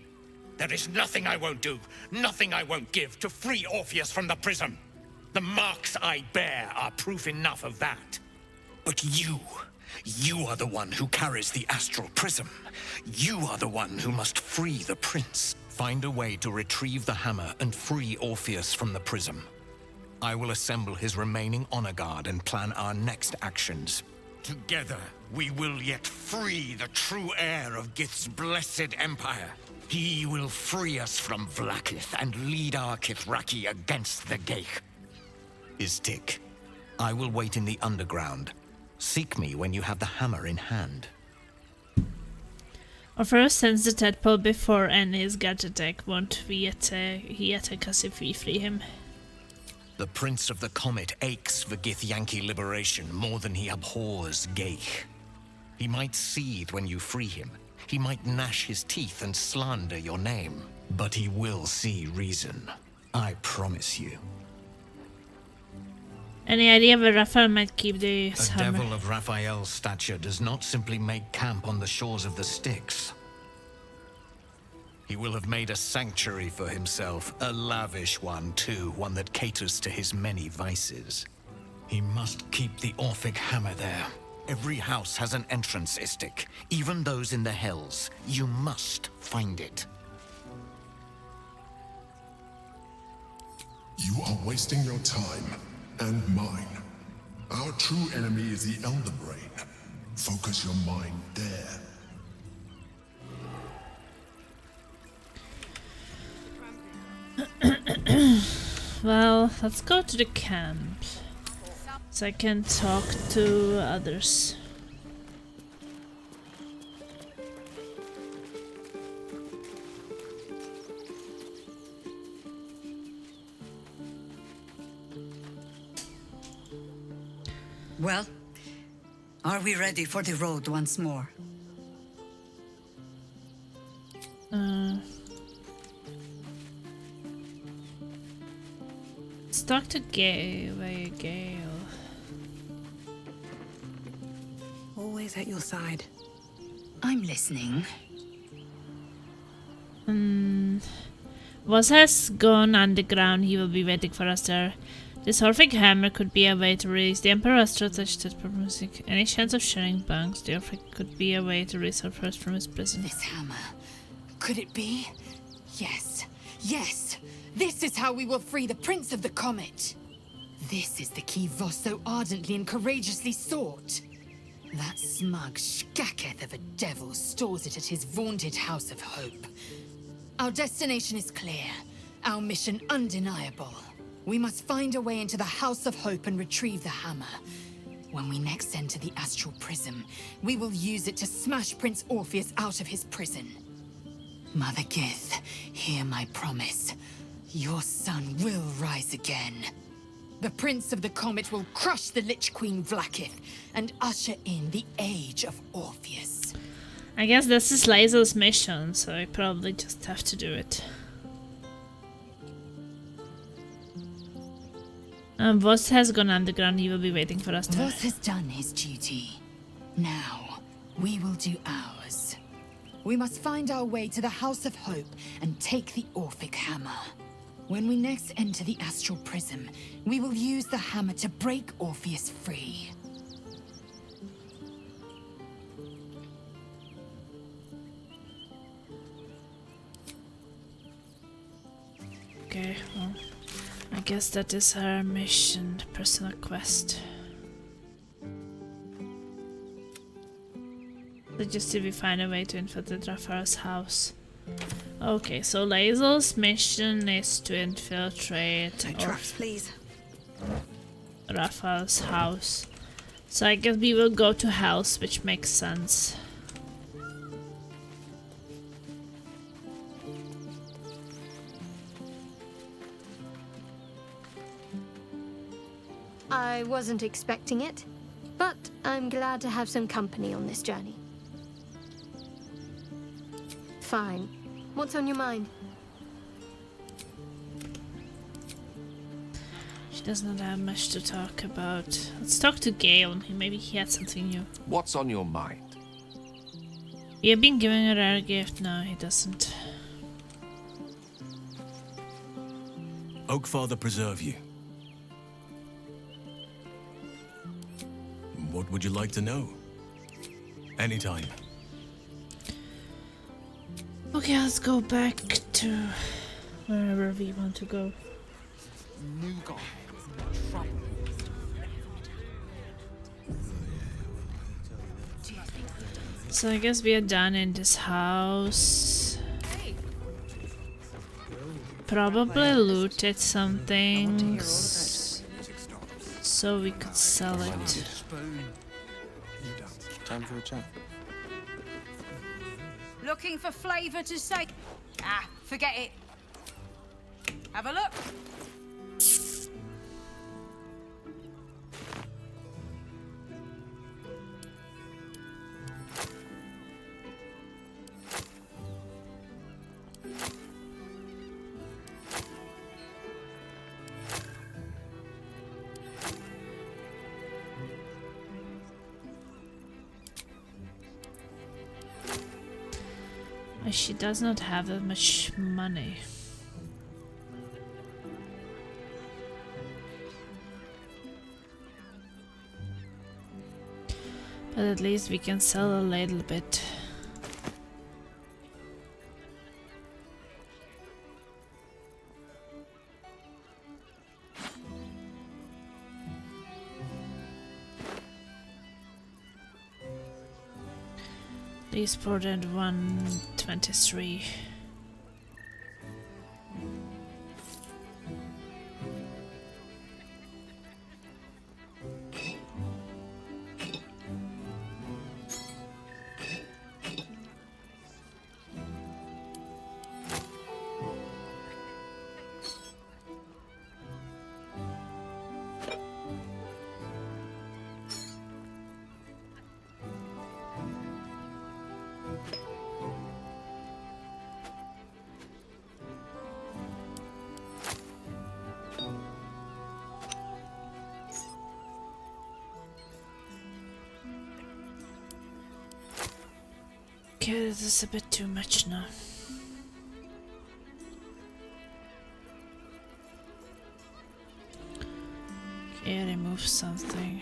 There is nothing I won't do, nothing I won't give to free Orpheus from the prism. The marks I bear are proof enough of that. But you are the one who carries the astral prism. You are the one who must free the prince. Find a way to retrieve the hammer and free Orpheus from the prism. I will assemble his remaining honor guard and plan our next actions. Together, we will yet free the true heir of Gith's blessed empire. He will free us from Vlaakith and lead our Kithraki against the Geich. Istik, I will wait in the underground. Seek me when you have the hammer in hand. Or first sends the tadpole before any his gadget attack. Won't he attack us if we free him? The Prince of the Comet aches for Githyanki liberation more than he abhors Geich. He might seethe when you free him. He might gnash his teeth and slander your name. But he will see reason. I promise you. Any idea where Raphael might keep the A hammer? devil of Raphael's stature does not simply make camp on the shores of the Styx. He will have made a sanctuary for himself, a lavish one too, one that caters to his many vices. He must keep the Orphic hammer there. Every house has an entrance, Istik, even those in the Hells. You must find it. You are wasting your time, and mine. Our true enemy is the Elder Brain. Focus your mind there. Well, let's go to the camp, so I can talk to others. Well, are we ready for the road once more? Let's talk to Gale. Always at your side. I'm listening. Voss has gone underground. He will be waiting for us there. This Orphic hammer could be a way to release the Emperor's touch that music. Any chance of sharing bunks? The Orphic could be a way to release our first from his prison. This hammer. Could it be? Yes. Yes! This is how we will free the Prince of the Comet! This is the key Voss so ardently and courageously sought. That smug shkacketh of a devil stores it at his vaunted House of Hope. Our destination is clear. Our mission undeniable. We must find a way into the House of Hope and retrieve the hammer. When we next enter the Astral Prism, we will use it to smash Prince Orpheus out of his prison. Mother Gith, hear my promise. Your son will rise again. The Prince of the Comet will crush the Lich Queen Vlaakith and usher in the Age of Orpheus. I guess this is Lae'zel's mission, so I probably just have to do it. Voss has gone underground. He will be waiting for us there. Voss has done his duty. Now, we will do ours. We must find our way to the House of Hope and take the Orphic hammer. When we next enter the Astral Prism, we will use the hammer to break Orpheus free. Okay, well, I guess that is our mission, personal quest. So just if we find a way to infiltrate Rafael's house. Okay, so Lae'zel's mission is to infiltrate please. Rafael's house. So I guess we will go to Hell's, which makes sense. I wasn't expecting it, but I'm glad to have some company on this journey. Fine. What's on your mind? She does not have much to talk about. Let's talk to Gale. Maybe he had something new. What's on your mind? We have been given a rare gift. No, he doesn't. Oakfather preserve you. What would you like to know? Anytime. Okay, let's go back to wherever we want to go. New guy is in trouble. So I guess we are done in this house. Probably looted some things so we could sell it. Time for a chat. Looking for flavour to say? Ah, forget it. Have a look. She does not have that much money. But at least we can sell a little bit. Please port at 123. Okay, this is a bit too much now. Okay, remove something.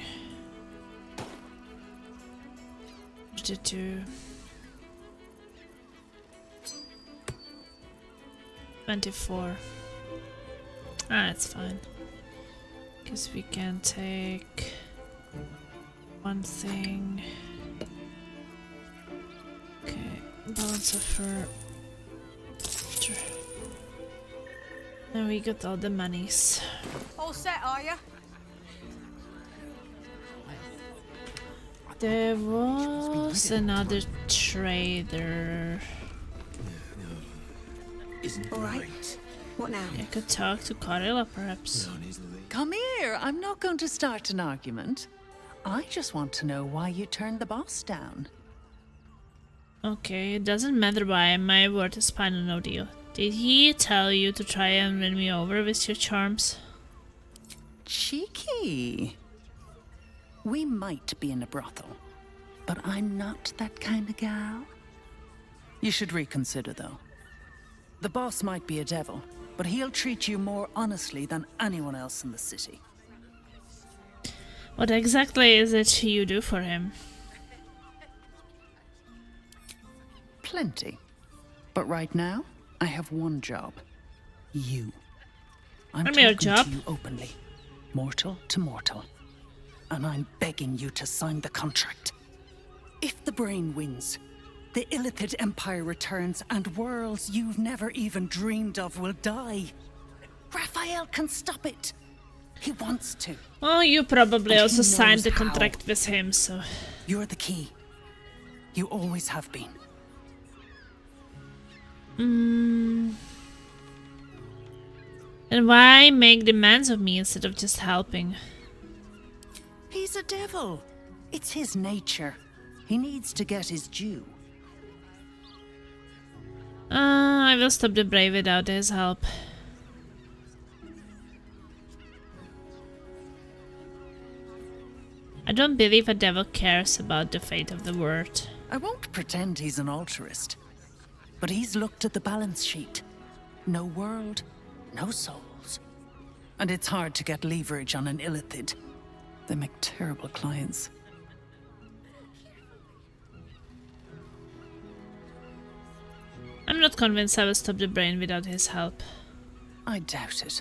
52. 24. Ah, it's fine. Guess we can take one thing. Okay, balance of her. Now we got all the monies. All set, are you? There was another trader. All right. What now? I could talk to Carilla, perhaps. Come here. I'm not going to start an argument. I just want to know why you turned the boss down. Okay, it doesn't matter why. My word is final, no deal. Did he tell you to try and win me over with your charms? Cheeky. We might be in a brothel, but I'm not that kind of gal. You should reconsider, though. The boss might be a devil, but he'll treat you more honestly than anyone else in the city. What exactly is it you do for him? Plenty. But right now, I have one job. You. I'm Give me your talking job. to you openly, mortal to mortal. And I'm begging you to sign the contract. If the brain wins, the Illithid Empire returns and worlds you've never even dreamed of will die. Raphael can stop it. He wants to. Oh, you probably And also he signed the knows how. contract with him, so... You're the key. You always have been. And why make demands of me instead of just helping? He's a devil. It's his nature. He needs to get his due. I will stop the brave without his help. I don't believe a devil cares about the fate of the world. I won't pretend he's an altruist, but he's looked at the balance sheet. No world, no souls. And it's hard to get leverage on an Illithid. They make terrible clients. I'm not convinced I will stop the brain without his help. I doubt it.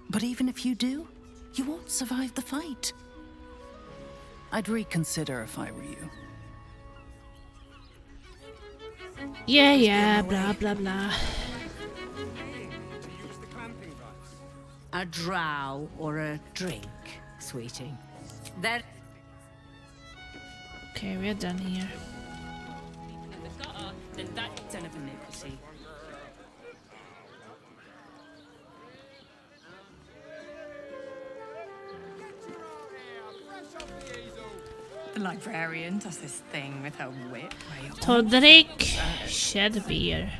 But even if you do, you won't survive the fight. I'd reconsider if I were you. Yeah, blah blah blah. A drow or a drink, sweetie. That. Okay, we're done here. Then that son of iniquity. The librarian does this thing with her whip. Todrik, shed beer.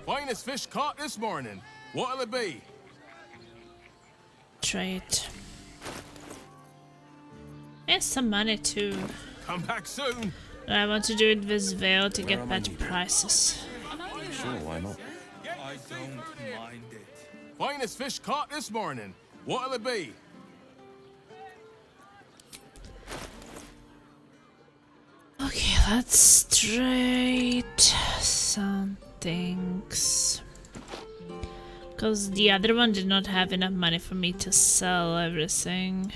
Finest fish caught this morning. What'll it be? Trade. And some money too. Come back soon. I want to do it with Vale to get better prices. Sure, why not? I don't mind it. Finest fish caught this morning. What'll it be? Okay, let's trade some things. Because the other one did not have enough money for me to sell everything.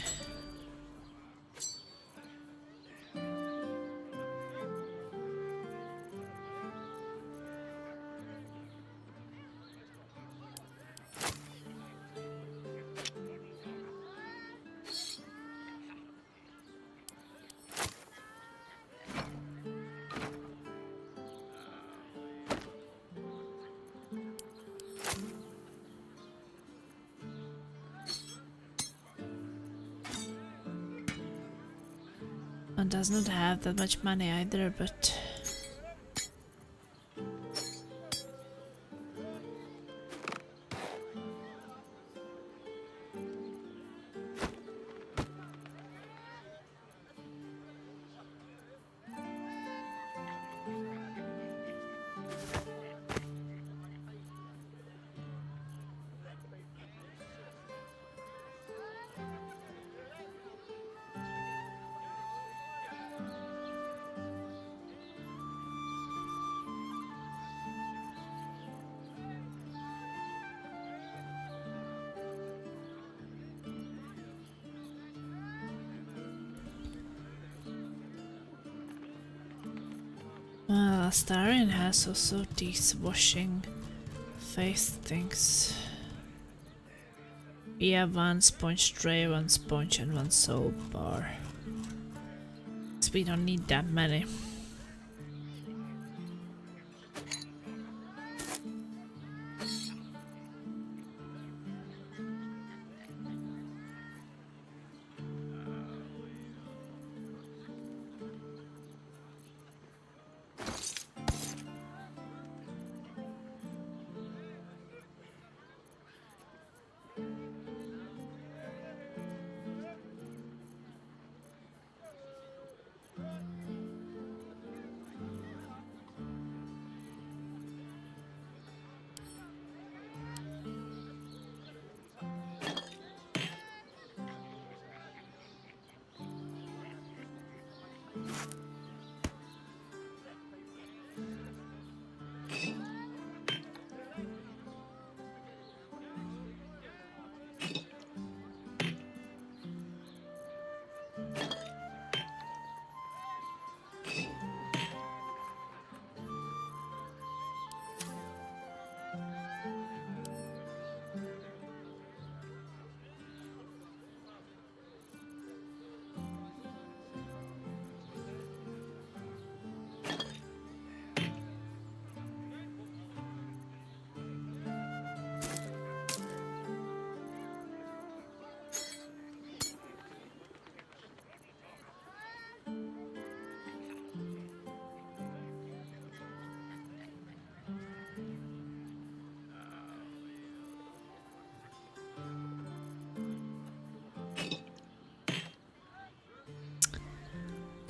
One does not have that much money either, but Astarion has also these washing face things. We have one sponge tray, one sponge and one soap bar. So we don't need that many.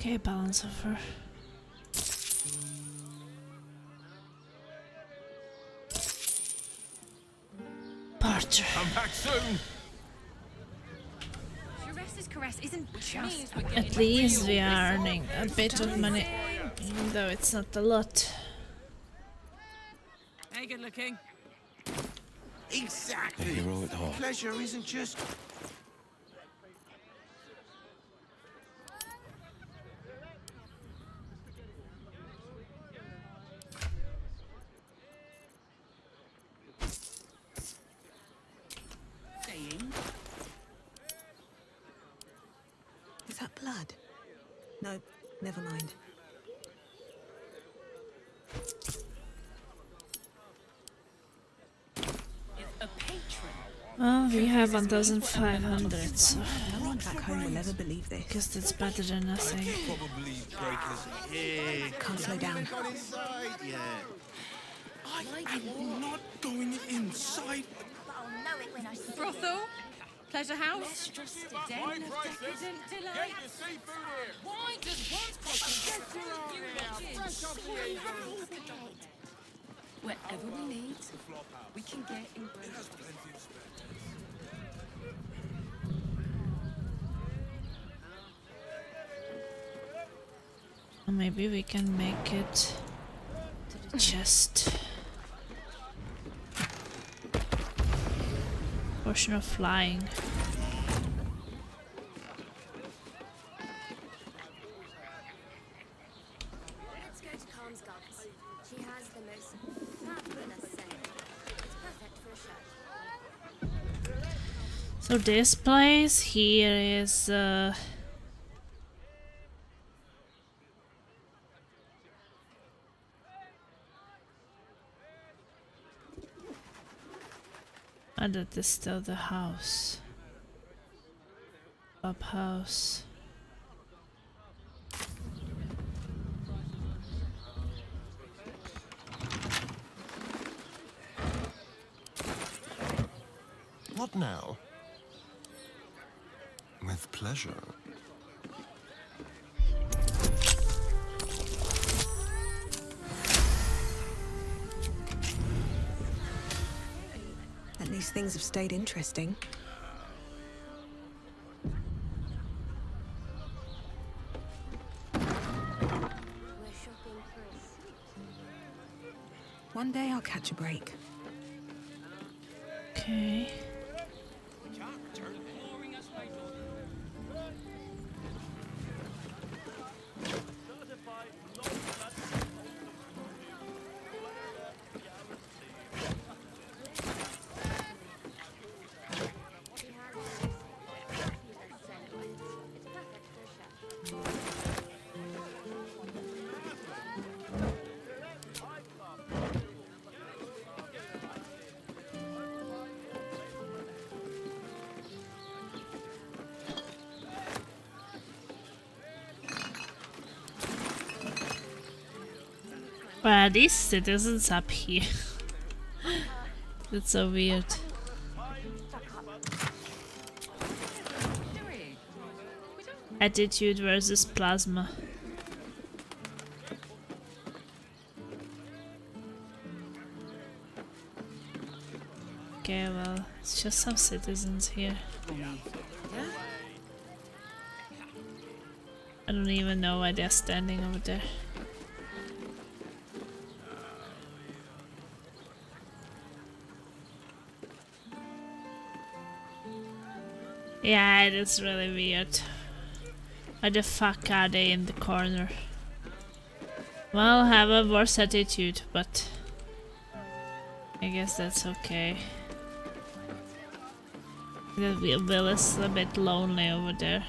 Okay, balance of her. Barter. I'm back soon. Sharess's caress isn't just At least we are earning a bit of money, even though it's not a lot. Hey, good looking. Exactly. Hero at heart. Pleasure isn't just... Is that blood? No, never mind. Well, we have 1,500, so No one back home will ever believe this. I guess that's better than nothing. Probably breakers here. Can't slow down. Got inside, yeah. I'm not going inside. Brothel? Pleasure house? Just a My den of prices. decadent Get delight. your seafood here. Why does one's Whatever we need, we can get in. Or maybe we can make it to the chest. Portion of flying. Let's go to Calm's Gulls. She has the most fabulous scent. It's perfect for a shirt. So this place here is and that is still the house. Clubhouse. What now? With pleasure. At least things have stayed interesting. One day I'll catch a break. Okay. Wow, these citizens up here. That's so weird. Attitude versus plasma. Okay, well, it's just some citizens here. I don't even know why they're standing over there. Yeah, it is really weird. Why the fuck are they in the corner? Well, have a worse attitude, but I guess that's okay. Will is a bit lonely over there.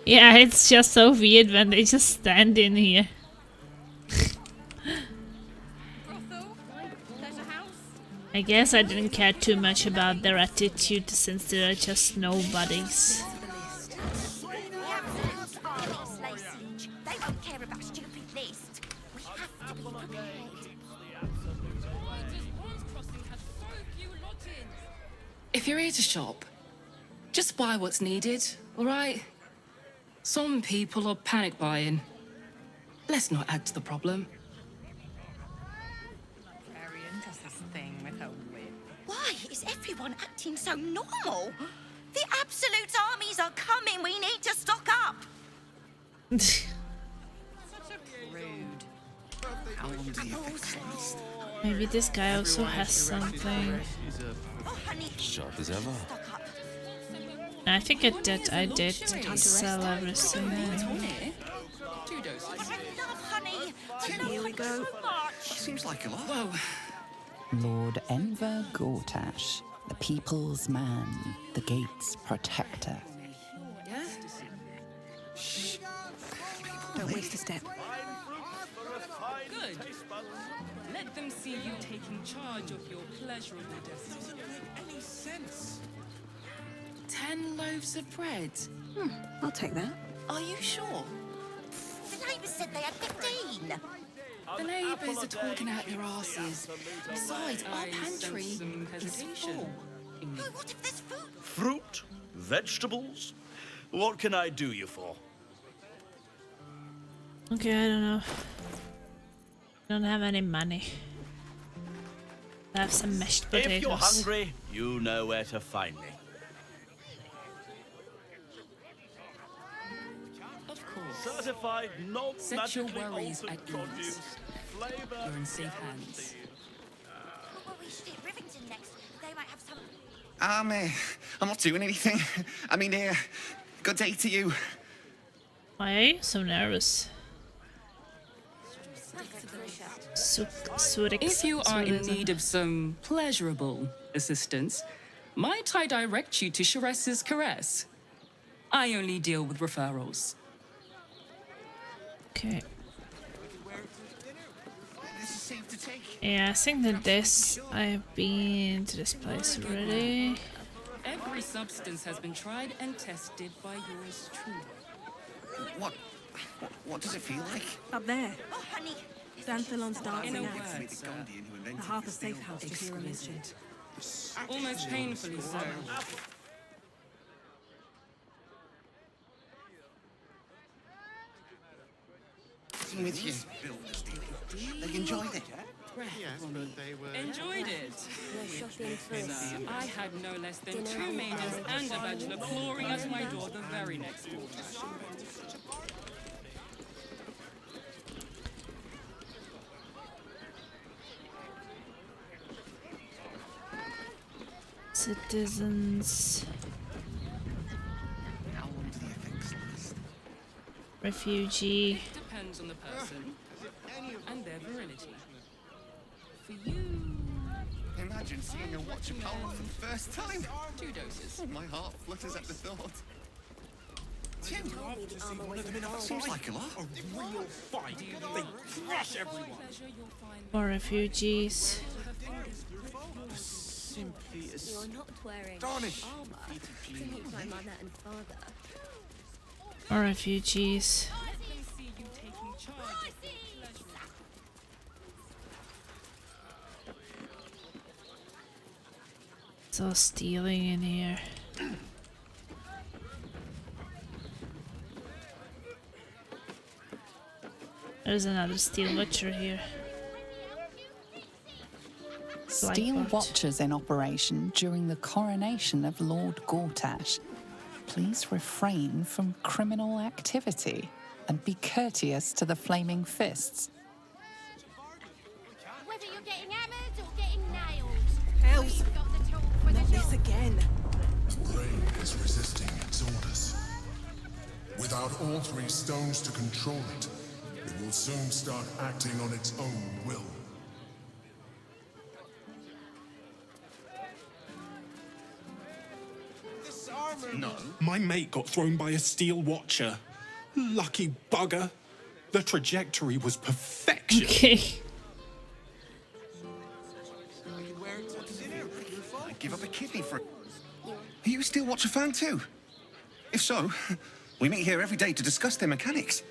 Yeah, it's just so weird when they just stand in here. I guess I didn't care too much about their attitude since they're just nobodies. They won't care about stupid list. We have to be prepared. If you're here to shop, just buy what's needed, alright? Some people are panic buying. Let's not add to the problem. Barbarian does this thing with her whip. Why is everyone acting so normal? The Absolute armies are coming. We need to stock up. Such a prude. How long do you think? Maybe this guy also has something. Sharp as ever. I think I did sell everything. Here we go. Seems like a lot. Whoa. Lord Enver Gortash, the people's man, the gate's protector. Don't waste a step. Good. Let them see you taking charge of your pleasurable destiny. Doesn't make any sense. 10 loaves of bread. I'll take that. Are you sure? The neighbours said they had 15. The neighbours are talking out their asses. Besides, our pantry is full. Oh, what if there's food? Fruit? Vegetables? What can I do you for? Okay, I don't know. I don't have any money. I have some mashed potatoes. If you're hungry, you know where to find me. Of course. Certified, not Set your magically worries altered at produce. ease. Flavor. You're in safe hands. Well, we should hit Rivington next. They might have some. I'm not doing anything. I mean, good day to you. Why are you so nervous? If you are in need of some pleasurable assistance, might I direct you to Shares's Caress? I only deal with referrals. Okay. Yeah, I think that this... I've been to this place already. Every substance has been tried and tested by yours truly. What does it feel like? Up there. Oh, honey. Danthilon's dancing In a axe. word, sir, The Harper safe house Kira mentioned. almost painfully so. With you. They enjoyed it. Yes, but they were... Enjoyed it. Sir, I had no less than 2 mages and a bachelor clawing at my door the very next quarter. Citizens. Refugee. Depends on the person and their virility. For you... Imagine seeing a watcher power for the first time. 2 doses. My heart flutters at the thought. 2? Seems like a lot. A real fight. They crush everyone. More refugees. Simply You're not wearing astonishing. armor to meet my mother and father. More refugees. It's all stealing in here. There's another steel butcher here. Steel Blackbot. watchers in operation during the coronation of Lord Gortash. Please refrain from criminal activity and be courteous to the Flaming Fists. Whether you're getting hammered or getting nailed. Hells! We've got the tool for Not the this job. again. The brain is resisting its orders. Without all 3 stones to control it, it will soon start acting on its own will. No. My mate got thrown by a steel watcher. Lucky bugger. The trajectory was perfection. Okay. I'd give up a kidney for it. Are you a Steel Watcher fan too? If so, we meet here every day to discuss their mechanics.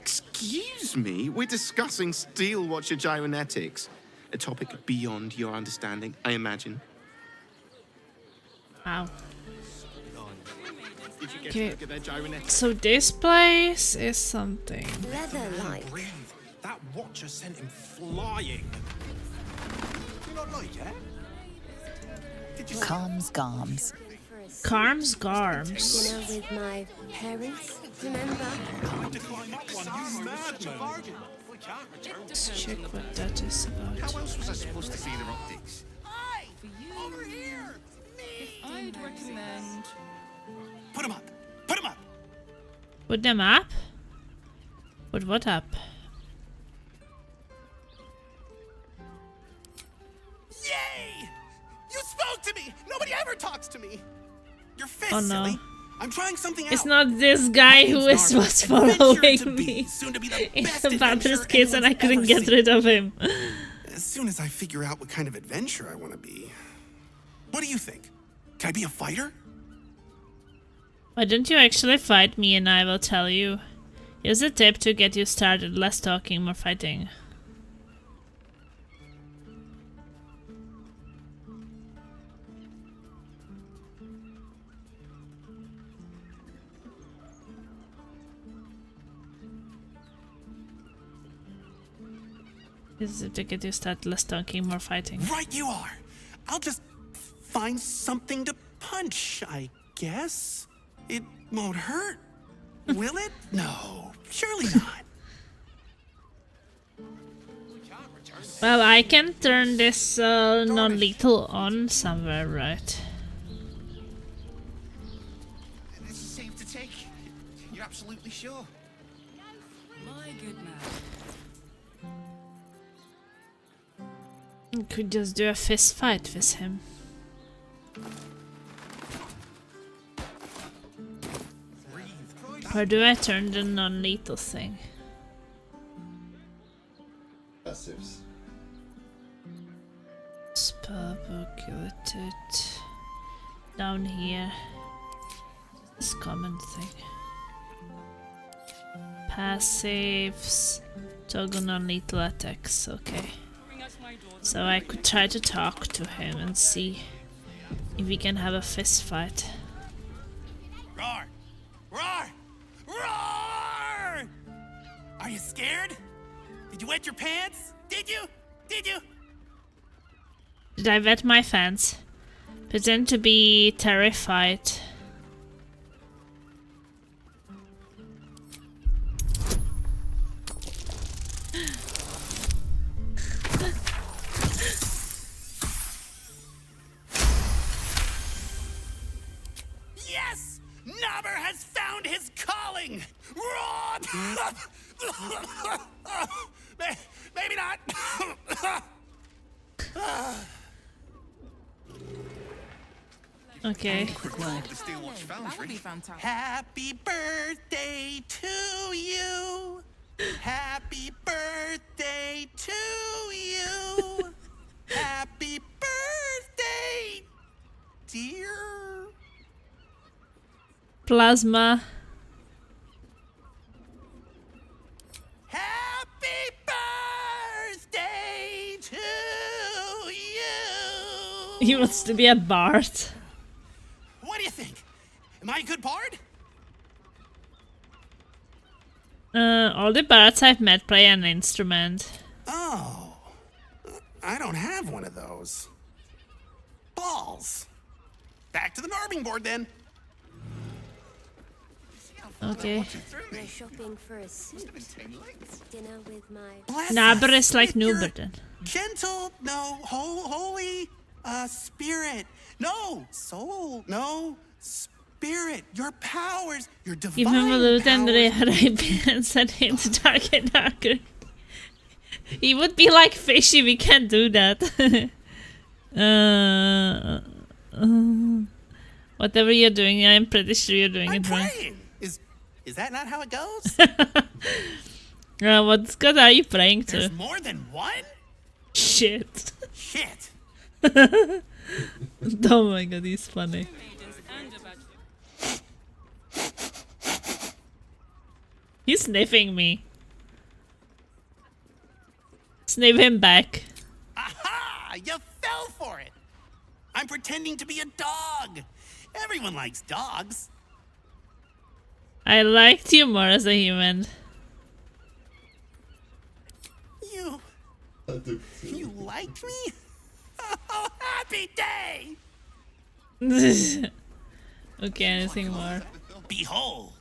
Excuse me? We're discussing Steel Watcher gyrometics. A topic beyond your understanding, I imagine. Wow. Did you get Okay. to look at their gyrometics? So this place is something. Leather-like. Breathe. That watcher sent him flying. Do you not like it? Calms Garms. Carms Garms. Dinner with my parents, remember? Let's check what that is about. How else was I supposed to see their optics? Over here! I'd recommend... Put him up! Put him up! Put them up? Put what up? Yay! You spoke to me! Nobody ever talks to me! Your fist, Oh no. silly! I'm trying something It's out. not this guy who was following me Soon to be the in best the Baldur's adventurer Kids and I anyone's couldn't ever get seen. rid of him. As soon as I figure out what kind of adventurer I want to be. What do you think? Can I be a fighter? Why don't you actually fight me and I will tell you. Here's a tip to get you started. Less talking, more fighting. Here's a tip to get you started. Less talking, more fighting. Right you are. I'll just find something to punch, I guess. It won't hurt, will it? No, surely not. Well, I can turn this non-lethal on somewhere, right? This is safe to take. You're absolutely sure? My good man. Could just do a fist fight with him. Or do I turn the non-lethal thing? Passives. Spellbook, limited. Down here. This common thing. Passives. Toggle non-lethal attacks, okay. So I could try to talk to him and see if we can have a fist fight. Roar! Roar! Roar! Are you scared? Did you wet your pants? Did you? Did you? Did I wet my fans? Pretend to be terrified. Yes! Nobber has found his calling! Roar! Maybe not. Okay. Happy birthday to you. Happy birthday to you. Happy birthday, dear. Plasma. Happy birthday to you. He wants to be a bard. What do you think? Am I a good bard? All the bards I've met play an instrument. Oh, I don't have one of those. Balls. Back to the Narbing board then. Okay. No shopping for a suit. Dinner with my... Nabber is like Nuberton. Gentle, no, holy, spirit, no, soul, no, spirit, your powers, your divine Give him a loot and powers. and send him to dark and darker. He would be like fishy, we can't do that. Whatever you're doing, I'm pretty sure you're doing it right. Praying. Is that not how it goes? What god are you praying to? There's more than one? Shit. Shit. Oh my god, he's funny. He's sniffing me. Sniff him back. Aha! You fell for it. I'm pretending to be a dog. Everyone likes dogs. I liked you more as a human. You liked me? Oh, happy day! Okay, anything more? Behold,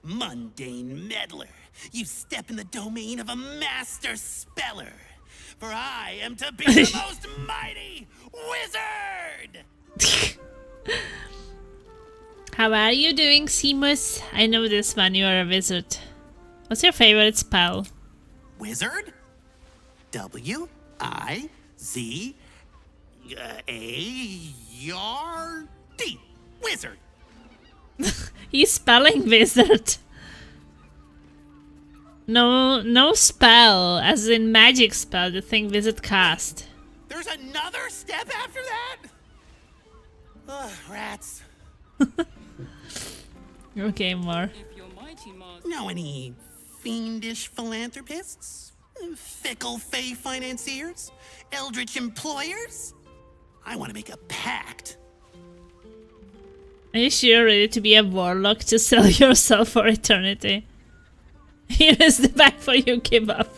mundane meddler, you step in the domain of a master speller. For I am to be the most mighty wizard! How are you doing, Seamus? I know this one, you are a wizard. What's your favorite spell? Wizard? W-I-Z-A-R-D. Wizard. He's spelling wizard. No spell, as in magic spell, the thing wizard cast. There's another step after that? Ugh, rats. Okay, more. Know any fiendish philanthropists? Fickle fey financiers? Eldritch employers? I want to make a pact. Are you sure you're ready to be a warlock to sell yourself for eternity? Here is the bag for you, give up.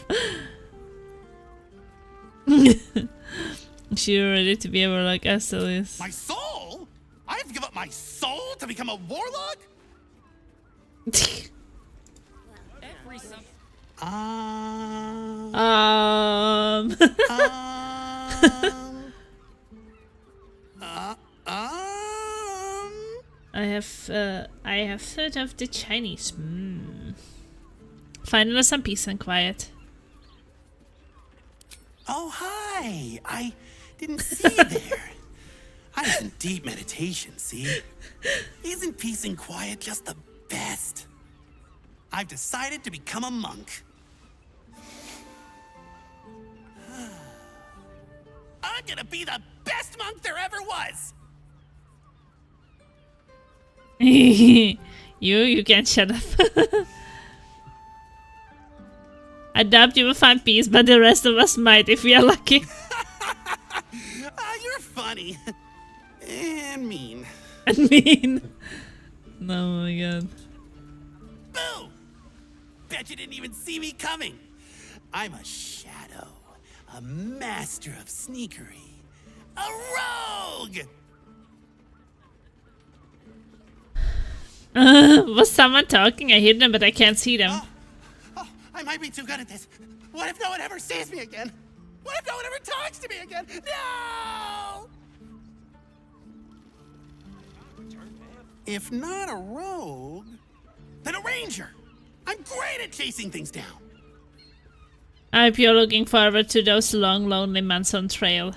Sure you're ready to be a warlock, I still is. My soul? I have to give up my soul to become a warlock? I have heard of the Chinese. Finally some peace and quiet. Oh, hi. I didn't see you there. I was in deep meditation, see? Isn't peace and quiet just the best? I've decided to become a monk. I'm gonna be the best monk there ever was! You can't shut up. I doubt you will find peace, but the rest of us might if we are lucky. You're funny. And mean. And mean. Oh my god. Boo! Bet you didn't even see me coming. I'm a shadow, a master of sneakery, a rogue! Was someone talking? I hear them, but I can't see them. I might be too good at this. What if no one ever sees me again? What if no one ever talks to me again? No! If not a rogue, then a ranger. I'm great at chasing things down. I hope you're looking forward to those long, lonely months on trail.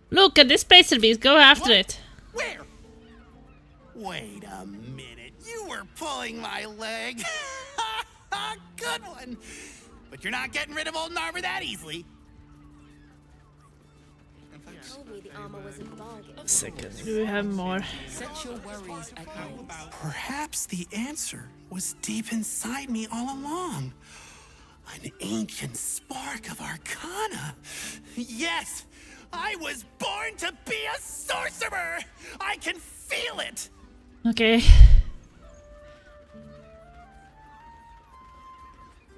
Look at this Spacer Beast. Go after it. Where? Wait a minute. You were pulling my leg. Good one. But you're not getting rid of old Narmer that easily. Told me the armor was a bargain. Second, do we have more? Set your worries at home. Perhaps the answer was deep inside me all along. An ancient spark of arcana. Yes, I was born to be a sorcerer. I can feel it. Okay.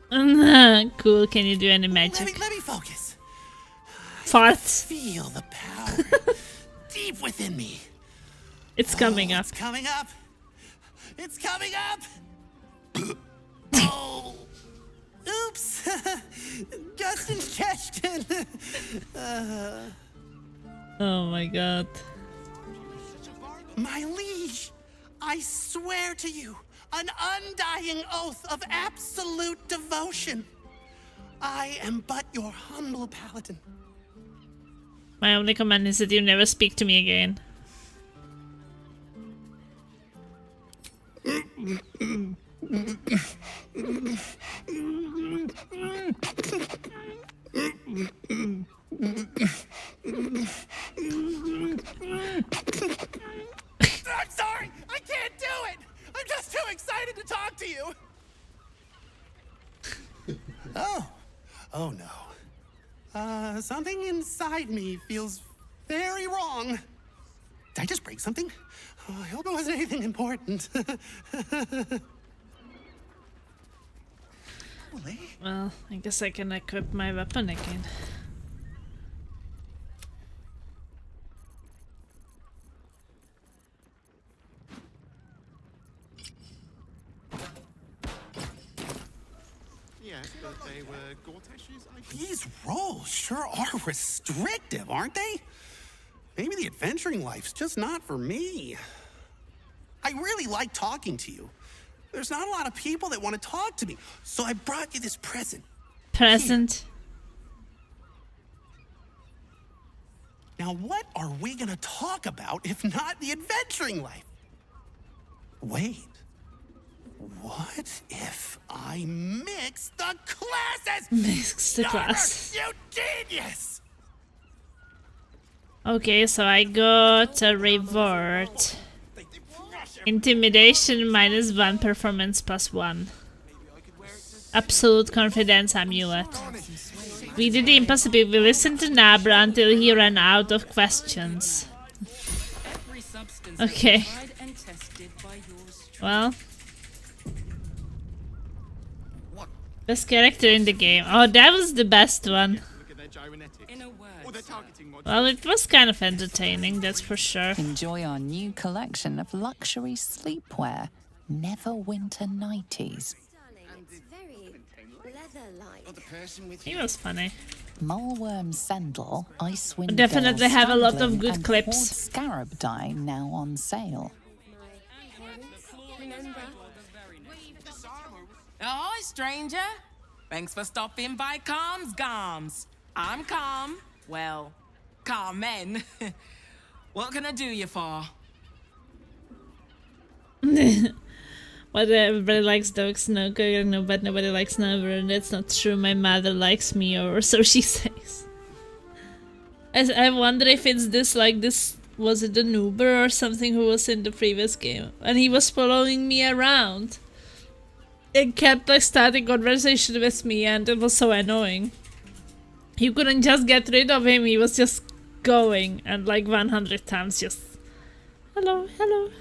Cool. Can you do any magic? Let me focus. Farts. Feel the power deep within me. It's coming up. It's coming up. It's coming up. Oh. Oops. Just ingestion. Oh my god. My liege, I swear to you, an undying oath of absolute devotion. I am but your humble paladin. My only command is that you never speak to me again. I'm sorry, I can't do it. I'm just too excited to talk to you. Oh no. Something inside me feels very wrong. Did I just break something? Oh, I hope it wasn't anything important. Well, I guess I can equip my weapon again. Yes, but they were Gortash's, I think. These roles sure are restrictive, aren't they? Maybe the adventuring life's just not for me. I really like talking to you. There's not a lot of people that want to talk to me, so I brought you this present. Present. Now, what are we gonna talk about if not the adventuring life? Wait. What if I mix the classes? Mix the class. You genius! Okay, so I got a reward. Intimidation -1, performance +1. Absolute confidence amulet. We did the impossible. We listened to Nabra until he ran out of questions. Okay. Well. Best character in the game. Oh, that was the best one. Well, it was kind of entertaining, that's for sure. Enjoy our new collection of luxury sleepwear, Neverwinter Nighties. He was funny. Mullworm Sandal, Icewind Definitely have a lot of good and clips. Horde Scarab dye now on sale. Hi, stranger. Thanks for stopping by Calm's Garms. I'm Calm. Well, Carmen. What can I do you for? What, everybody likes dogs? No, no, but nobody likes Never, and that's not true. My mother likes me, or so she says. I wonder if it's this, like this, was it an Uber or something who was in the previous game? And he was following me around. And kept like starting conversation with me, and it was so annoying. You couldn't just get rid of him, he was just going, and like 100 times just... Hello, hello.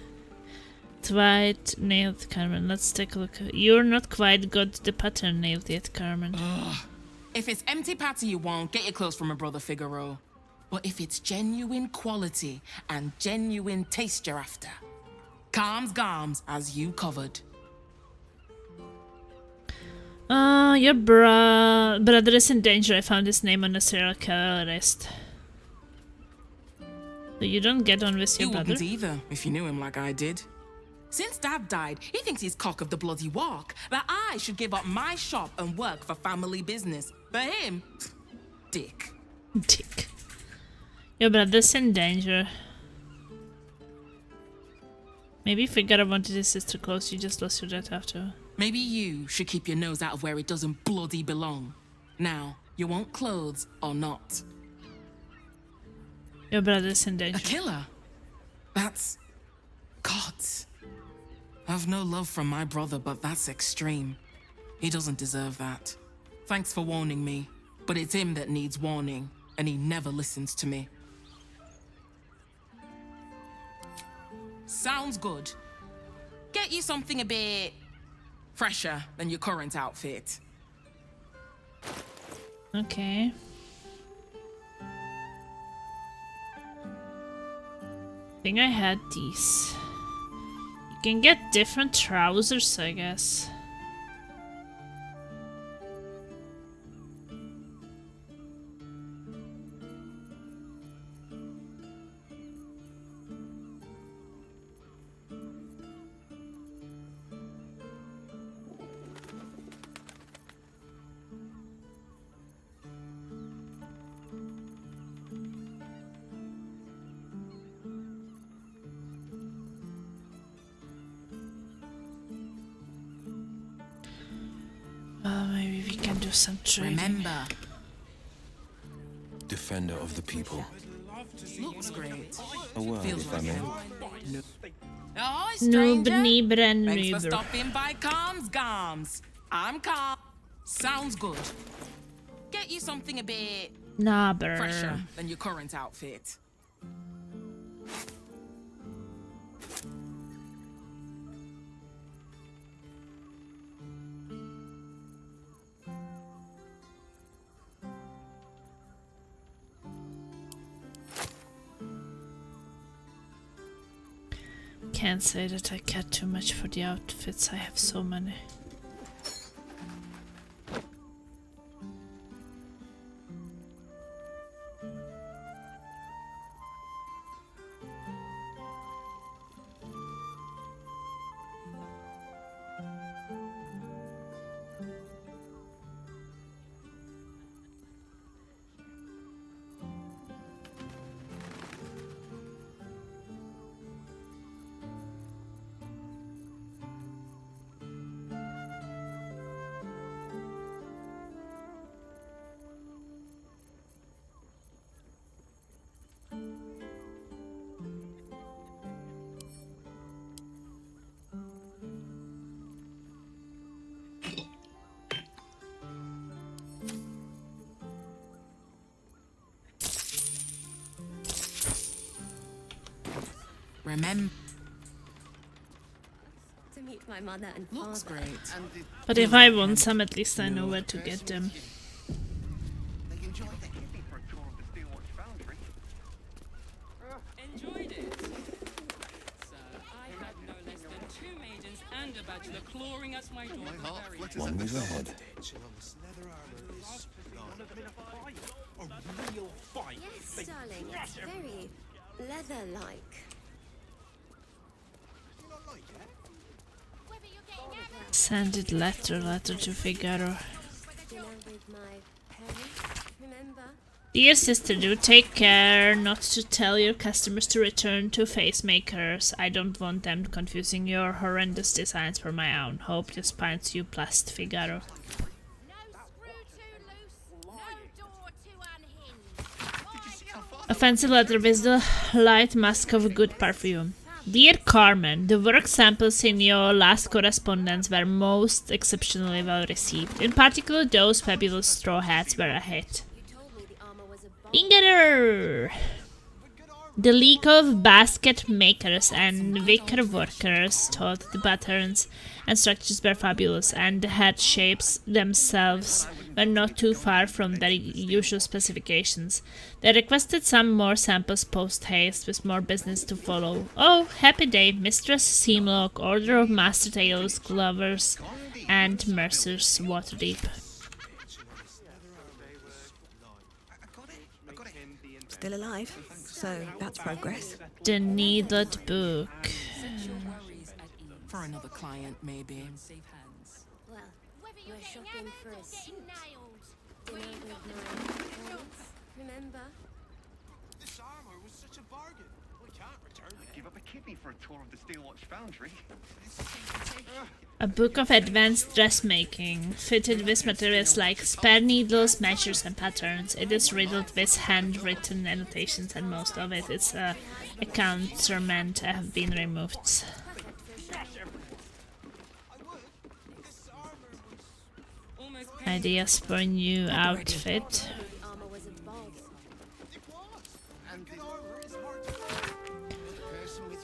White nailed Carmen. Let's take a look. You're not quite got the pattern nailed yet, Carmen. Ugh. If it's empty pattern you want, get your clothes from a brother Figaro. But if it's genuine quality and genuine taste you're after, calms garms as you covered. Your brother is in danger. I found his name on the serial killer list. So you don't get on with your brother? You wouldn't either, if you knew him like I did. Since Dad died, he thinks he's cock of the bloody walk, that I should give up my shop and work for family business. For him, dick. Dick. Your brother's in danger. Maybe Figaro wanted his sister close, you just lost your dad after. Maybe you should keep your nose out of where it doesn't bloody belong. Now, you want clothes or not? Your brother's in danger. A killer? That's... God. I've no love from my brother, but that's extreme. He doesn't deserve that. Thanks for warning me, but it's him that needs warning, and he never listens to me. Sounds good. Get you something a bit... fresher than your current outfit. Okay. I think I had these. You can get different trousers, I guess. Maybe we can do some trading. Remember. Defender of the people. Looks great. A word, if I may. Oh, stranger. Noob, Thanks for stopping by Calms Garms. I'm Calm. Sounds good. Get you something a bit... fresher than your current outfit. Can't say that I care too much for the outfits, I have so many. Remember. To meet my mother and Looks father. great. But if I want some, at least I know where to get them. Enjoyed it. Sir, I had no less than 2 maidens and a bachelor clawing at my door. One move ahead. Yes, darling, it's very leather-like. Send letter to Figaro. Dinner with my parents, remember? Dear sister, do take care not to tell your customers to return to face makers. I don't want them confusing your horrendous designs for my own. Hope just finds you blessed, Figaro. A fancy letter with the light mask of good perfume. Dear Carmen, the work samples in your last correspondence were most exceptionally well received. In particular, those fabulous straw hats were a hit. Ingerer! The League of Basket Makers and Wicker Workers thought the patterns and structures were fabulous, and the hat shapes themselves were not too far from their usual specifications. They requested some more samples post-haste, with more business to follow. Oh, happy day, Mistress Seamlock, Order of Master Tailors, Glovers, and Mercers, Waterdeep. Still alive, so that's progress. The Needled Book. For another client, maybe. Well, we're shopping for a suit. Dinner with my friends. Remember? This armor was such a bargain. We can't return it. Give up a kidney for a tour of the Steelwatch Foundry. A book of advanced dressmaking, fitted with materials like spare needles, measures, and patterns. It is riddled with handwritten annotations, and most of it is accoutrement have been removed. Ideas for a new outfit.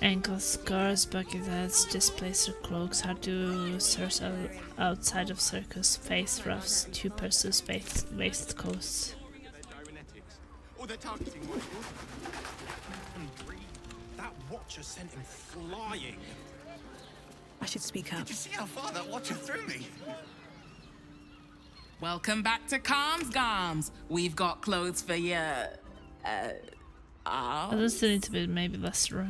Ankle scars, bucket hats, displays or cloaks, hard to search outside of circus, face ruffs, two purses, waistcoats. Oh, they're targeting one. That watcher sent him flying. I should speak up. Did you see how far that watcher threw me? Welcome back to Comms. We've got clothes for you. I just need to be maybe less raw.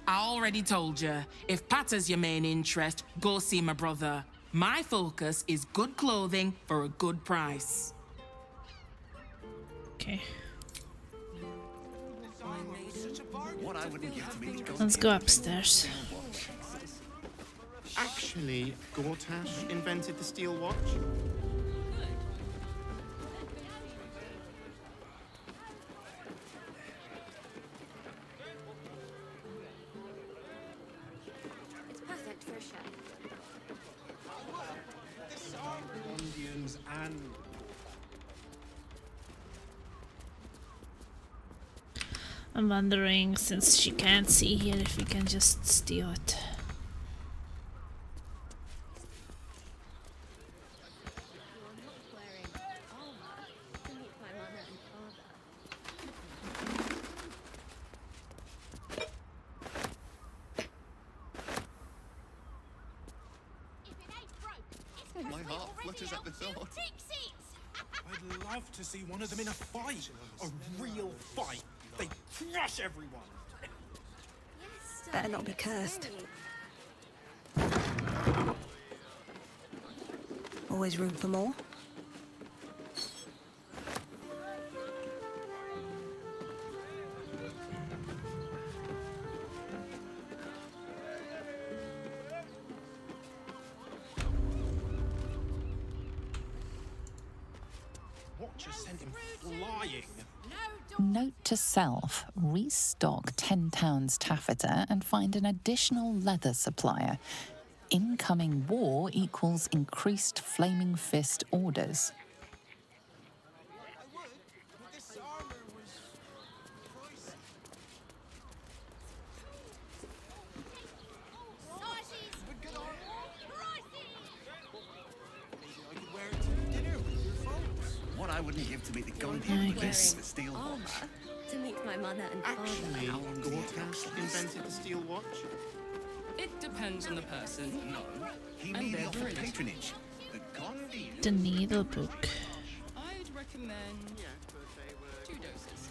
I already told you, if Patter's your main interest, go see my brother. My focus is good clothing for a good price. Okay. What I wouldn't give to me to go. Let's go upstairs. Actually, Gortash invented the steel watch. Perfect for a show. Indians and I'm wondering, since she can't see here, if we can just steal it. My heart flutters at the thought. I'd love to see one of them in a fight. A real fight. They crush everyone. Better not be cursed. Always room for more. Watcher sent him flying. Note to self, restock 10 pounds taffeta and find an additional leather supplier. Incoming war equals increased Flaming Fist orders. What I wouldn't give to meet the Gondian wearing the steel watch. To meet my mother and father. Actually, Gortash invented the steel watch. It depends on the person. No. He needed for patronage. The Gondian. The Needle Book. I'd recommend 2 doses.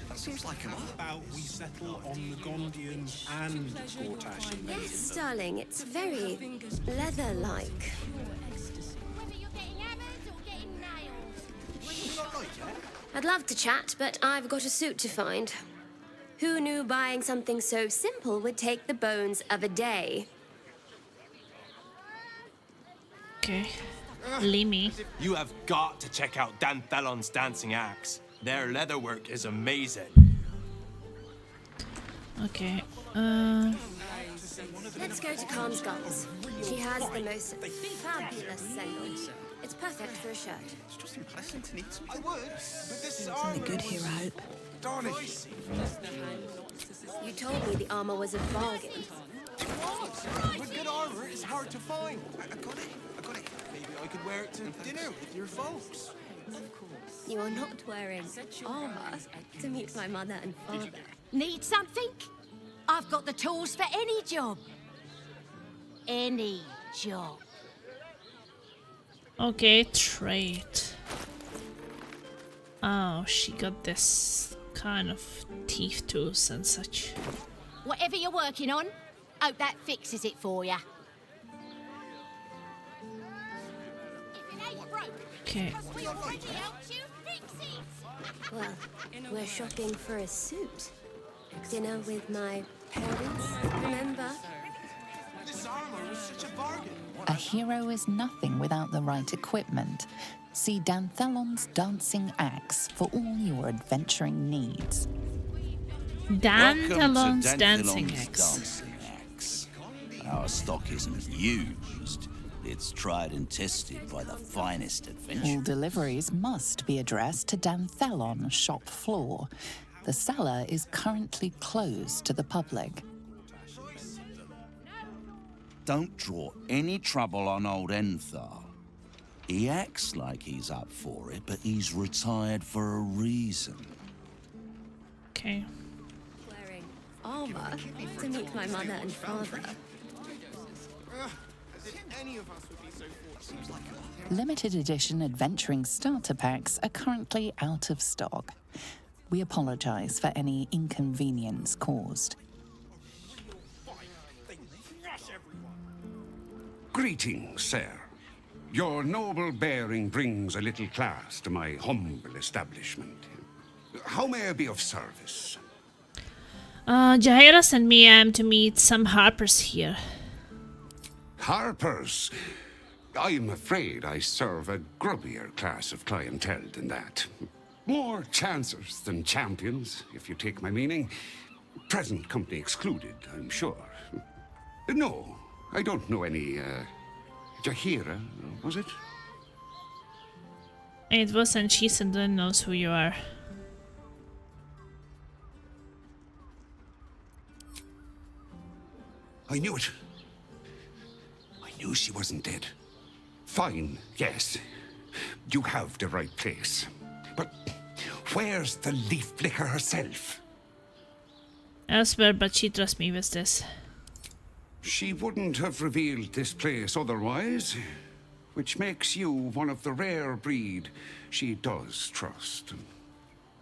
That seems like how about we settle on the Gondians and Gortash invented Yes, them? darling, it's very leather-like. I'd love to chat, but I've got a suit to find. Who knew buying something so simple would take the bones of a day? Okay. Limmy. You have got to check out Dan Thalon's dancing axe. Their leatherwork is amazing. Okay. Let's go to Calm's Gulls. She has the most fabulous sendal. It's perfect for a shirt. It's just unpleasant to need some. I would, but this is Something good here, I hope. Darling. You told me the armor was a bargain. But good armor is hard to find. I got it. Maybe I could wear it to dinner with your folks. You are not wearing armor to meet my mother and father. Need something? I've got the tools for any job. Any job. Okay, trait. Oh, she got this kind of teeth tools and such. Whatever you're working on, hope that fixes it for ya. Okay. Well, we're shopping for a suit. Dinner with my parents, remember? This armor was such a bargain. A hero is nothing without the right equipment. See Dan Thalon's dancing axe for all your adventuring needs. Dan Welcome Thalon's to dancing Thalon's axe. dancing axe. Our stock isn't used. It's tried and tested by the finest adventurers. All deliveries must be addressed to Dan Thalon shop floor. The cellar is currently closed to the public. Don't draw any trouble on old Enthar. He acts like he's up for it, but he's retired for a reason. Okay. Wearing armor to meet my mother and father. Limited edition adventuring starter packs are currently out of stock. We apologize for any inconvenience caused. Greetings, sir. Your noble bearing brings a little class to my humble establishment. How may I be of service? Jaira sent me to meet some harpers here. Harpers? I'm afraid I serve a grubbier class of clientele than that. More chancers than champions, if you take my meaning. Present company excluded, I'm sure. No, I don't know any, Jaira, was it? It was, and she said knows who you are. I knew it. I knew she wasn't dead. Fine, yes. You have the right place. But where's the leaf flicker herself? Elsewhere, but she trusts me with this. She wouldn't have revealed this place otherwise, which makes you one of the rare breed she does trust.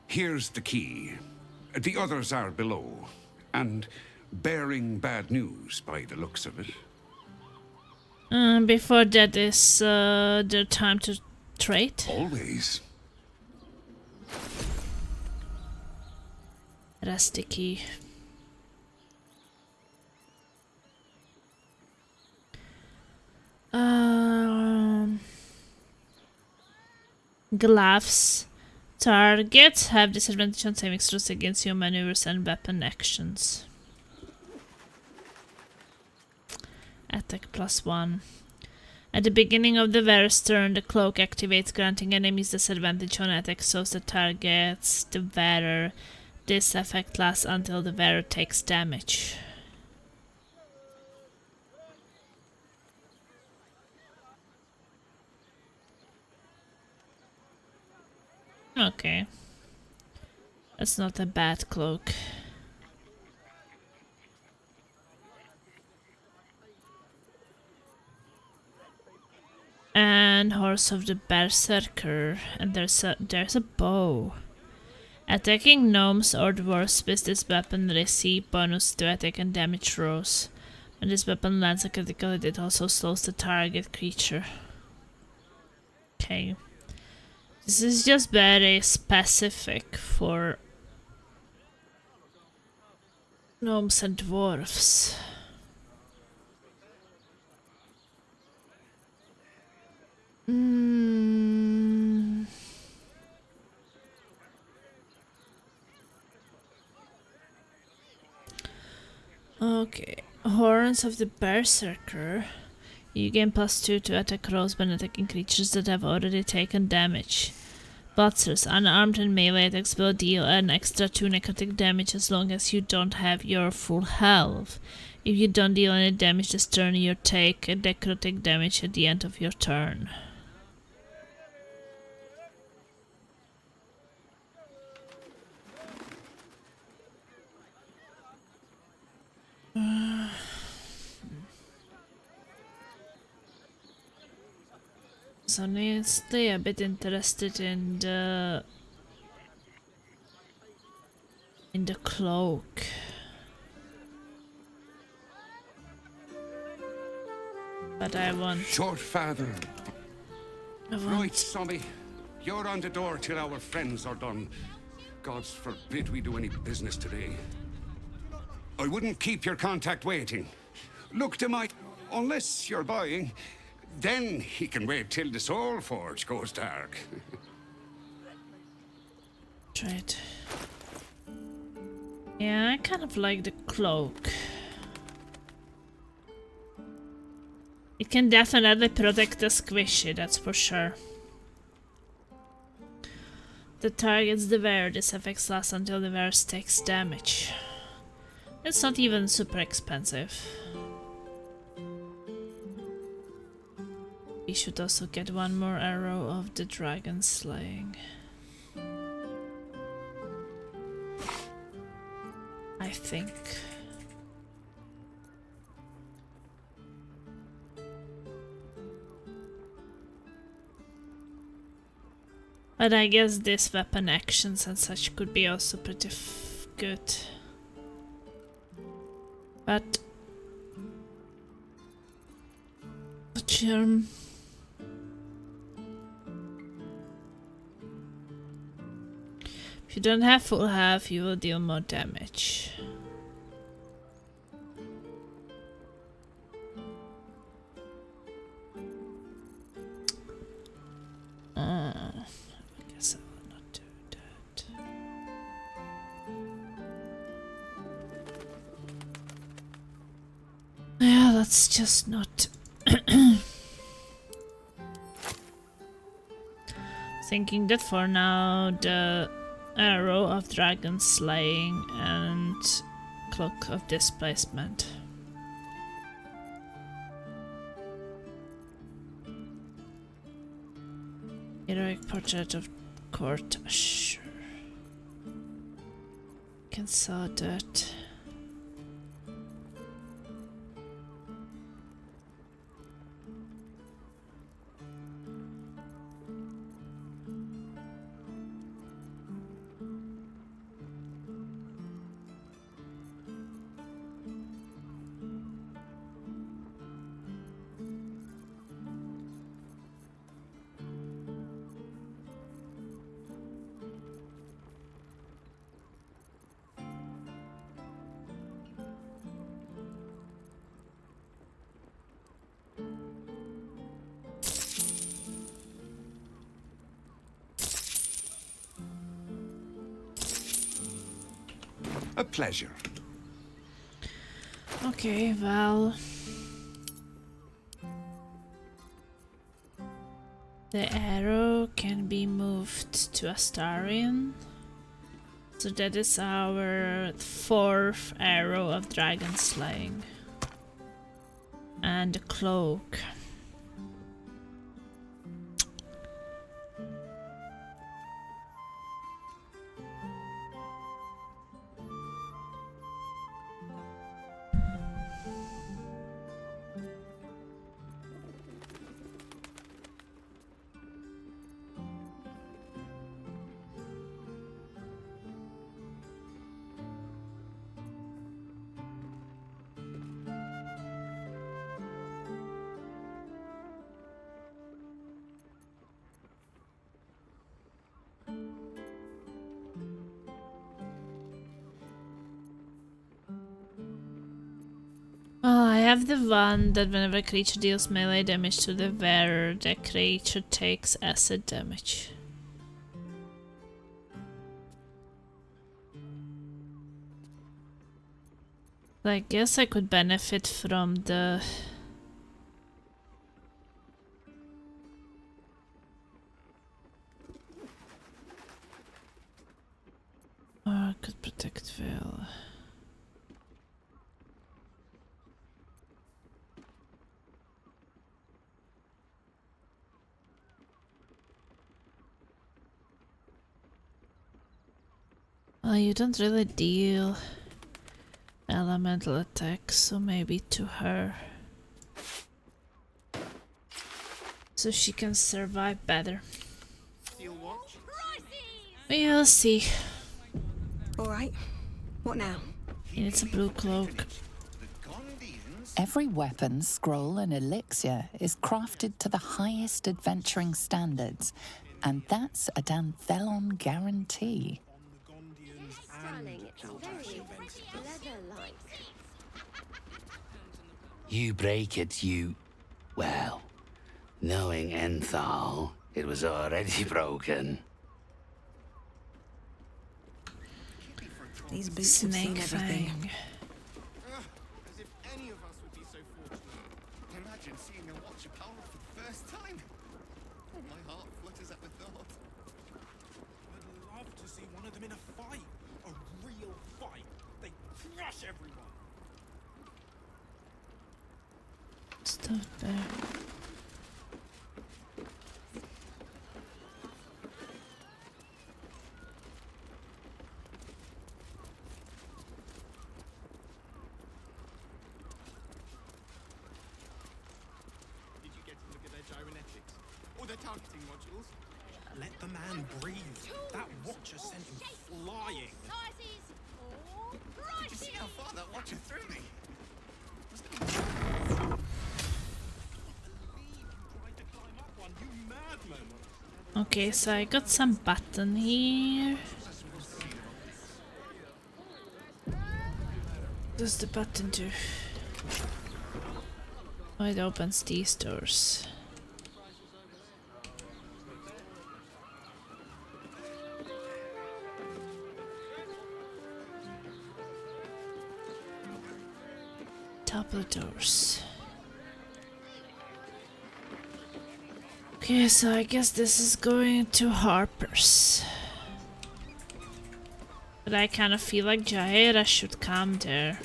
Here's the key. The others are below, and bearing bad news by the looks of it. Before that is their time to trade. Always. Rusty key. Gloves. Targets have disadvantage on saving throws against your maneuvers and weapon actions. Attack +1. At the beginning of the wearer's turn, the cloak activates, granting enemies disadvantage on attacks so that targets the wearer. This effect lasts until the wearer takes damage. Okay. That's not a bad cloak. And Horse of the Berserker. And there's a bow. Attacking gnomes or dwarves with this weapon receive bonus to attack and damage rolls. When this weapon lands a critical hit, it also slows the target creature. Okay. This is just very specific for gnomes and dwarves. Okay, Horns of the Berserker. You gain +2 to attack rolls when attacking creatures that have already taken damage. Butzers, unarmed and melee attacks will deal an extra 2 necrotic damage as long as you don't have your full health. If you don't deal any damage this turn, you take a necrotic damage at the end of your turn. So honestly, a bit interested in the cloak. But I want Short father. I want Right, Sommy. You're on the door till our friends are done. Gods forbid we do any business today. I wouldn't keep your contact waiting. Look to my... Unless you're buying, then he can wait till the Soul Forge goes dark. Right. Yeah, I kind of like the cloak. It can definitely protect the squishy, that's for sure. The target's the wearer. This effect lasts until the wearer takes damage. It's not even super expensive. We should also get one more arrow of the dragon slaying. I think. But I guess this weapon actions and such could be also pretty good. But charm. If you don't have full health, you will deal more damage. I guess I will not do that. Yeah, that's just not. Thinking that for now the arrow of dragon slaying and cloak of displacement. Heroic portrait of court, sure. Can saw that. A pleasure. Okay, well. The arrow can be moved to Astarion. So that is our 4th arrow of dragon slaying. And the cloak. I have the one that whenever a creature deals melee damage to the wearer, the creature takes acid damage. I guess I could benefit from the... Or I could protect Veil. Well, you don't really deal elemental attacks, so maybe to her. So she can survive better. We'll see. Alright, what now? It's a blue cloak. Every weapon, scroll, and elixir is crafted to the highest adventuring standards, and that's a Danthelon guarantee. You break it, you... Well, knowing Enthal, it was already broken. These boots have seen everything. As if any of us would be so fortunate. Imagine seeing a watcher power for the first time. My heart flutters at the thought. I'd love to see one of them in a fight. A real fight. They crush everyone. Stuff there. Or their targeting modules. Let the man breathe. That watcher sent him flying. Did you see how far that watcher threw me? Okay, so I got some button here. What does the button do? Oh, it opens these doors. Double doors. Okay, so I guess this is going to Harper's. But I kind of feel like Jaira should come there.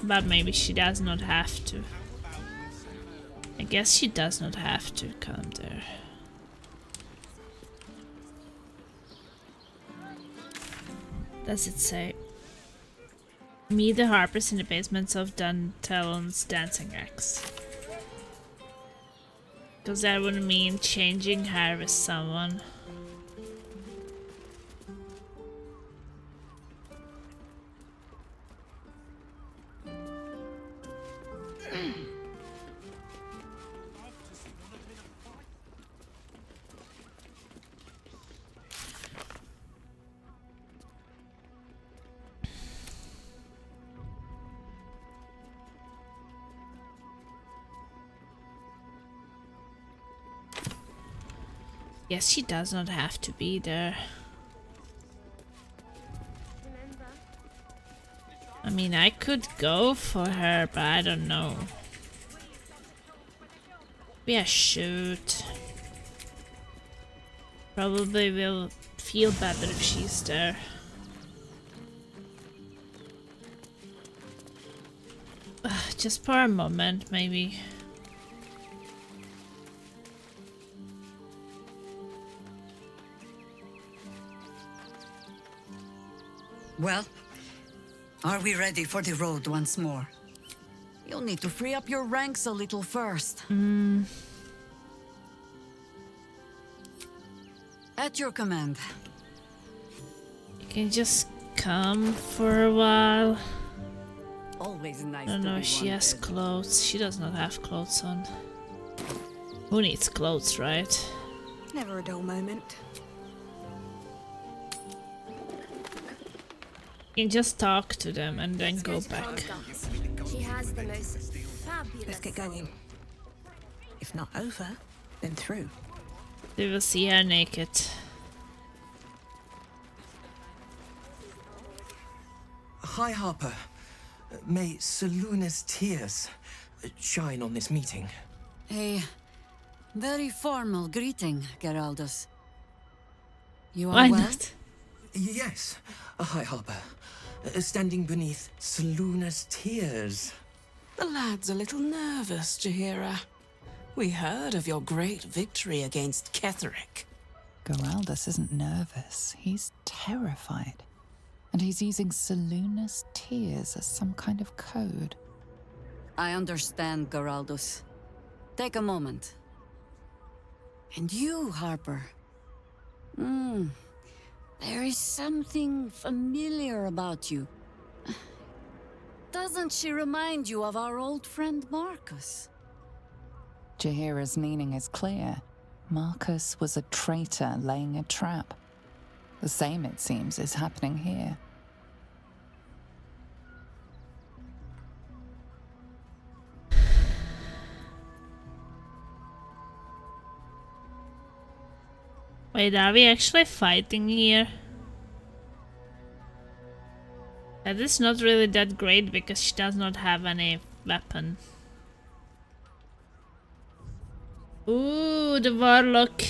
But maybe she does not have to. I guess she does not have to come there. Does it say? Meet the Harpers in the basements of Danthelon's dancing axe. Because that would mean changing her with someone. Yes, she does not have to be there. I mean, I could go for her, but I don't know. Yeah, shoot. Probably will feel better if she's there. Just for a moment, maybe. Well, are we ready for the road once more? You'll need to free up your ranks a little first. At your command. You can just come for a while. Always nice. I don't know if she has clothes. She does not have clothes on. Who needs clothes, right? Never a dull moment. You can just talk to them and then go back. She has the most fabulous. Let's get going. If not over, then through. We will see her naked. Hi, Harper. May Seluna's tears shine on this meeting. A very formal greeting, Geraldus. You are Why well? not? Yes. Hi, Harper. Standing beneath Seluna's tears. The lad's a little nervous, Jaheira. We heard of your great victory against Ketheric. Geraldus isn't nervous. He's terrified. And he's using Seluna's tears as some kind of code. I understand, Geraldus. Take a moment. And you, Harper. There is something familiar about you. Doesn't she remind you of our old friend Marcus? Jaheira's meaning is clear. Marcus was a traitor laying a trap. The same, it seems, is happening here. Wait, are we actually fighting here? That is not really that great because she does not have any weapon. Ooh, the warlock.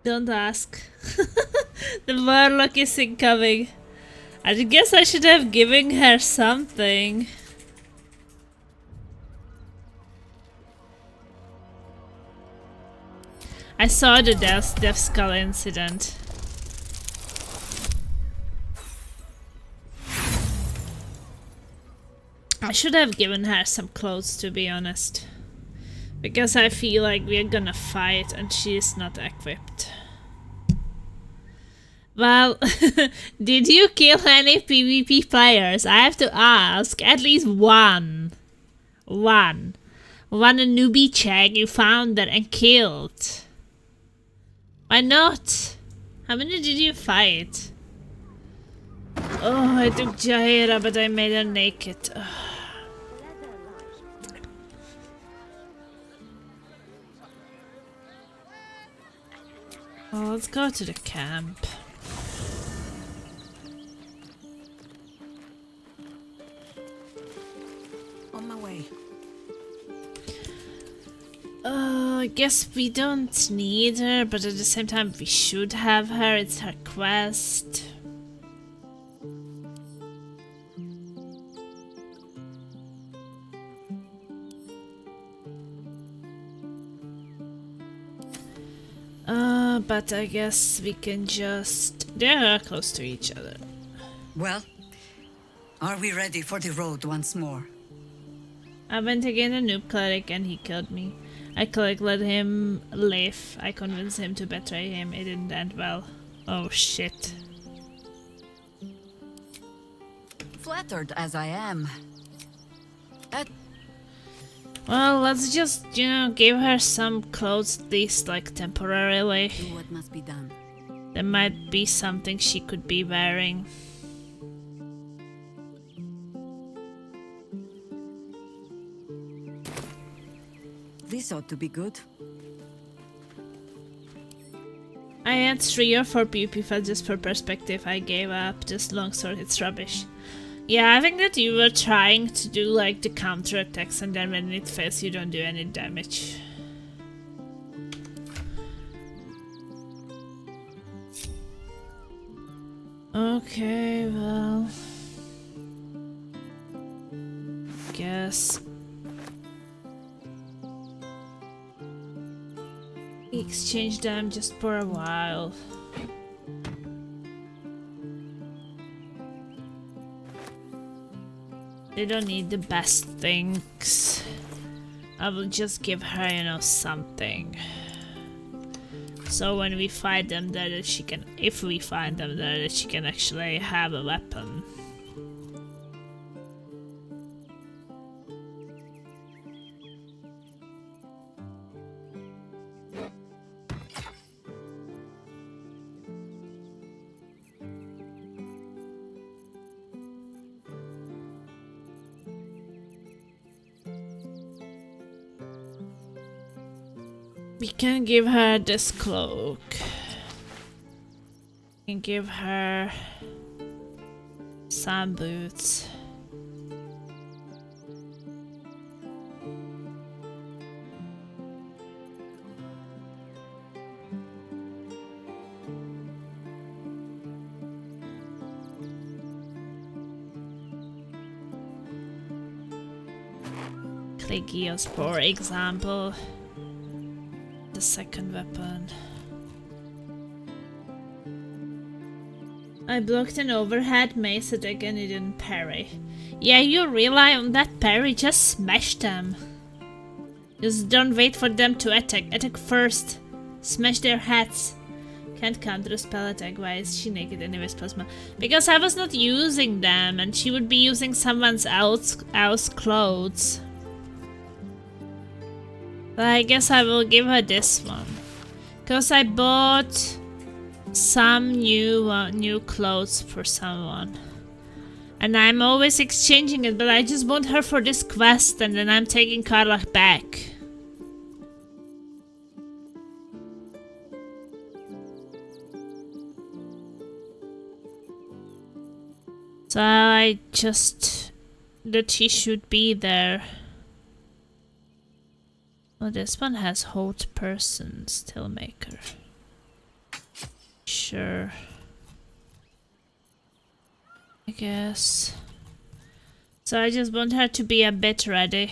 Don't ask. The warlock is incoming. I guess I should have given her something. I saw the Death Skull incident. I should have given her some clothes, to be honest. Because I feel like we're gonna fight and she's not equipped. Well, did you kill any PvP players? I have to ask. At least one. One a newbie check you found that and killed. Why not? How many did you fight? Oh, I took Jaheira, but I made her naked. Ugh. Well, let's go to the camp. On my way. I guess we don't need her, but at the same time we should have her. It's her quest. But I guess we can just... They're close to each other. Well, are we ready for the road once more? I went against a noob cleric and he killed me. I cleric let him live. I convinced him to betray him. It didn't end well. Oh shit. Flattered as I am. Well, let's just, give her some clothes, at least, like, temporarily. Do what must be done. There might be something she could be wearing. This ought to be good. I had 3 or 4 PvP fights just for perspective. I gave up. Just longsword, it's rubbish. Yeah, I think that you were trying to do like the counter attacks and then when it fails you don't do any damage. Okay, well... Guess... Exchange them just for a while. They don't need the best things. I will just give her, something. So when we fight them there that she can, if we find them there, that she can actually have a weapon. We can give her this cloak. We can give her some boots. Gears, for example, the second weapon. I blocked an overhead mace attack and it didn't parry. Yeah, you rely on that parry, just smash them. Just don't wait for them to attack. Attack first. Smash their heads. Can't counter a spell attack. Why is she naked anyways, Plasma? Because I was not using them and she would be using someone else's clothes. But I guess I will give her this one. Because I bought some new clothes for someone. And I'm always exchanging it, but I just want her for this quest and then I'm taking Karlach back. So I just... that she should be there. Well, this one has hold person, Stillmaker. Sure. I guess. So I just want her to be a bit ready.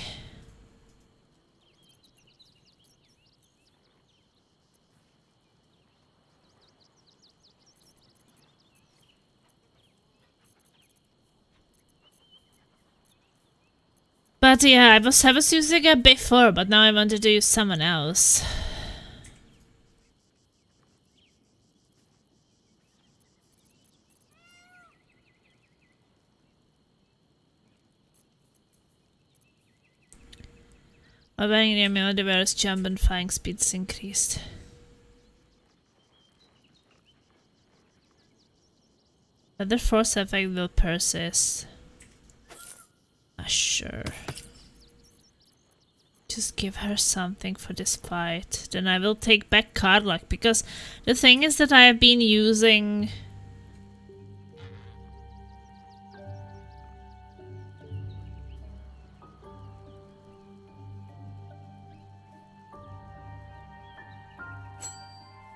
But yeah, I was using it before, but now I wanted to use someone else. Barbarian near me, the various jump and flying speeds increased. Other force effect will persist. Sure. Just give her something for this fight. Then I will take back Karlach, because the thing is that I have been using...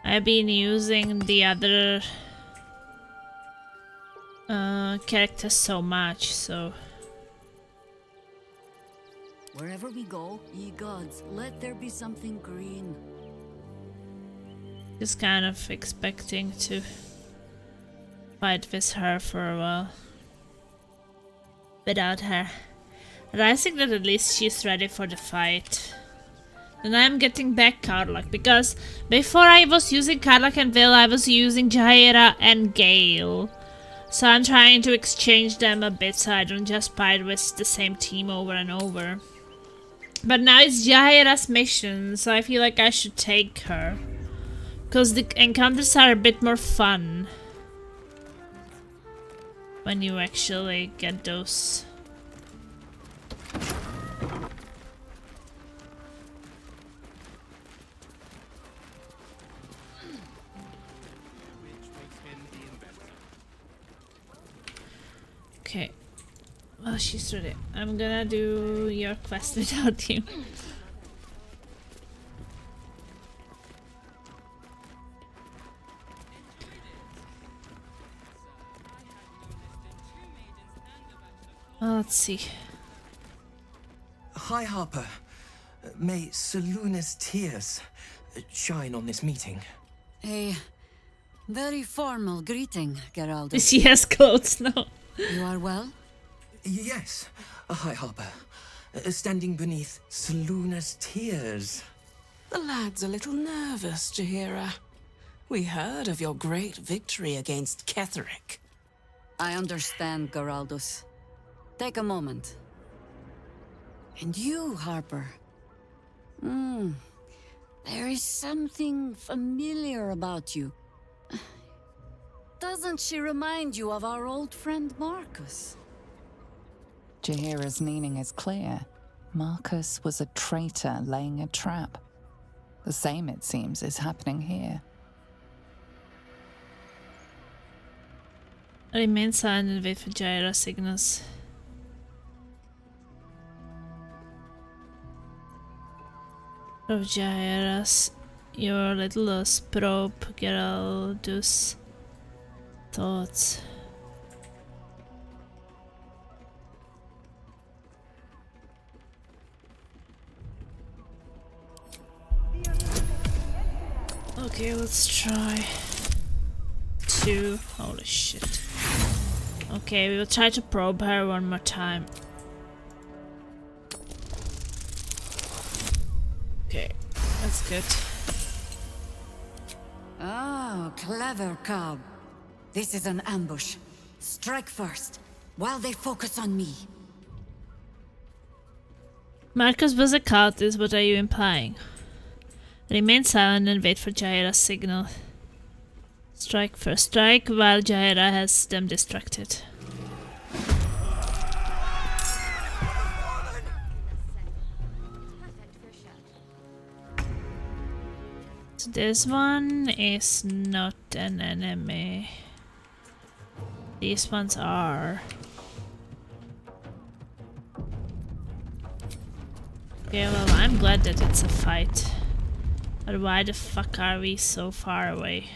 I've been using the other characters so much, so... Wherever we go, ye gods, let there be something green. Just kind of expecting to fight with her for a while. Without her. But I think that at least she's ready for the fight. Then I'm getting back Karlach, because before I was using Karlach and Will, I was using Jaira and Gale. So I'm trying to exchange them a bit so I don't just fight with the same team over and over. But now it's Jaira's mission, so I feel like I should take her. Because the encounters are a bit more fun. When you actually get those. Okay. Well, she's ready. I'm gonna do your quest without you. Well, let's see. Hi, Harper. May Seluna's tears shine on this meeting. A very formal greeting, Geraldo. She has clothes now. You are well? Yes. Hi, Harper. Standing beneath Seluna's tears. The lad's a little nervous, Jaheira. We heard of your great victory against Ketheric. I understand, Geraldus. Take a moment. And you, Harper. There is something familiar about you. Doesn't she remind you of our old friend Marcus? Jaheira's meaning is clear. Marcus was a traitor laying a trap. The same, it seems, is happening here. Remain silent and wait for gyro signals. Of gyras, your little probe Geraldus thoughts. Okay, let's try 2. Holy shit. Okay, we will try to probe her one more time. Okay, that's good. Oh, clever cub. This is an ambush. Strike first, while they focus on me. Marcus was a cultist, what are you implying? Remain silent and wait for Jaira's signal. Strike first. Strike while Jaira has them distracted. So this one is not an enemy. These ones are. Okay, well, I'm glad that it's a fight. But why the fuck are we so far away?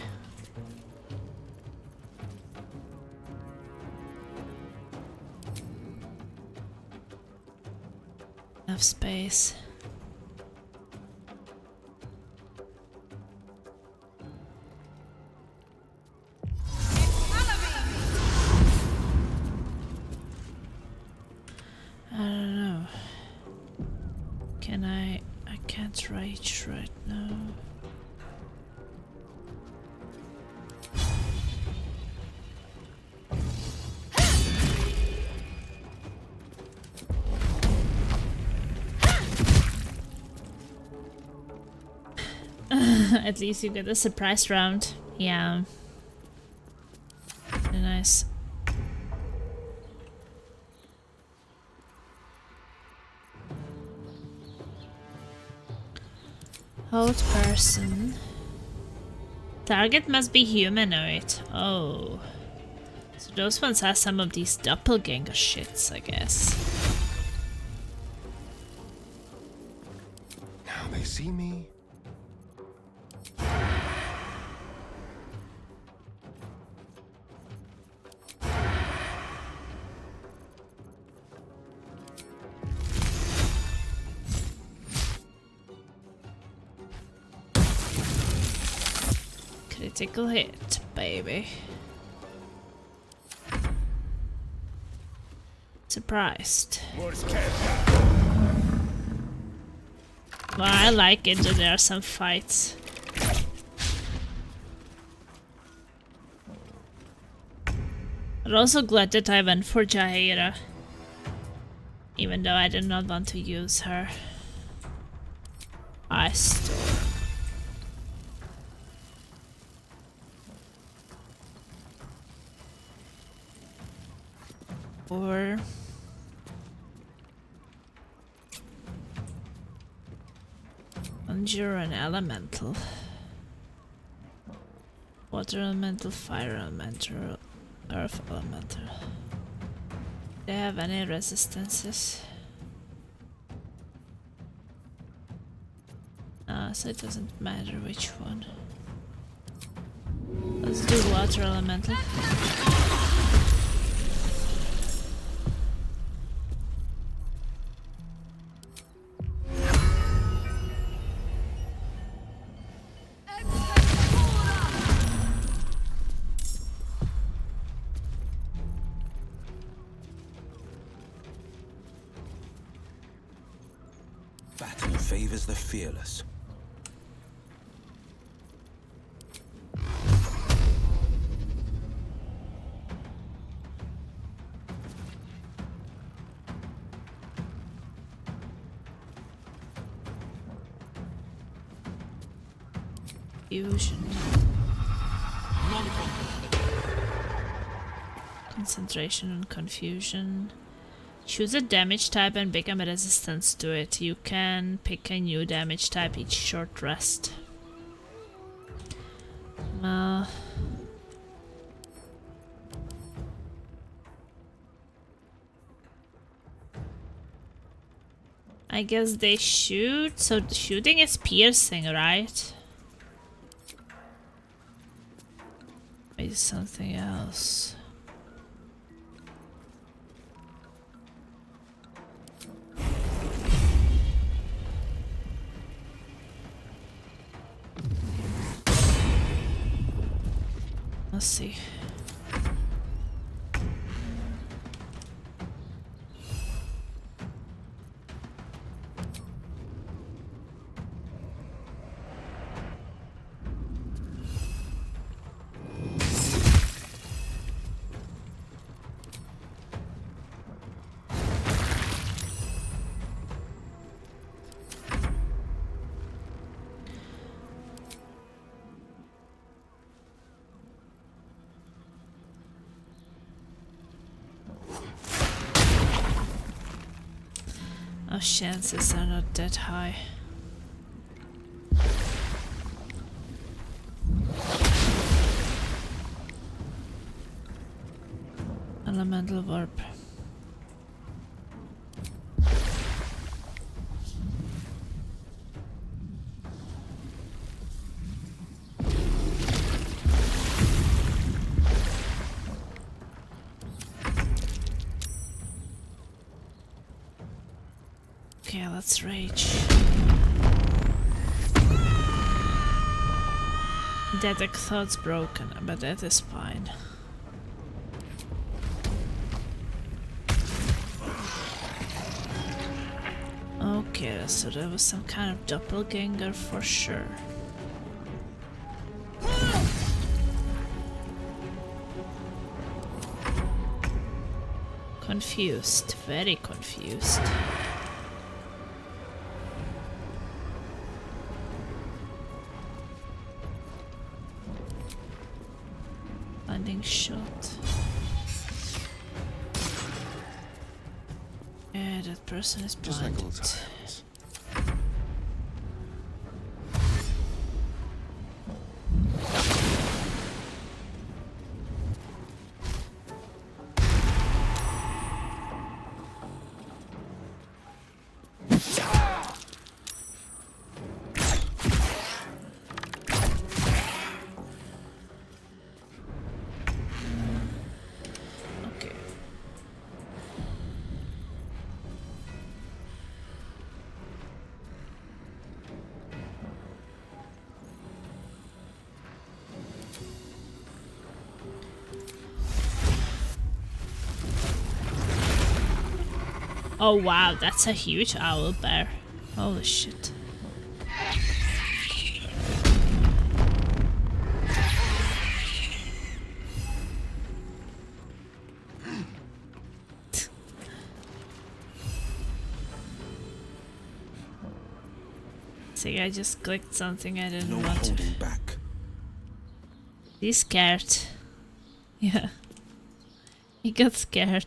Enough space. I don't know. Can I can't reach right now. At least you get a surprise round. Yeah. Very nice. Hold person. Target must be humanoid. Oh. So those ones have some of these doppelganger shits, I guess. Now they see me. Critical hit, baby. Surprised. Well, I like it that there are some fights. I'm also glad that I went for Jaira, even though I did not want to use her. Ice Storm. Or conjure an elemental. Water elemental, fire elemental, earth elemental. Do they have any resistances? So it doesn't matter which one. Let's do water elemental. Battle favors the fearless. Fusion. Concentration and confusion. Choose a damage type and become resistant to it. You can pick a new damage type each short rest. Well, I guess they shoot, so the shooting is piercing, right? Maybe something else. Let's see. Our chances are not that high. Elemental warp. Okay, let's rage. Detect thoughts broken, but that is fine. Okay, so there was some kind of doppelganger for sure. Confused, very confused. Landing shot. Yeah, that person is blinded. Just like old times. Oh wow, that's a huge owl bear. Holy shit. See, I just clicked something I didn't want to. Back. He's scared. Yeah. He got scared.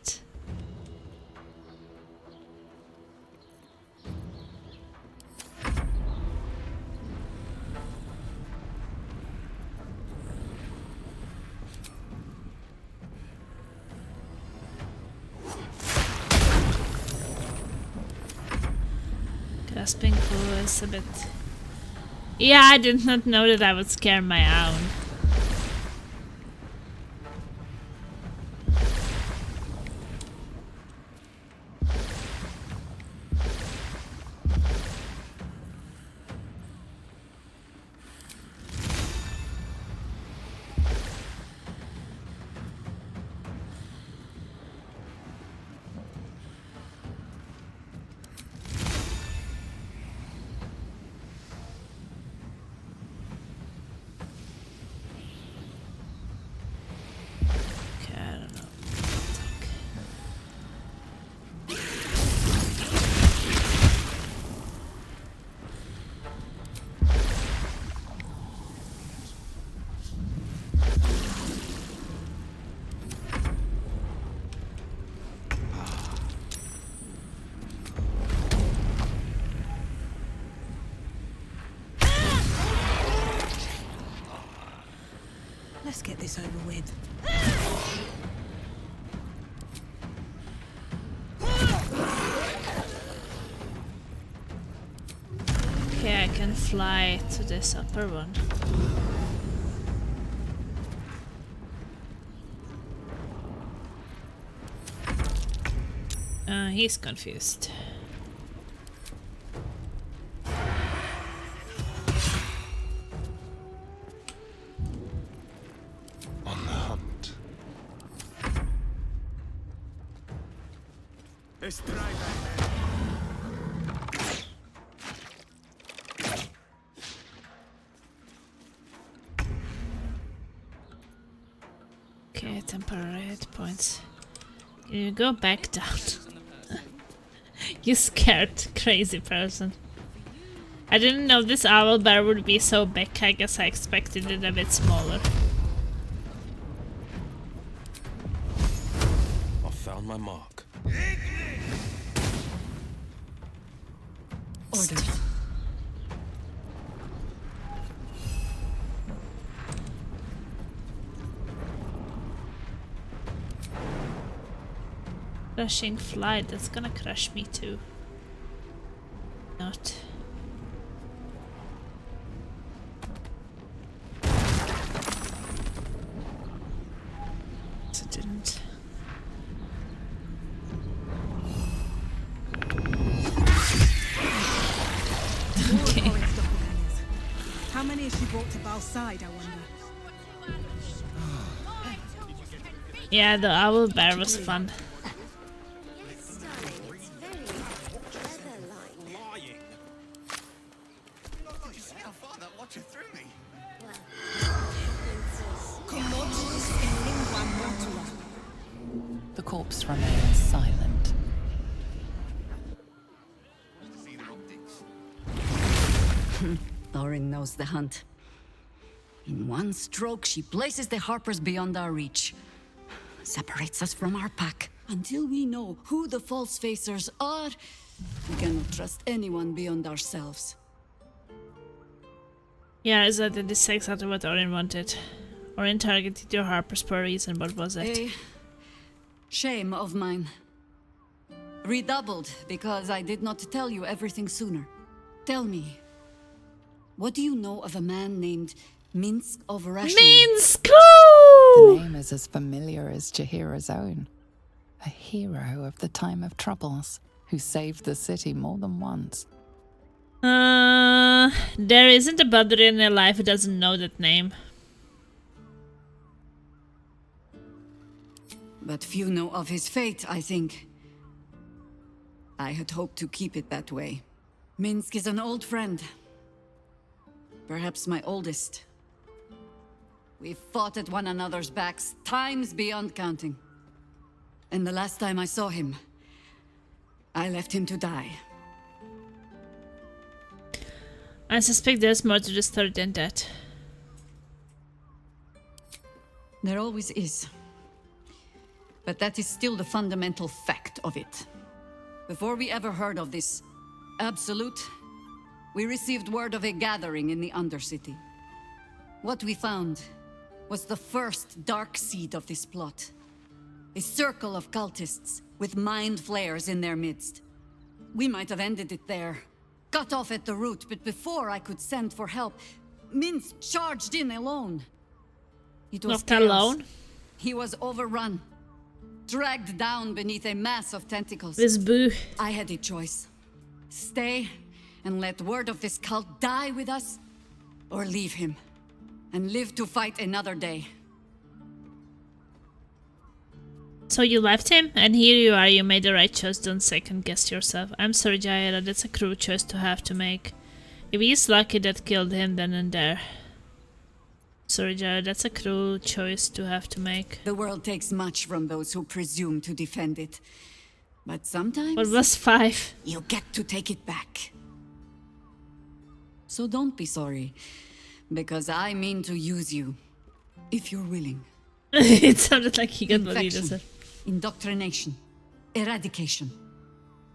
Grasping pool is a bit... Yeah, I did not know that I would scare my own. Let's get this over with. Okay, I can fly to this upper one. He's confused. On the hunt. Let's try that. Okay, temporary hit points. Can you go back down? You scared crazy person. I didn't know this owl bear would be so big. I guess I expected it a bit smaller. I found my mark. Orders. Crushing flight, that's gonna crush me too. Not. So it didn't. Okay. How many has she brought to Balside, I wonder? Yeah, the owl bear was fun. The corpse remains silent. Lauren knows the hunt. In one stroke, she places the Harpers beyond our reach. Separates us from our pack. Until we know who the false facers are, we cannot trust anyone beyond ourselves. Yeah, is that this is exactly what Orin wanted. Orin targeted your Harpers for a reason. What was it? A shame of mine. Redoubled because I did not tell you everything sooner. Tell me, what do you know of a man named Minsk of Russia? Minsk! The name is as familiar as Jahira's own. A hero of the time of troubles, who saved the city more than once. There isn't a Barbarian alive who doesn't know that name. But few know of his fate, I think. I had hoped to keep it that way. Minsk is an old friend. Perhaps my oldest. We fought at one another's backs, times beyond counting. And the last time I saw him, I left him to die. I suspect there's more to the story than that. There always is. But that is still the fundamental fact of it. Before we ever heard of this absolute, we received word of a gathering in the Undercity. What we found was the first dark seed of this plot. A circle of cultists with mind flayers in their midst. We might have ended it there, cut off at the root, but before I could send for help, Minsk charged in alone. It was Not chaos. alone. He was overrun, dragged down beneath a mass of tentacles. This boo. I had a choice. Stay and let word of this cult die with us, or leave him and live to fight another day. So you left him, and here you are, you made the right choice, don't second guess yourself. I'm sorry, Jaira, that's a cruel choice to have to make. If he's lucky that killed him then and there. Sorry, Jaira, that's a cruel choice to have to make. The world takes much from those who presume to defend it. But sometimes... What was 5? You get to take it back. So don't be sorry, because I mean to use you, if you're willing. It sounded like he got what he Infection, deserved. indoctrination, eradication.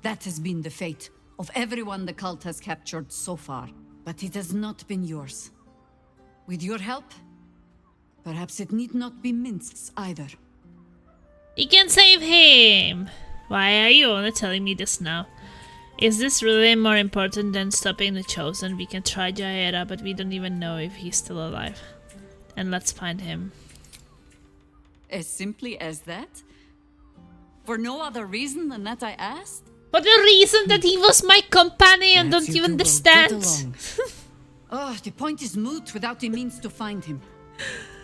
That has been the fate of everyone the cult has captured so far. But it has not been yours. With your help, Perhaps it need not be Minsk's either. You can save him! Why are you only telling me this now? Is this really more important than stopping the Chosen? We can try Jaehaera, but we don't even know if he's still alive. And let's find him. As simply as that? For no other reason than that I asked? For the reason that he was my companion, don't you understand? Oh, the point is moot without the means to find him.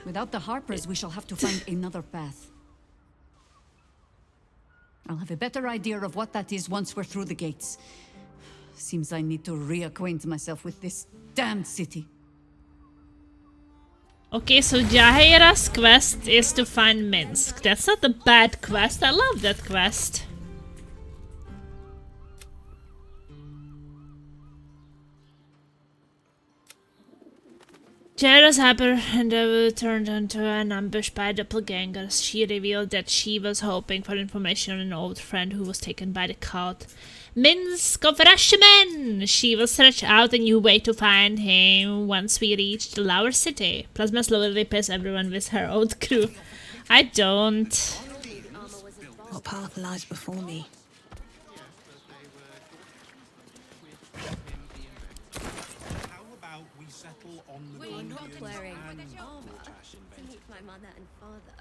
Without the Harpers, we shall have to find another path. I'll have a better idea of what that is once we're through the gates. Seems I need to reacquaint myself with this damned city. Okay, so Jaehaera's quest is to find Minsk. That's not a bad quest, I love that quest. Jaehaera's hyper endeavor turned into an ambush by doppelgangers. She revealed that she was hoping for information on an old friend who was taken by the cult. Minsk of Rashimen! She will search out a new way to find him once we reach the lower city. Plasma slowly repairs everyone with her old crew. I don't. What path lies before me? We're not wearing armor to meet my mother and father.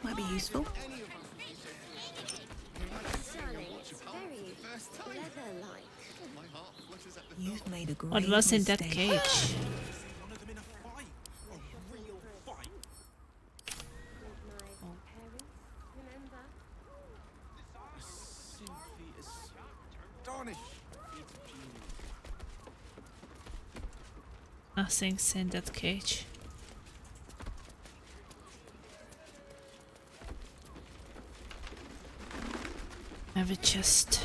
Might be useful. You've made a great What was in that mistake. cage? Nothing's in that cage. I have a chest.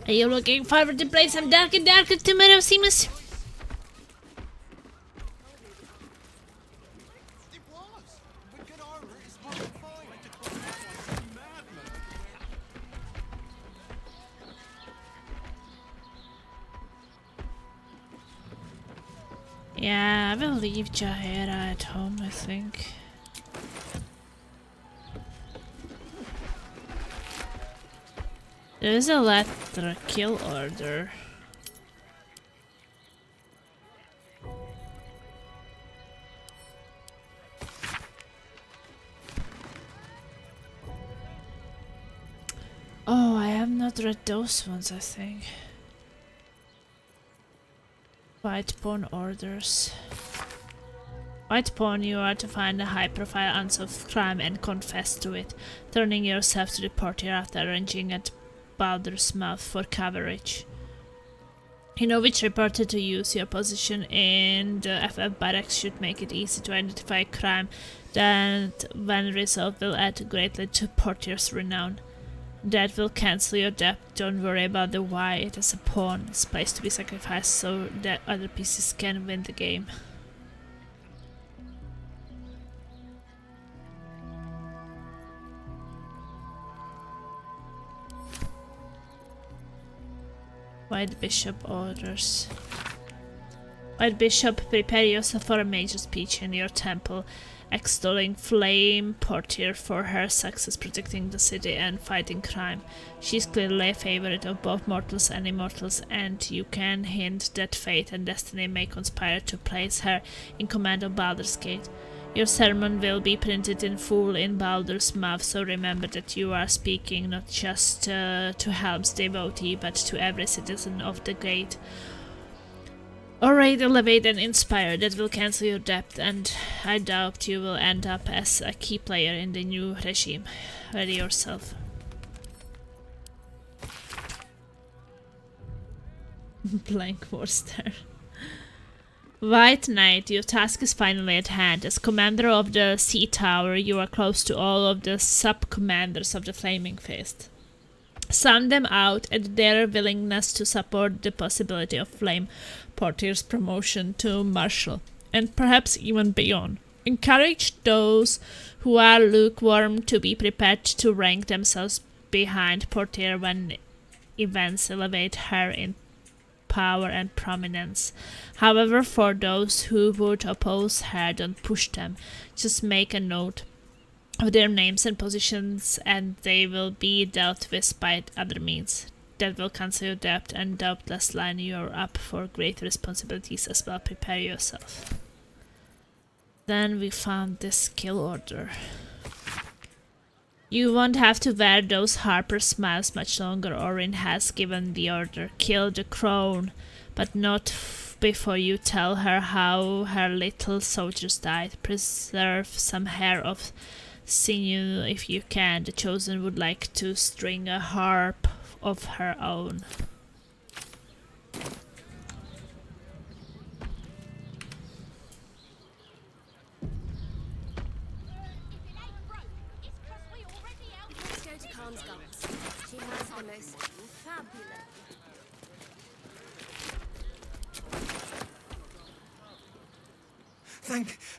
Are you looking forward to play some Dark and Darker tomorrow, Seamus? Yeah, I will leave Jaehaera at home, I think. There is a letter kill order. Oh, I have not read those ones, I think. White pawn orders. White pawn, you are to find a high-profile unsolved crime and confess to it, turning yourself to the portier after arranging at Baldur's mouth for coverage. You know which reporter to use. Your position in the FF barracks should make it easy to identify a crime that, when resolved, will add greatly to portier's renown. That will cancel your debt. Don't worry about the why. It is a pawn. It's placed to be sacrificed so that other pieces can win the game. White Bishop orders. White Bishop, prepare yourself for a major speech in your temple, extolling Flame Portier for her success protecting the city and fighting crime. She's clearly a favorite of both mortals and immortals, and you can hint that fate and destiny may conspire to place her in command of Baldur's Gate. Your sermon will be printed in full in Baldur's mouth, so remember that you are speaking not just to Helm's devotee, but to every citizen of the Gate. Orate, elevate, and inspire. That will cancel your debt, and I doubt you will end up as a key player in the new regime. Ready yourself. Blank Worcester. White Knight, your task is finally at hand. As commander of the Sea Tower, you are close to all of the sub-commanders of the Flaming Fist. sound them out at their willingness to support the possibility of Flame Portier's promotion to Marshal, and perhaps even beyond. Encourage those who are lukewarm to be prepared to rank themselves behind Portier when events elevate her in power and prominence. However, for those who would oppose her, don't push them. Just make a note of their names and positions, and they will be dealt with by other means. That will cancel your debt and doubtless line you up for great responsibilities as well. Prepare yourself. Then we found this skill order. You won't have to wear those Harper smiles much longer. Orin has given the order. Kill the crone, but not before you tell her how her little soldiers died. Preserve some hair of sinew if you can. The Chosen would like to string a harp of her own. She has the most fabulous.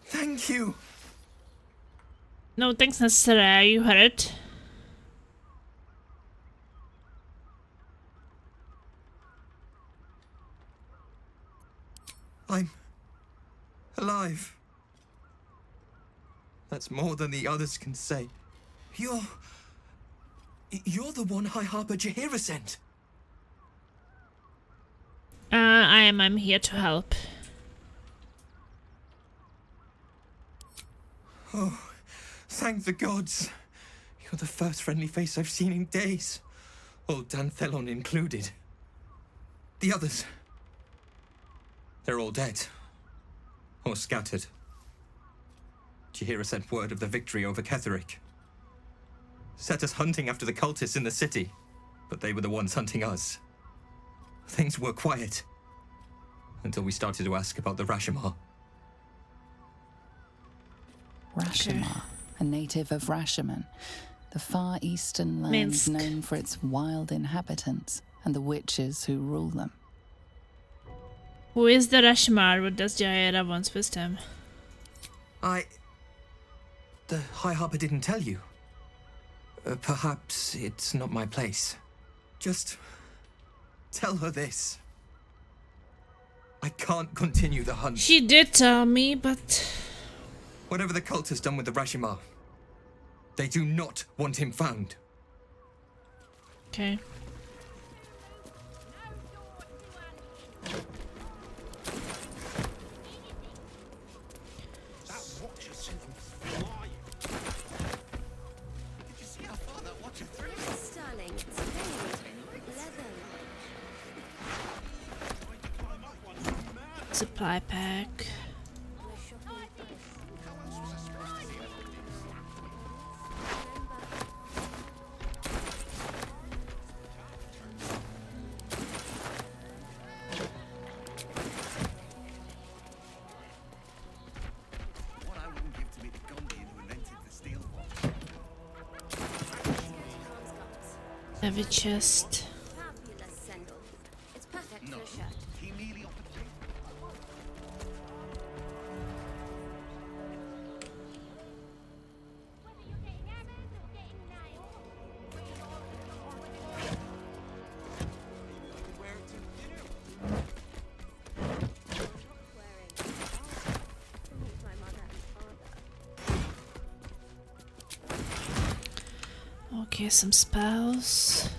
Thank you. No thanks necessary, you heard it. I'm alive. That's more than the others can say. You're the one High Harper Jaheira sent. I am. I'm here to help. Oh, thank the gods. You're the first friendly face I've seen in days. Old Danthelon included. The others, they're all dead. Or scattered. Jaheira sent word of the victory over Ketheric. Set us hunting after the cultists in the city, but they were the ones hunting us. Things were quiet until we started to ask about the Rashomar. Rashomar, a native of Rashomon, the far eastern lands known for its wild inhabitants and the witches who rule them. Who is the Rashomar? What does Jaheira want with them? The High Harper didn't tell you. Perhaps it's not my place. Just tell her this. I can't continue the hunt. She did tell me, but... Whatever the cult has done with the Rashomar, they do not want him found. Okay. Supply pack. Heavy chest. It's perfect for a shirt. Okay, some spells.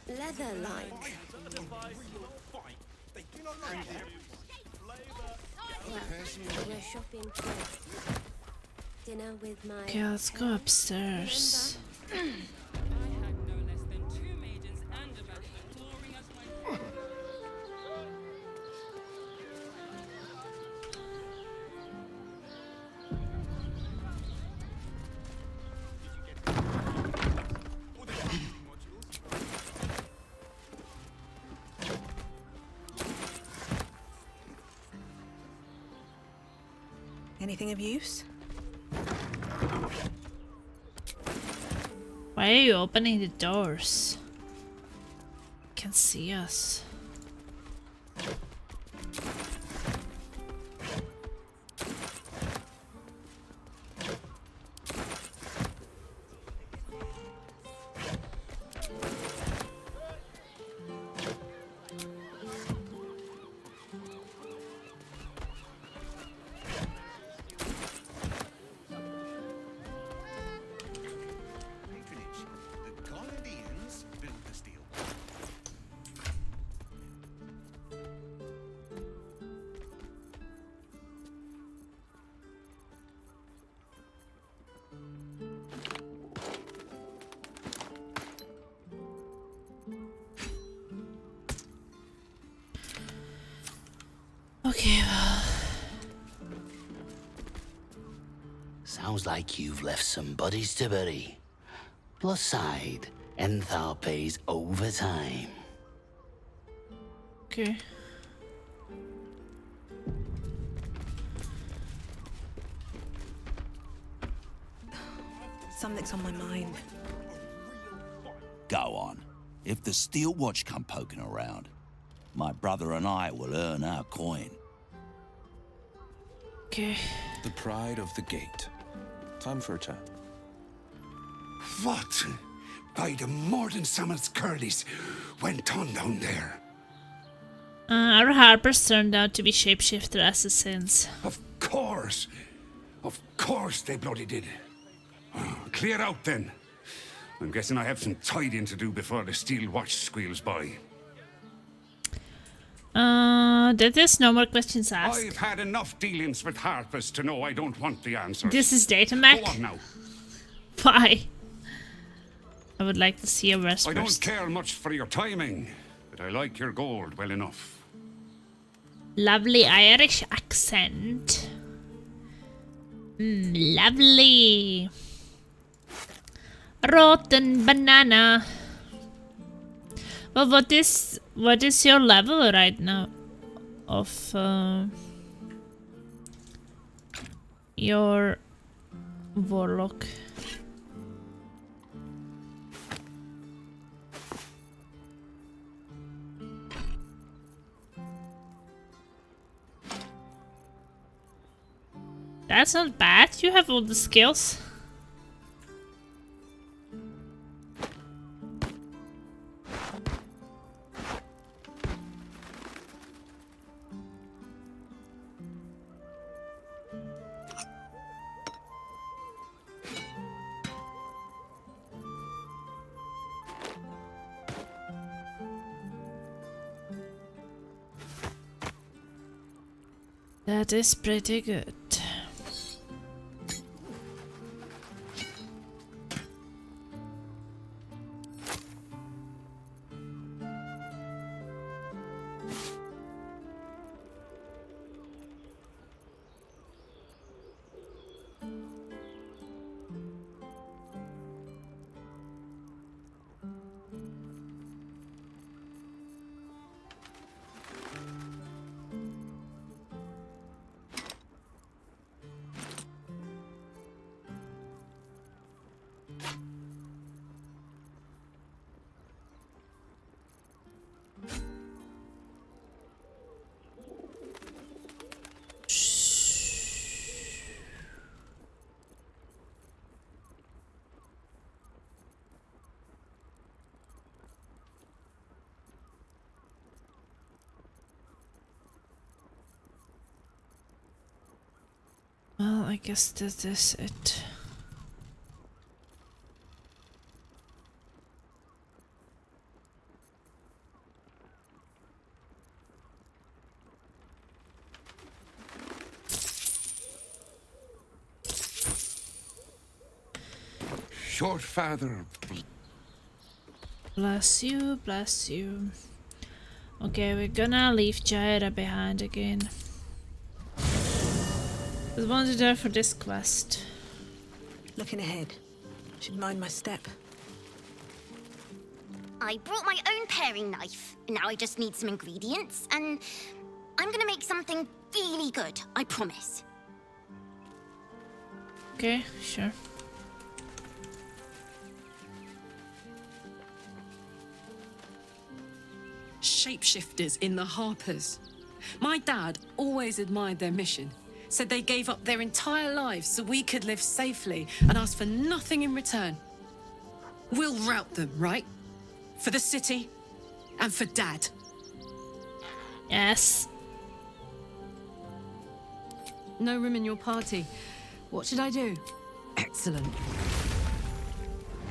Leather-like. We're shopping for dinner with my... Okay, let's go upstairs. Anything of use? Why are you opening the doors? You can see us. Okay, well. Sounds like you've left some buddies to bury. Plus side, Enthal pays overtime. Okay. Something's on my mind. Go on. If the Steel Watch come poking around, my brother and I will earn our coin. Okay. The pride of the gate. Time for a chat. What? By the Morden-Summons Curlies went on down there? Our harpers turned out to be shapeshifter assassins. Of course they bloody did. Clear out then. I'm guessing I have some tidying to do before the Steel Watch squeals by. There's no more questions asked. I've had enough dealings with harpers to know I don't want the answers. This is Datamac. Go on now. Why? I would like to see a rest I don't first. care much for your timing, but I like your gold well enough. Lovely Irish accent. Lovely. Rotten banana. Well, what is your level right now of your warlock? That's not bad. You have all the skills. That is pretty good. Well, I guess that is it. Your father. Bless you, bless you. Okay, we're gonna leave Jaira behind again. Just wanted her for this quest. Looking ahead. Should mind my step. I brought my own paring knife. Now I just need some ingredients, and I'm gonna make something really good, I promise. Okay, sure. Shapeshifters in the Harpers. My dad always admired their mission. Said they gave up their entire lives so we could live safely and asked for nothing in return. We'll rout them, right? For the city and for Dad. Yes. No room in your party. What should I do? Excellent.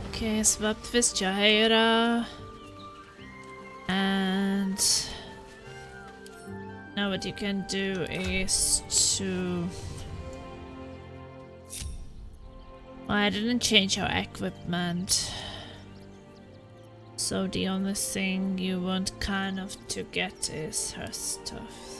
Okay, swapped with Jaheira. And now what you can do is to... I didn't change our equipment. So the only thing you want kind of to get is her stuff.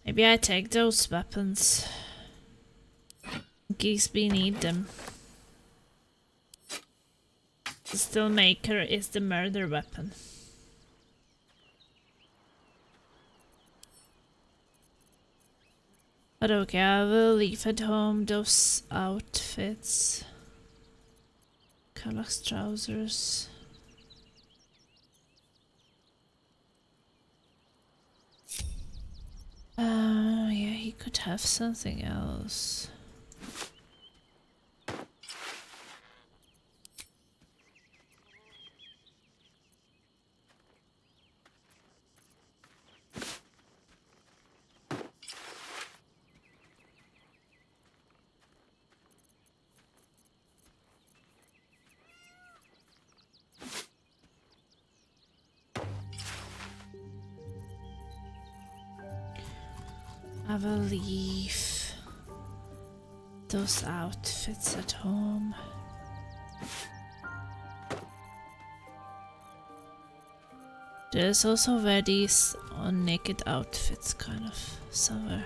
Maybe I take those weapons. In case we need them. The Steelmaker is the murder weapon. But okay, I will leave at home those outfits. Karlach's trousers. Yeah, he could have something else. I will leave those outfits at home. There's also where these naked outfits kind of somewhere.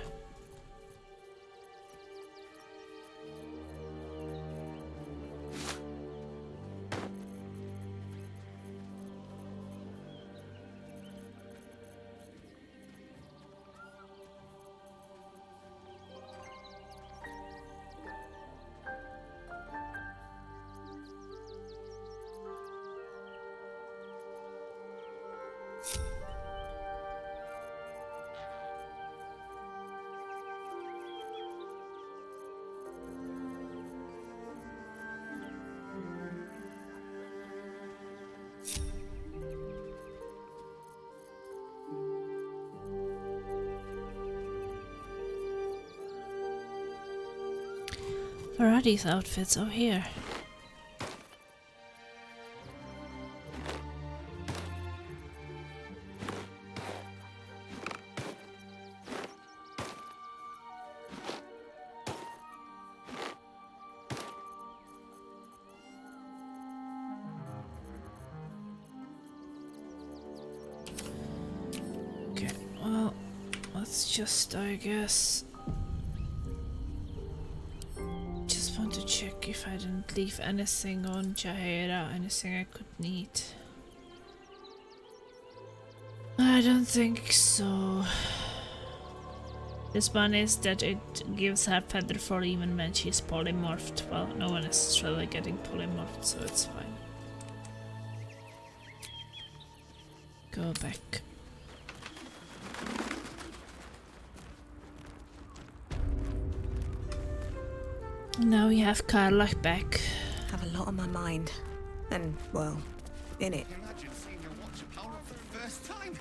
Where are these outfits? Oh, here. Okay, well, let's just, I guess... want to check if I didn't leave anything on Jaheira, anything I could need. I don't think so. This one is that it gives her feather fall even when she's polymorphed. Well, no one is really getting polymorphed, so it's fine. Go back. Now we have Karlach back. Have a lot on my mind. And, well, in it. Imagine seeing your watcher power up for the first time.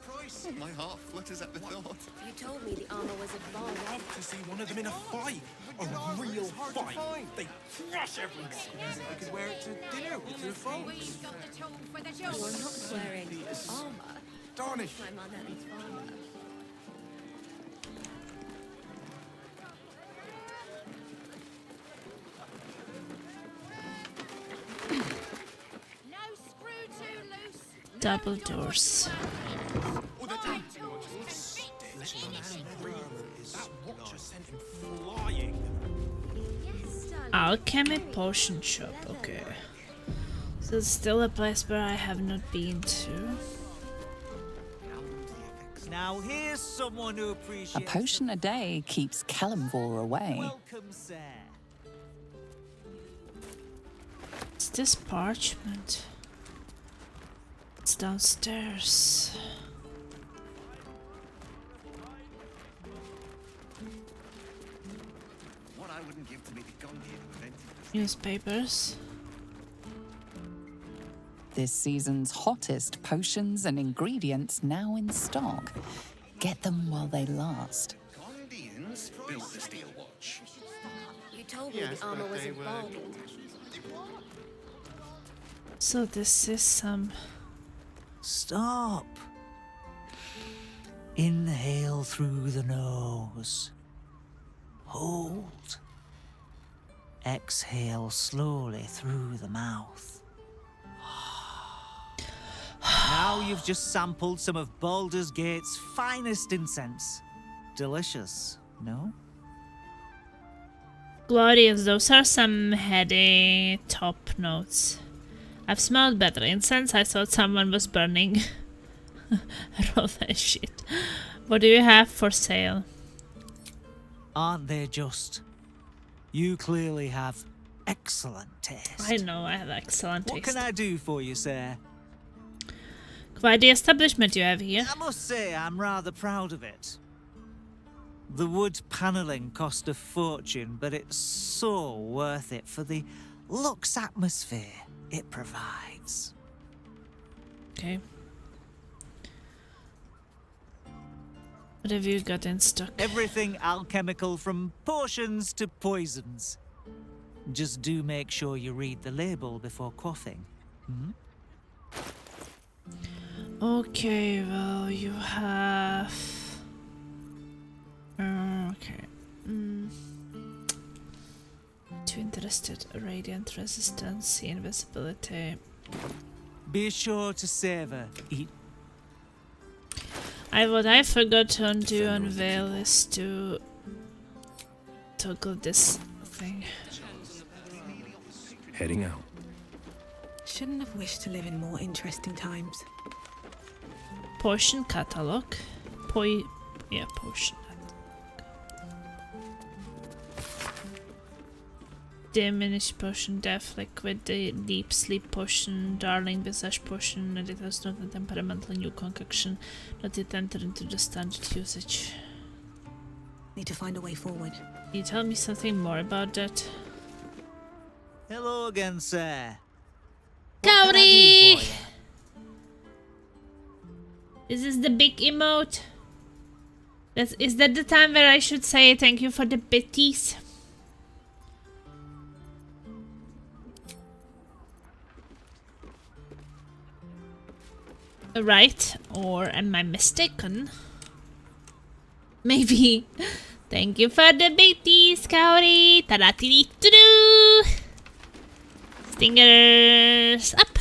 Christ, my heart flutters at the thought. You told me the armor was a far red. To see one of them in a fight. A real fight. They crush everyone. I could wear it to dinner with your folks. Oh, I'm not swearing. Armor? astonished. My mother and father. Double doors. Alchemy potion shop, okay. So it's still a place where I have not been to. Now here's someone who appreciates A potion a day keeps Kalimvor away. Welcome, sir. It's this parchment. It's downstairs. What I wouldn't give to be the Gandhi who invented this. Newspapers. This season's hottest potions and ingredients now in stock. Get them while they last. Gondians built the steel watch. You told me the armor was a bargain. So this is some... Stop. Inhale through the nose. Hold. Exhale slowly through the mouth. Now you've just sampled some of Baldur's Gate's finest incense. Delicious, no? Glorious, those are some heady top notes. I've smelled better incense. I thought someone was burning raw that shit. What do you have for sale? Aren't they just? You clearly have excellent taste. I know I have excellent taste. What can I do for you, sir? Quite the establishment you have here. I must say I'm rather proud of it. The wood panelling cost a fortune, but it's so worth it for the luxe atmosphere it provides. Okay. What have you got in stock? Everything alchemical from potions to poisons. Just do make sure you read the label before quaffing. Okay, well, you have... okay. Too interested. Radiant resistance, invisibility. Be sure to savor each. What I forgot to undo on Veil is to toggle this thing. Heading out. Shouldn't have wished to live in more interesting times. Potion catalog. Yeah, potion. Diminished potion, death liquid, deep sleep potion, darling visage potion, and it has not a temperamental new concoction, not yet entered into the standard usage. Need to find a way forward. Can you tell me something more about that? Hello again, sir. Cowrie! Is this the big emote? Is that the time where I should say thank you for the bitties? Right, or am I mistaken? Maybe. Thank you for the bitties, Kaori. Ta-da-ti-dee-to-doo. Stingers up.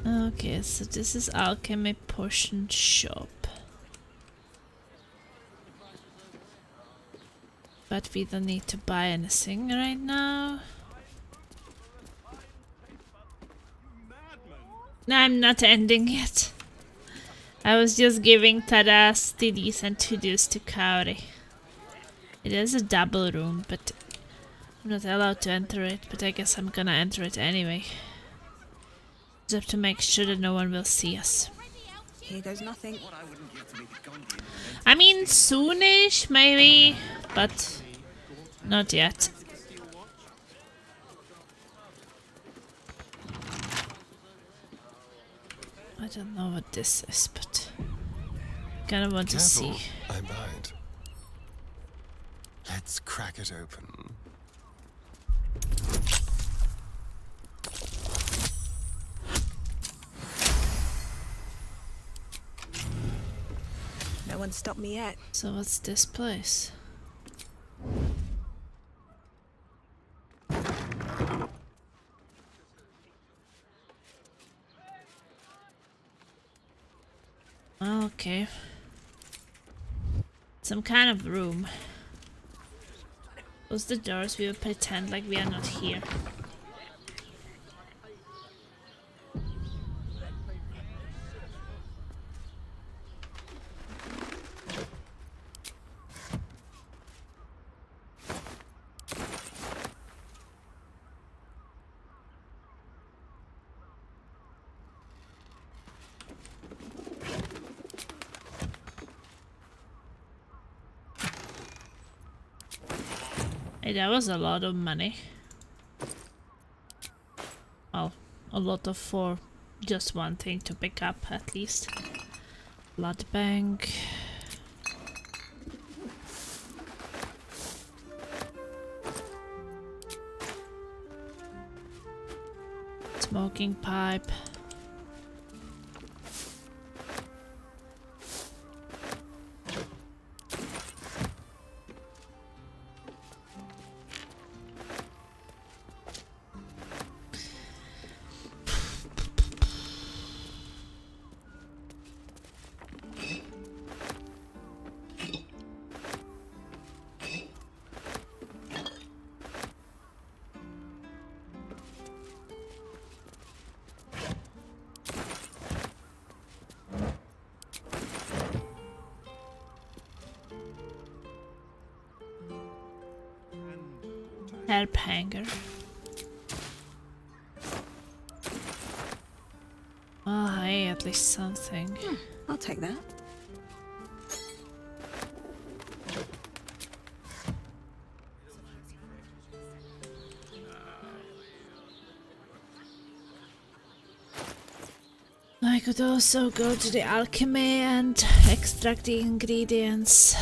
Okay, so this is alchemy potion shop. But we don't need to buy anything right now. No, I'm not ending yet. I was just giving Tadas, Tidis and Tudus to Kaori. It is a double room, but I'm not allowed to enter it, but I guess I'm gonna enter it anyway. Just have to make sure that no one will see us. Here goes nothing. I mean, soonish, maybe, but not yet. I don't know what this is, but kind of want to see. I bind. Let's crack it open. one stopped me yet. So what's this place? Okay. Some kind of room. Close the doors, we will pretend like we are not here. Hey, that was a lot of money. Well, a lot of for just one thing to pick up at least. Blood bank. Smoking pipe. Help hanger. Oh, hey, at least something. I'll take that. I could also go to the alchemy and extract the ingredients.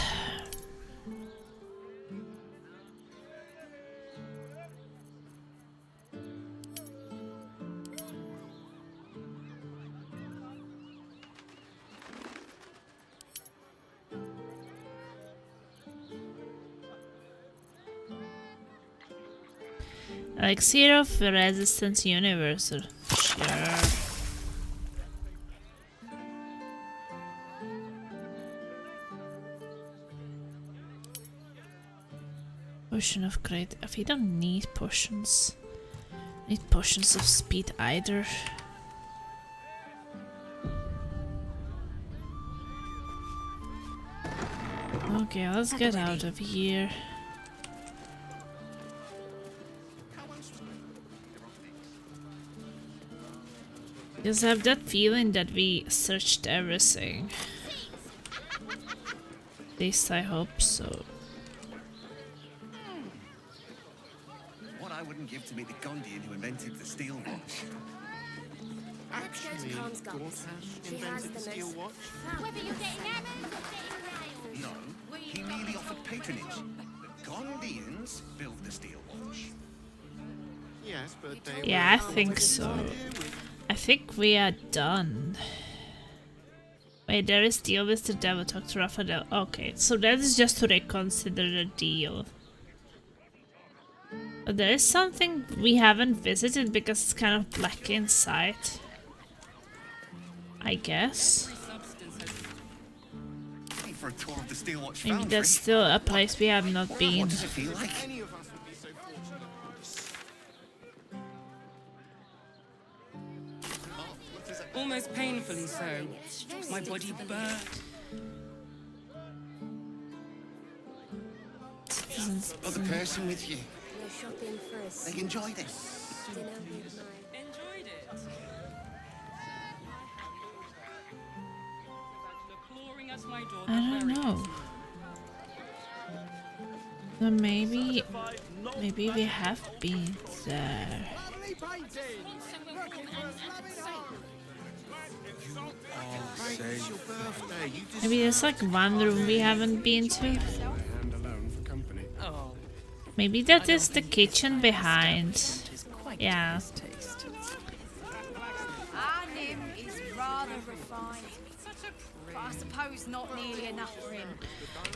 Elixir of Resistance Universal. Sure. Potion of great. We don't need potions. Need potions of speed either. Okay, let's get out of here. Because I have that feeling that we searched everything. At least I hope so. What I wouldn't give to meet the Gondian who invented the steel watch. Let's go to Khan's Gulls. She has the most... Whether you're getting hammers or getting nails. No, he merely offered patronage. The Gondians built the steel watch. Yes, but they Yeah, I think so. I think we are done. Wait, there is deal with the devil. Talk to Raphael. Okay, so that is just to reconsider the deal. But there is something we haven't visited because it's kind of black inside. I guess. For a tour of the steel watch Maybe foundry. that's still a place we have not been. What does it feel like? Almost painfully so. My body burnt. Other person with you. We're shopping first. They enjoy this. Dinner with my... Enjoyed it. Clawing at my door. I don't know. So maybe we have been there. Maybe there's like one room we haven't been to. Maybe that is the kitchen behind. Yeah. Our Nim is rather refined. but I suppose not nearly enough for him.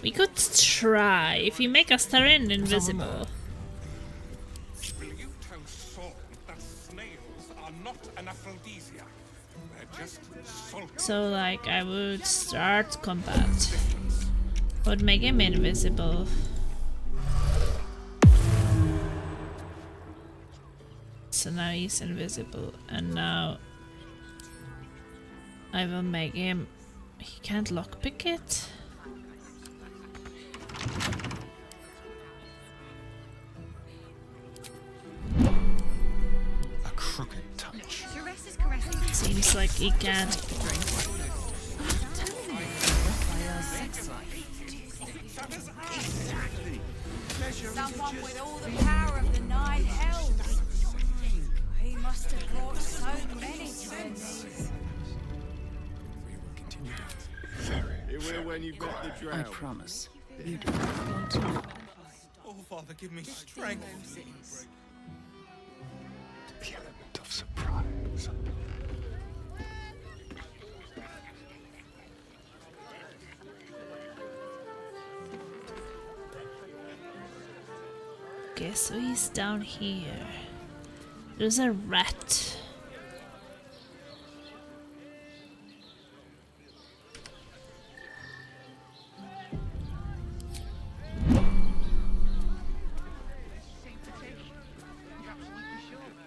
We could try if you make us turn invisible. Will you tell Saul that snails are not an aphrodisiac? They're just salt. So, like, I would start combat. Would make him invisible. So now he's invisible, and now I will make him. He can't lockpick it. A crooked touch. Seems like he can't. Someone with all the power of the 9 hells. He must have brought so many sins. It will when you've got the drought. I promise. You do not want to know. Oh, Father, give me strength. The element of surprise. Okay, so he's down here. There's a rat.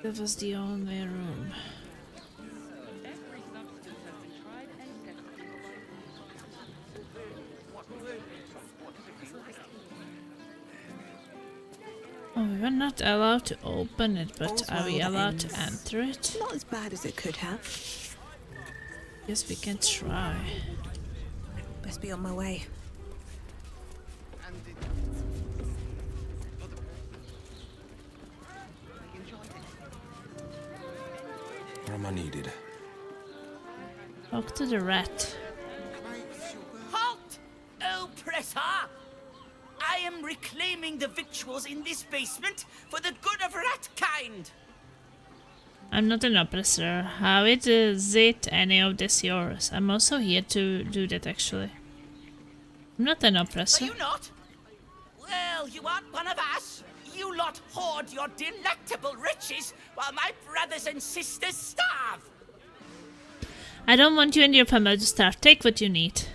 That was the only room. Oh, we were not allowed to open it, but are we allowed to enter it? Not as bad as it could have. Yes, we can try. Best be on my way. Where am I needed? Talk to the rat. Halt! Oppressor! I am reclaiming the victuals in this basement for the good of rat-kind! I'm not an oppressor. How is it any of this yours? I'm also here to do that, actually. I'm not an oppressor. Are you not? Well, you aren't one of us. You lot hoard your delectable riches while my brothers and sisters starve. I don't want you and your family to starve. Take what you need.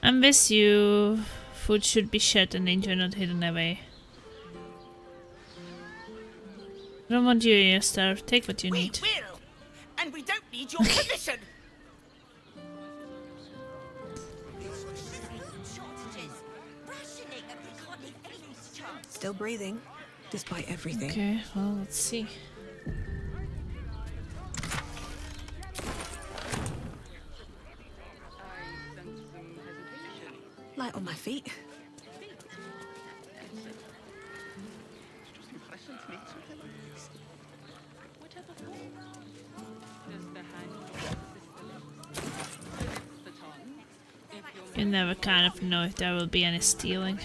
I'm with you. Food should be shared and danger not hidden away. I don't want you to starve. Take what you need. We will, and we don't need your permission. Still breathing, despite everything. Okay, well, let's see. Light on my feet. You never kind of know if there will be any stealing.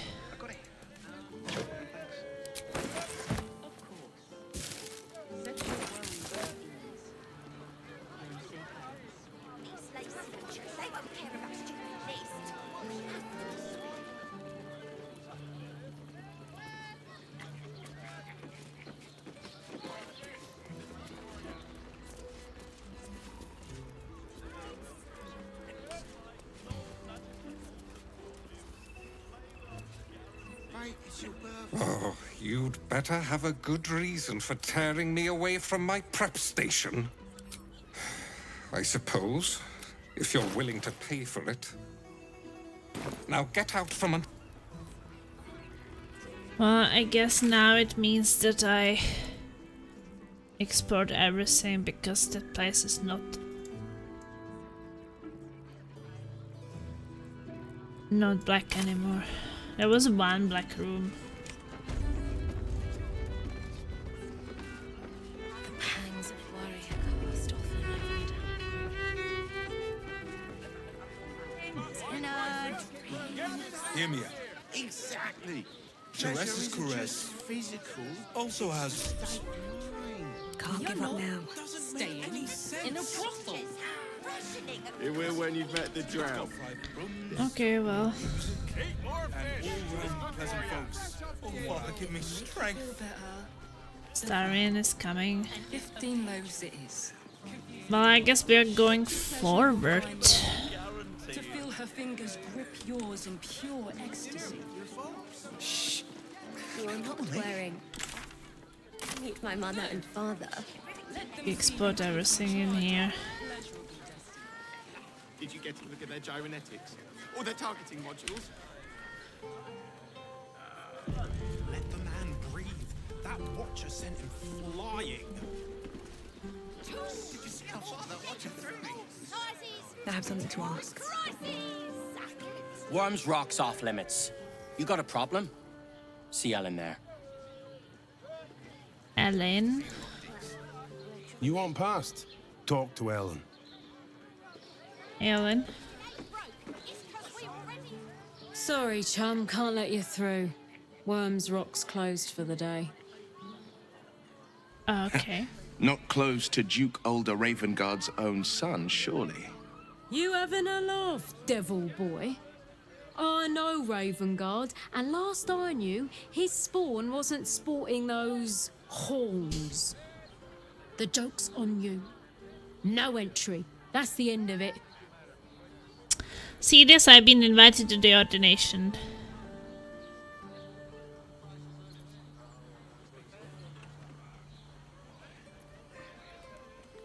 Oh, you'd better have a good reason for tearing me away from my prep station. I suppose, if you're willing to pay for it. Now get out from an... Well, I guess now it means that I export everything because that place is not black anymore. There was one black room. The pangs of worry cast off in my Hear me out. Exactly. Teresa's caress physical. also has... Can't give up now. Staying in a brothel. You will when you've met the drow. Okay, well. Give me strength. Starion is coming. 15 loaves it is. Well, I guess we are going forward. To feel her fingers grip yours in pure ecstasy. Shh. You're not wearing. Meet my mother and father. We export everything in here. Did you get to look at their gyrometics? Or their targeting modules? Let the man breathe. That watcher sent him flying. Did you see how far that watcher threw me? I have something to ask. Worms Rock's off limits. You got a problem? See Ellen there. Ellen? You want past? Talk to Ellen. Ellen? Sorry, chum, can't let you through. Worms Rock's closed for the day. Okay. Not close to Duke Older Ravengard's own son, surely. You having a laugh, devil boy? I know Ravengard, and last I knew, his spawn wasn't sporting those horns. The joke's on you. No entry. That's the end of it. See this? I've been invited to the ordination.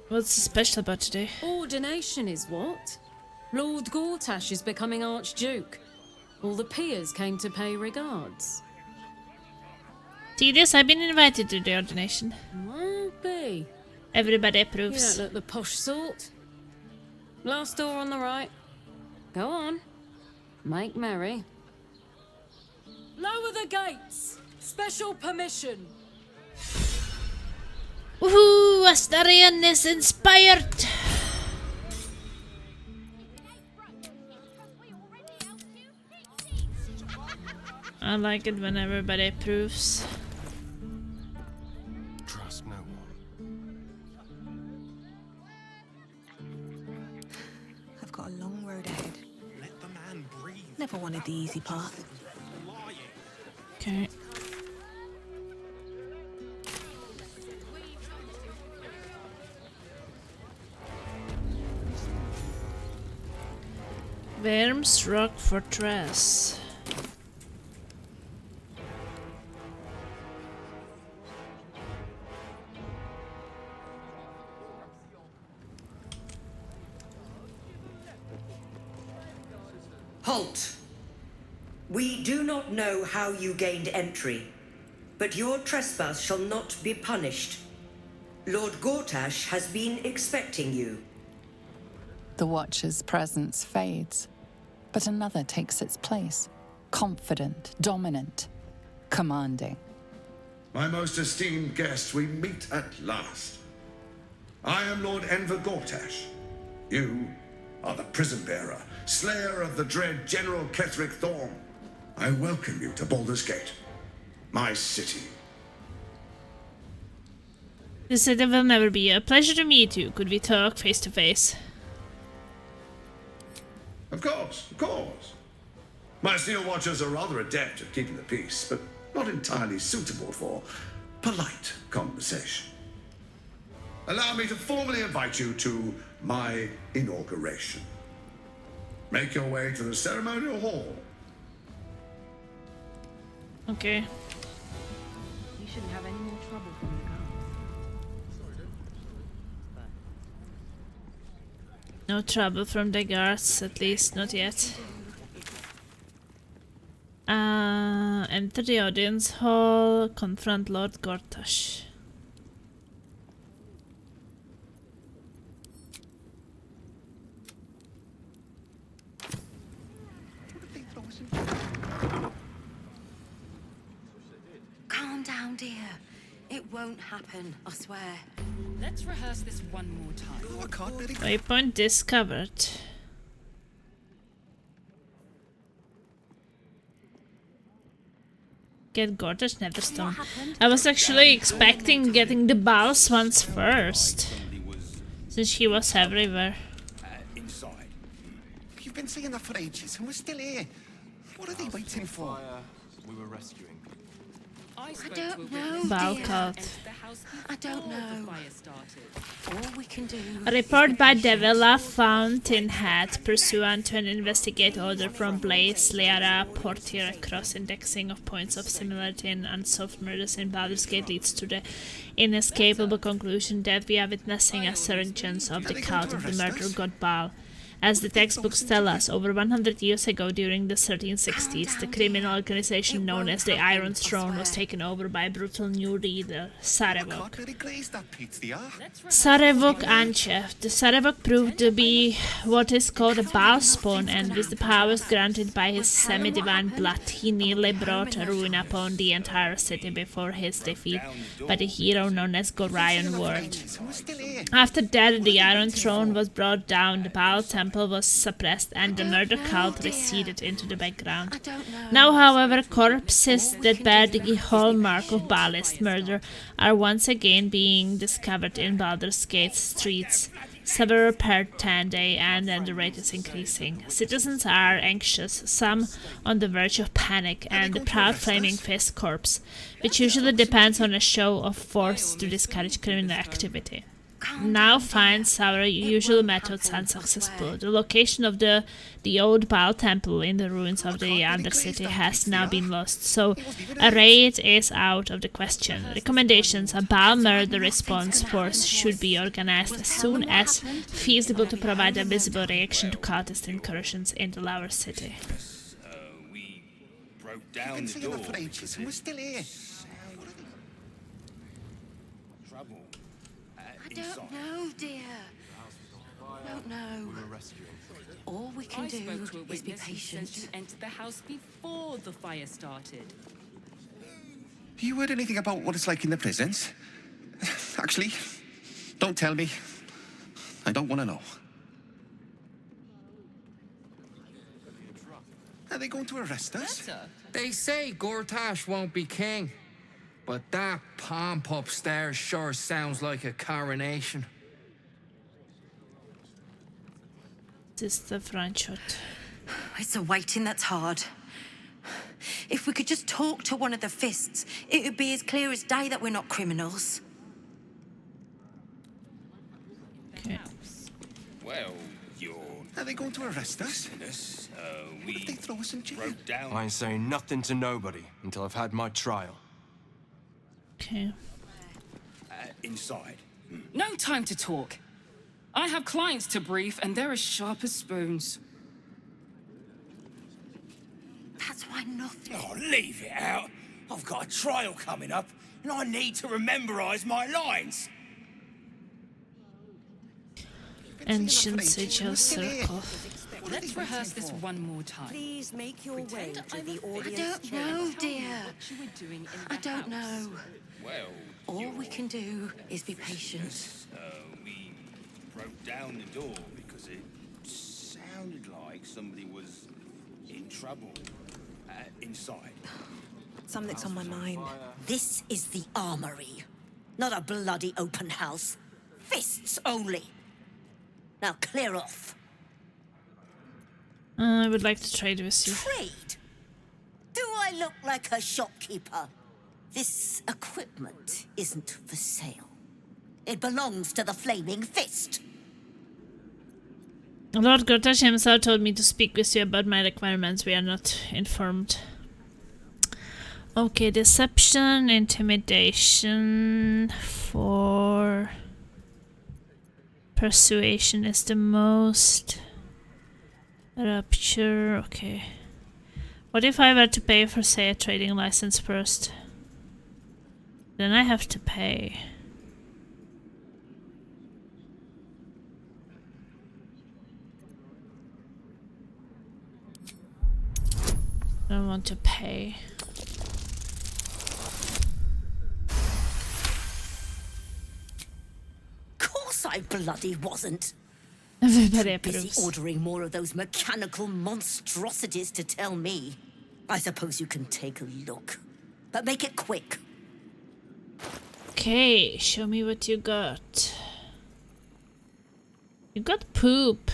What's so special about today? Ordination is what? Lord Gortash is becoming Archduke. All the peers came to pay regards. See this? I've been invited to the ordination. Won't be. Everybody You approves. don't look the posh sort. Last door on the right. Go on. Make merry. Lower the gates. Special permission. Woohoo! Astarion is inspired! I like it when everybody approves. Trust no one. I've got a long road ahead. Let the man breathe. Never wanted the easy path. Okay. Worms Rock Fortress. Halt! We do not know how you gained entry, but your trespass shall not be punished. Lord Gortash has been expecting you. The Watcher's presence fades, but another takes its place. Confident, dominant, commanding. My most esteemed guest, we meet at last. I am Lord Enver Gortash. You are the prison bearer, slayer of the dread General Ketheric Thorm. I welcome you to Baldur's Gate, my city. This said it will never be. A pleasure to meet you. Could we talk face to face? Of course, of course. My steel watchers are rather adept at keeping the peace, but not entirely suitable for polite conversation. Allow me to formally invite you to my inauguration. Make your way to the ceremonial hall. Okay. You shouldn't have any more trouble from the guards. No trouble from the guards, at least not yet. Enter the audience hall, confront Lord Gortash. Calm down, dear. It won't happen, I swear. Let's rehearse this one more time. Oh, I can't really... Waypoint discovered. Get Gorta's Netherstone. I was actually expecting getting the Bal's ones first, since he was everywhere. Inside. You've been saying that for ages, and we're still here. What are they waiting for? We were rescuing. I don't know, Balcott. I don't know. All we can do. A report by Devilla Fountainhead pursuant to an investigate order from Blaze Liara Portier cross-indexing of points of similarity in unsolved murders in Baldur's Gate leads to the inescapable conclusion that we are witnessing a resurgence of the cult of the murder god Baal. As the textbooks tell us, over 100 years ago during the 1360s, the criminal organization known as the Iron Throne was taken over by a brutal new leader, Sarevok. Sarevok Anchev. The Sarevok proved to be what is called a Baal spawn, and with the powers granted by his semi-divine blood, he nearly brought ruin upon the entire city before his defeat by the hero known as Gorion Ward. After that, the Iron Throne was brought down, the Baal Temple was suppressed, and the murder cult receded into the background. Now, however, corpses that bear the hallmark of Baalist murder are once again being discovered in Baldur's Gate streets, several per 10 day, and the rate is increasing. Citizens are anxious, some on the verge of panic, and the proud Flaming Fist corpse, which usually depends on a show of force to discourage criminal activity, now finds our usual methods unsuccessful. The location of the old Baal temple in the ruins of the Undercity has now been lost, so a raid is out of the question. Recommendations: a Baal murder response force should be organized as soon as feasible to provide a visible reaction to cultist incursions in the lower city. We broke down the door. For ages, and we're still here. Trouble. I don't know, dear. Don't know. All we can do is be patient. Entered the house before the fire started. You heard anything about what it's like in the prisons? Actually, don't tell me. I don't want to know. Are they going to arrest us? They say Gortash won't be king. But that pomp upstairs sure sounds like a coronation. This is the front shot. It's a waiting that's hard. If we could just talk to one of the fists, it would be as clear as day that we're not criminals. Okay. Well, are they going to arrest us? What if they throw us in jail? Down. I ain't saying nothing to nobody until I've had my trial. Okay. Inside. No time to talk. I have clients to brief, and they're as sharp as spoons. That's why nothing. Oh, leave it out. I've got a trial coming up, and I need to rememberize my lines. Ancient Sigil Circle. Let's rehearse this one more time. Please make your way to the audience. I don't know, dear. I don't know. Well, all we can do is be patient. We broke down the door because it sounded like somebody was in trouble inside. Something's on my mind. This is the armory, not a bloody open house. Fists only. Now clear off. I would like to trade with you. Trade? Do I look like a shopkeeper? This equipment isn't for sale. It belongs to the Flaming Fist. Lord Gortash himself told me to speak with you about my requirements. We are not informed. Okay, deception, intimidation for persuasion is the most. Rupture, okay. What if I were to pay for, say, a trading license first? Then I have to pay. I don't want to pay. Course I bloody wasn't. Everybody Busy approves. ordering more of those mechanical monstrosities to tell me. I suppose you can take a look. but make it quick. Okay, show me what you got. You got poop.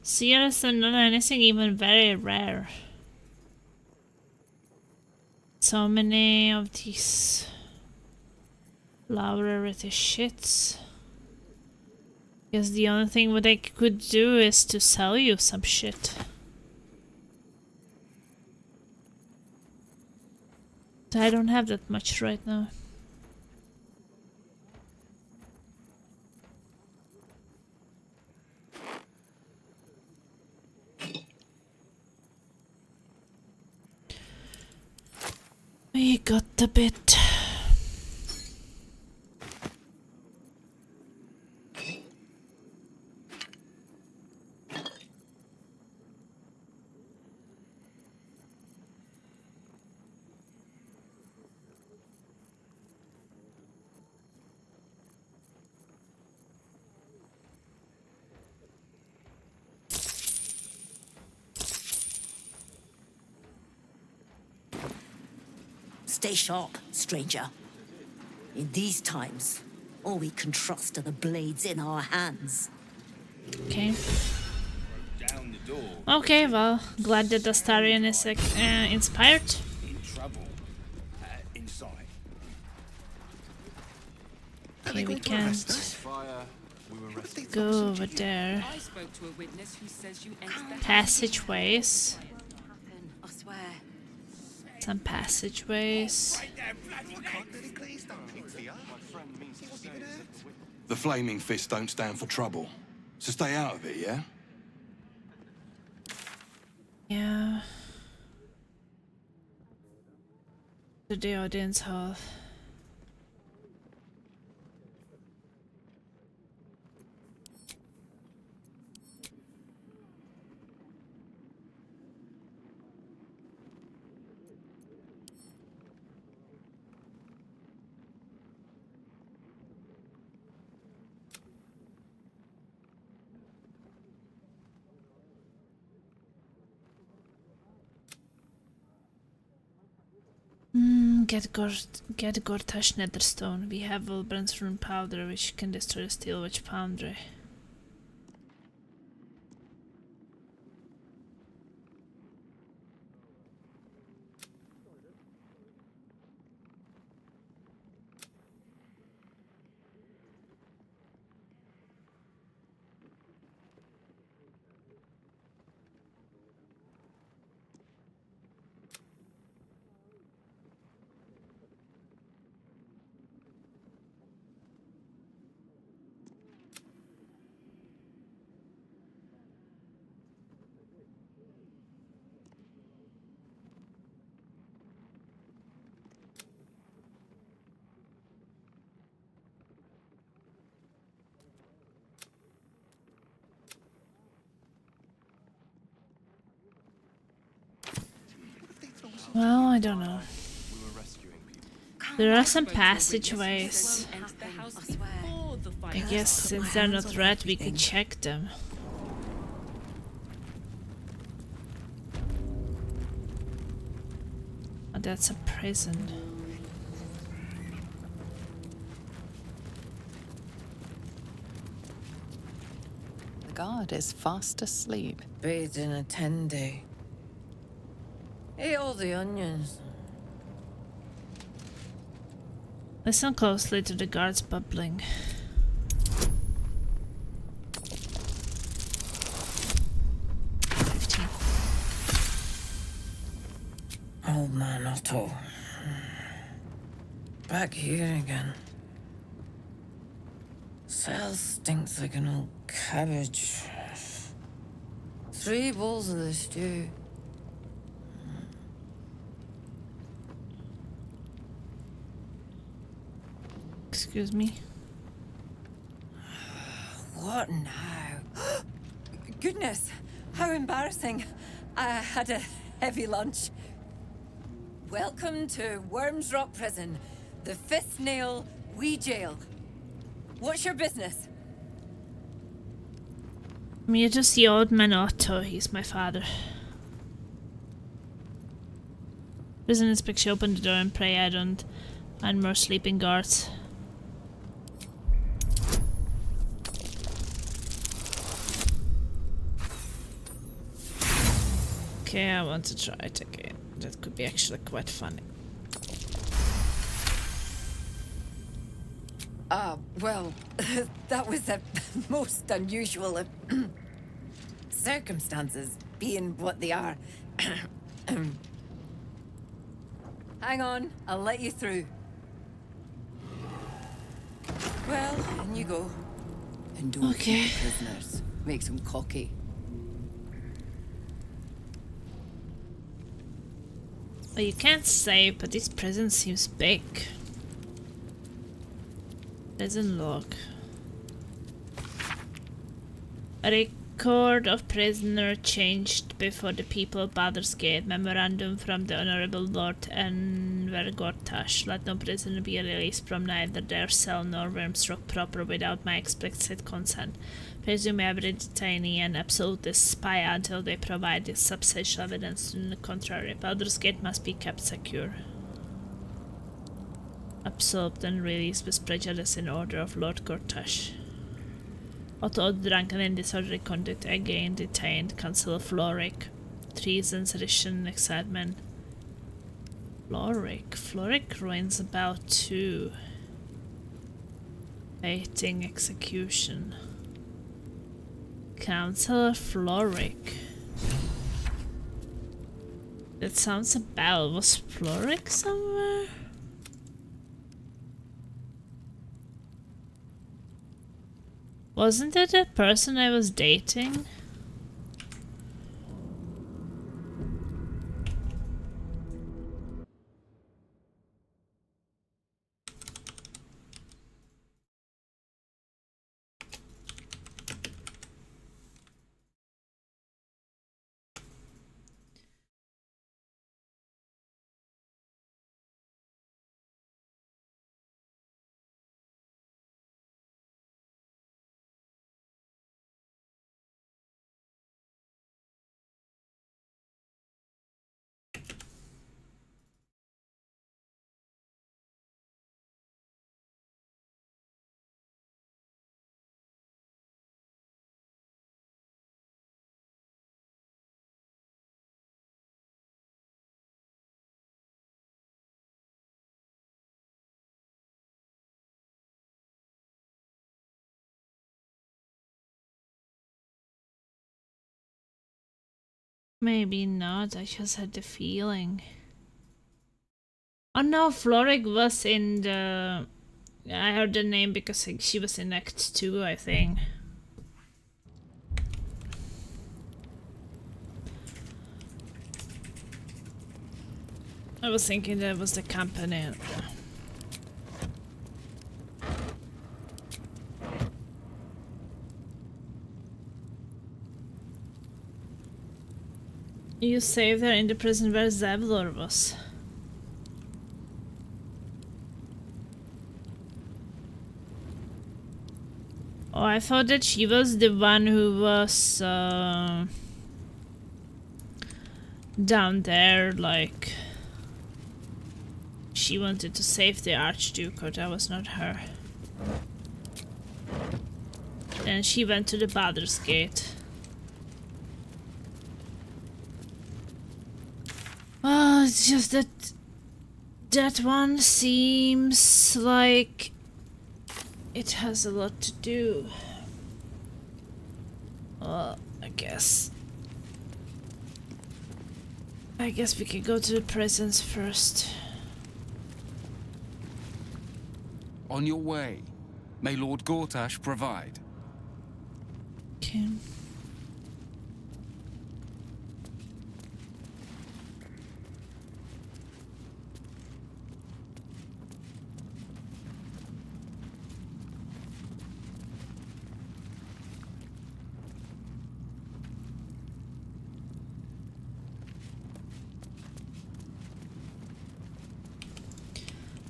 Serious and not anything even very rare. So many of these low rarity shits. Guess the only thing what I could do is to sell you some shit. I don't have that much right now. We got a bit. Stay sharp, stranger. In these times, all we can trust are the blades in our hands. Okay. Okay, well, glad that Astarion is inspired. Okay, we can't go over there. Passageways. Some passageways. The flaming fists don't stand for trouble, so stay out of it, yeah? Yeah. To the audience hall. Get Gortash Netherstone. We have Wilbrand's rune powder, which can destroy the steel witch foundry. Well, I don't know. There are some passageways. I guess since they're not red, we could check them. Oh, that's a prison. The guard is fast asleep. Bathed in a 10-day. Ate all the onions. Listen closely to the guards bubbling. Old man Otto. Back here again. Cell stinks like an old cabbage. 3 bowls of the stew. Excuse me. What now? Goodness, how embarrassing. I had a heavy lunch. Welcome to Worms Rock Prison, the 5th nail, wee jail. What's your business? You're just the old man Otto, he's my father. Prison inspection, open the door and pray I don't find more sleeping guards. Okay, I want to try it again. That could be actually quite funny. Well, that was a most unusual of circumstances, being what they are. Hang on, I'll let you through. Well, in you go. And don't shoot the prisoners. Makes them cocky. Well, you can't say, but this prison seems big. Prison log. A record of prisoner changed before the people of Baldur's Gate. Memorandum from the Honorable Lord Enver Gortash. Let no prisoner be released from neither their cell nor Wormsrock proper without my explicit consent. Presume every detainee an absolute spy until they provide substantial evidence to the contrary. Baldur's Gate must be kept secure. Absolved and released with prejudice in order of Lord Gortash. Otto, drunken and disorderly conduct, again detained. Council of Floric. Treason, sedition, and excitement. Floric rings a bell too. Waiting execution. Council of Floric. That sounds a bell. Was Floric somewhere? Wasn't it a person I was dating? Maybe not, I just had the feeling. Oh no, Floric was in the... I heard the name because she was in Act 2, I think. I was thinking that was the company. You saved her in the prison where Zevlor was. Oh, I thought that she was the one who was down there, like she wanted to save the Archduke, or that was not her. Then she went to the Baldur's Gate. Oh, it's just that that one seems like it has a lot to do. Well, I guess we can go to the prisons first. On your way. May Lord Gortash provide. Okay.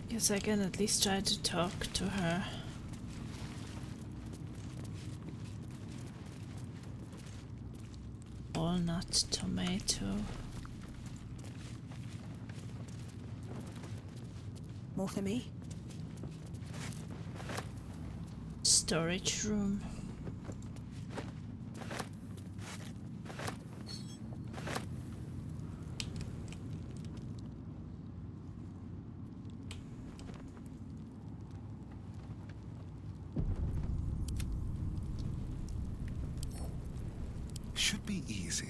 Guess I can at least try to talk to her. Walnut, tomato. more for me. Storage room. Should be easy.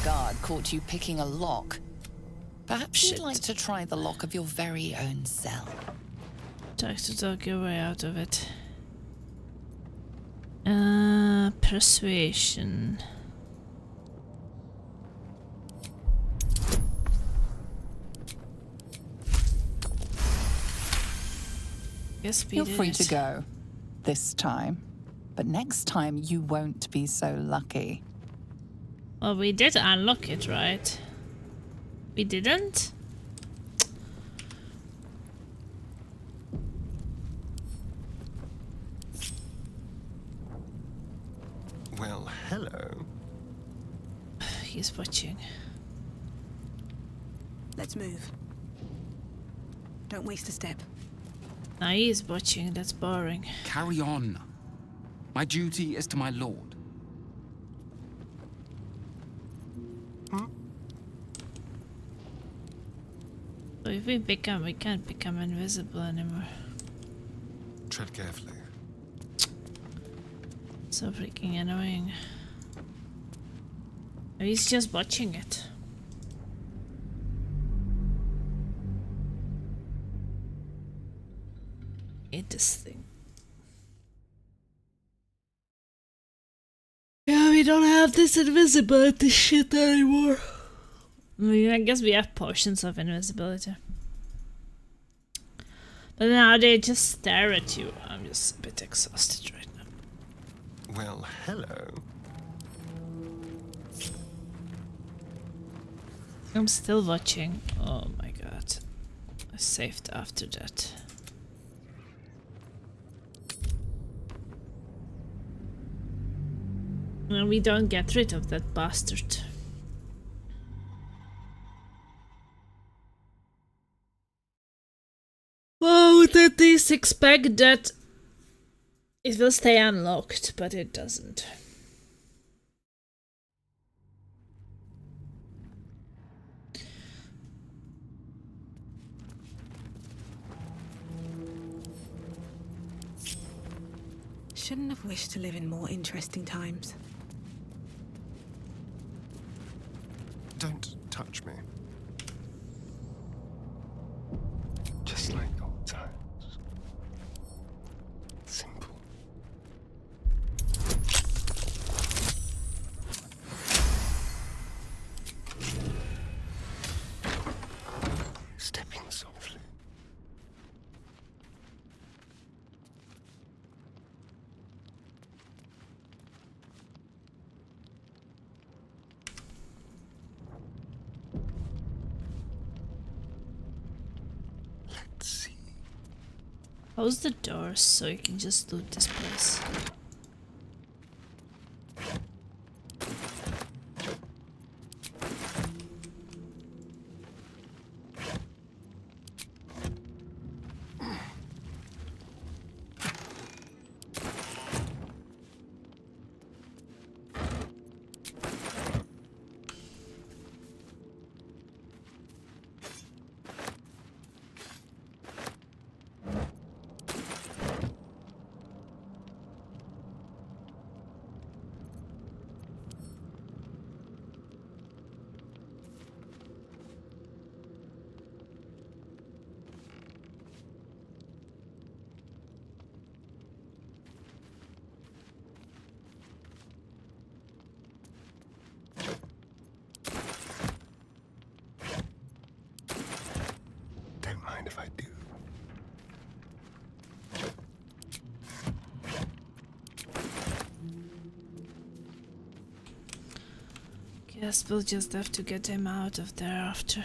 Guard caught you picking a lock. Perhaps you'd like to try the lock of your very own cell. Try to talk your way out of it. Persuasion. Yes, You're free to go. This time. But next time you won't be so lucky. Well, we did unlock it, right? We didn't? Well, hello. He's watching. Let's move. Don't waste a step. Now he's watching, that's boring. Carry on. My duty is to my lord. So if we can't become invisible anymore. Tread carefully. So freaking annoying. He's just watching it. Interesting. Yeah, we don't have this invisibility shit anymore. I mean, I guess we have potions of invisibility. But now they just stare at you. I'm just a bit exhausted right now. Well, hello. I'm still watching. Oh my god. I saved after that. Well, we don't get rid of that bastard. Well, would at least expect that it will stay unlocked, but it doesn't. Shouldn't have wished to live in more interesting times. Don't touch me. Just like old times. Simple. Stepping softly. Close the doors so you can just loot this place. Don't mind if I do. Guess we'll just have to get him out of there after.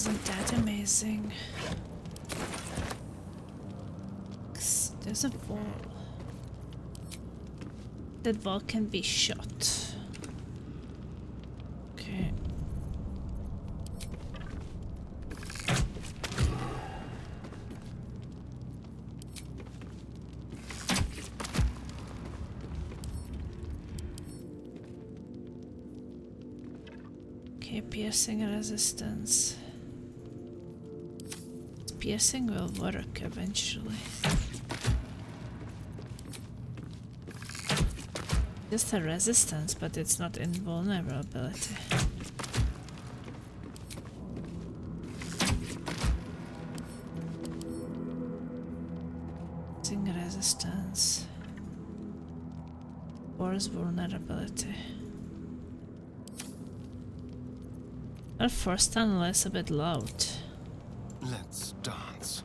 Isn't that amazing? There's a wall. That wall can be shot. Okay. Okay, piercing resistance. Piercing will work eventually. Just a resistance, but it's not invulnerability. Piercing resistance. Force vulnerability. Our first tunnel is a bit loud. Let's dance.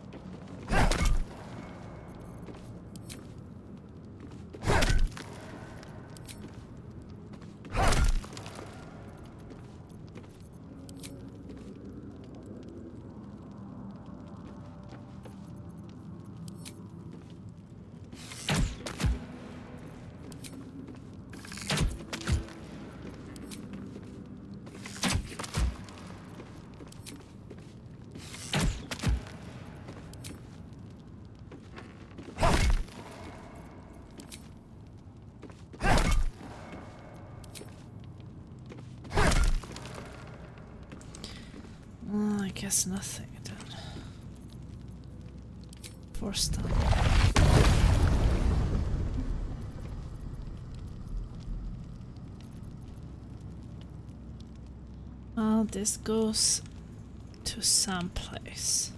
I guess nothing then. Force tunnel. Well, this goes to some place.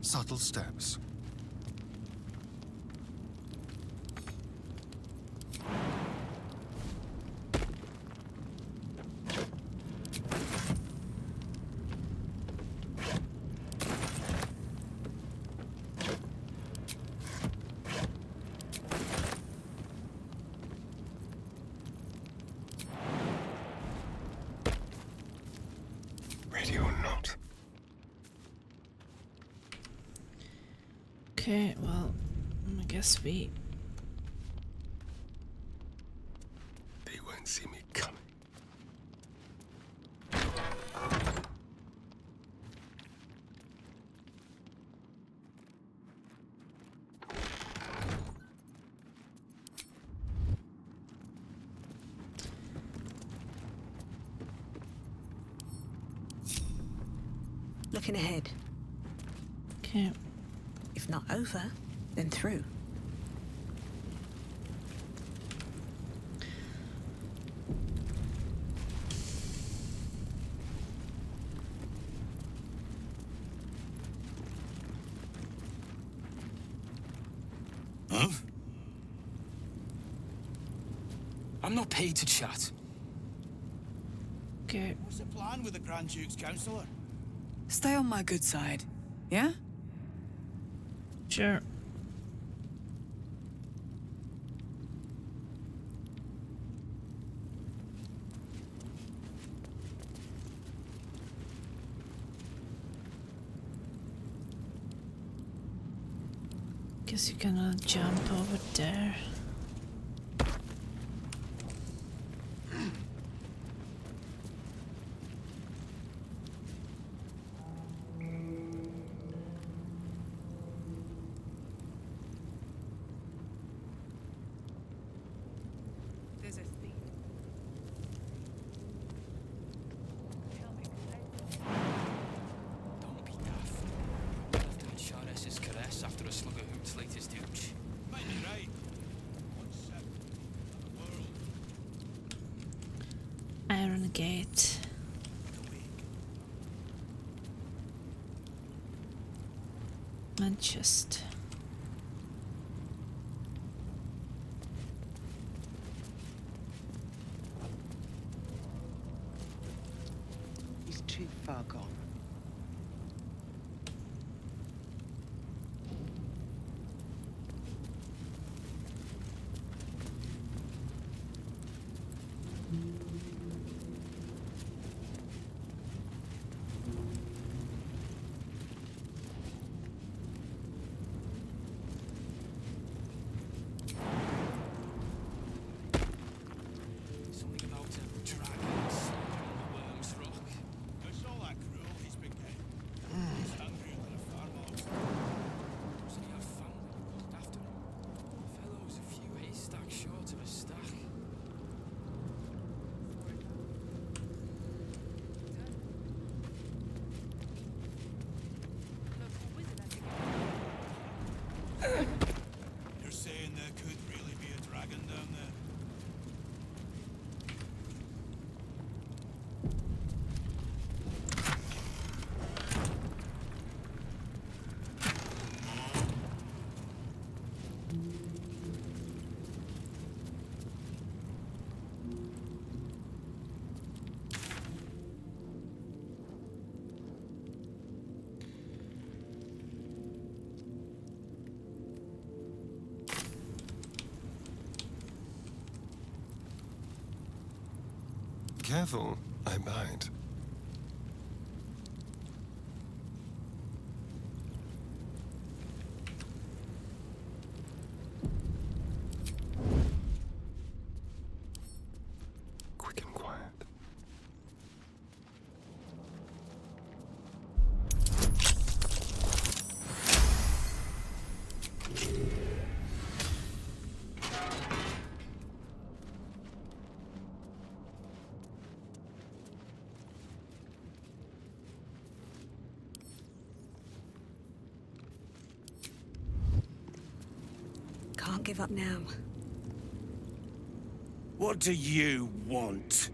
Subtle steps. Ready or not. Okay, well, I guess we... They won't see me coming. Looking ahead. Okay. If not over, then through. Huh? I'm not paid to chat. Okay. What's the plan with the Grand Duke's counselor? Stay on my good side, yeah? Sure. Guess you cannot jump over there. There's a thief. Don't be daft. After had Sharis's caress after a slug of hoots like his douche. Might be right. One sec. The world. Iron Gate. Manchester. too far gone. Something about a dragon sleeping on the Worm's Rock. It's all that cruel he's been getting. He's hungrier than a farm ox. Doesn't he have family looked after him? The fellow's a few haystacks short of a stack. You're saying there could really be a dragon down there? Careful, I bite. Quick and quiet. Can't give up now. What do you want?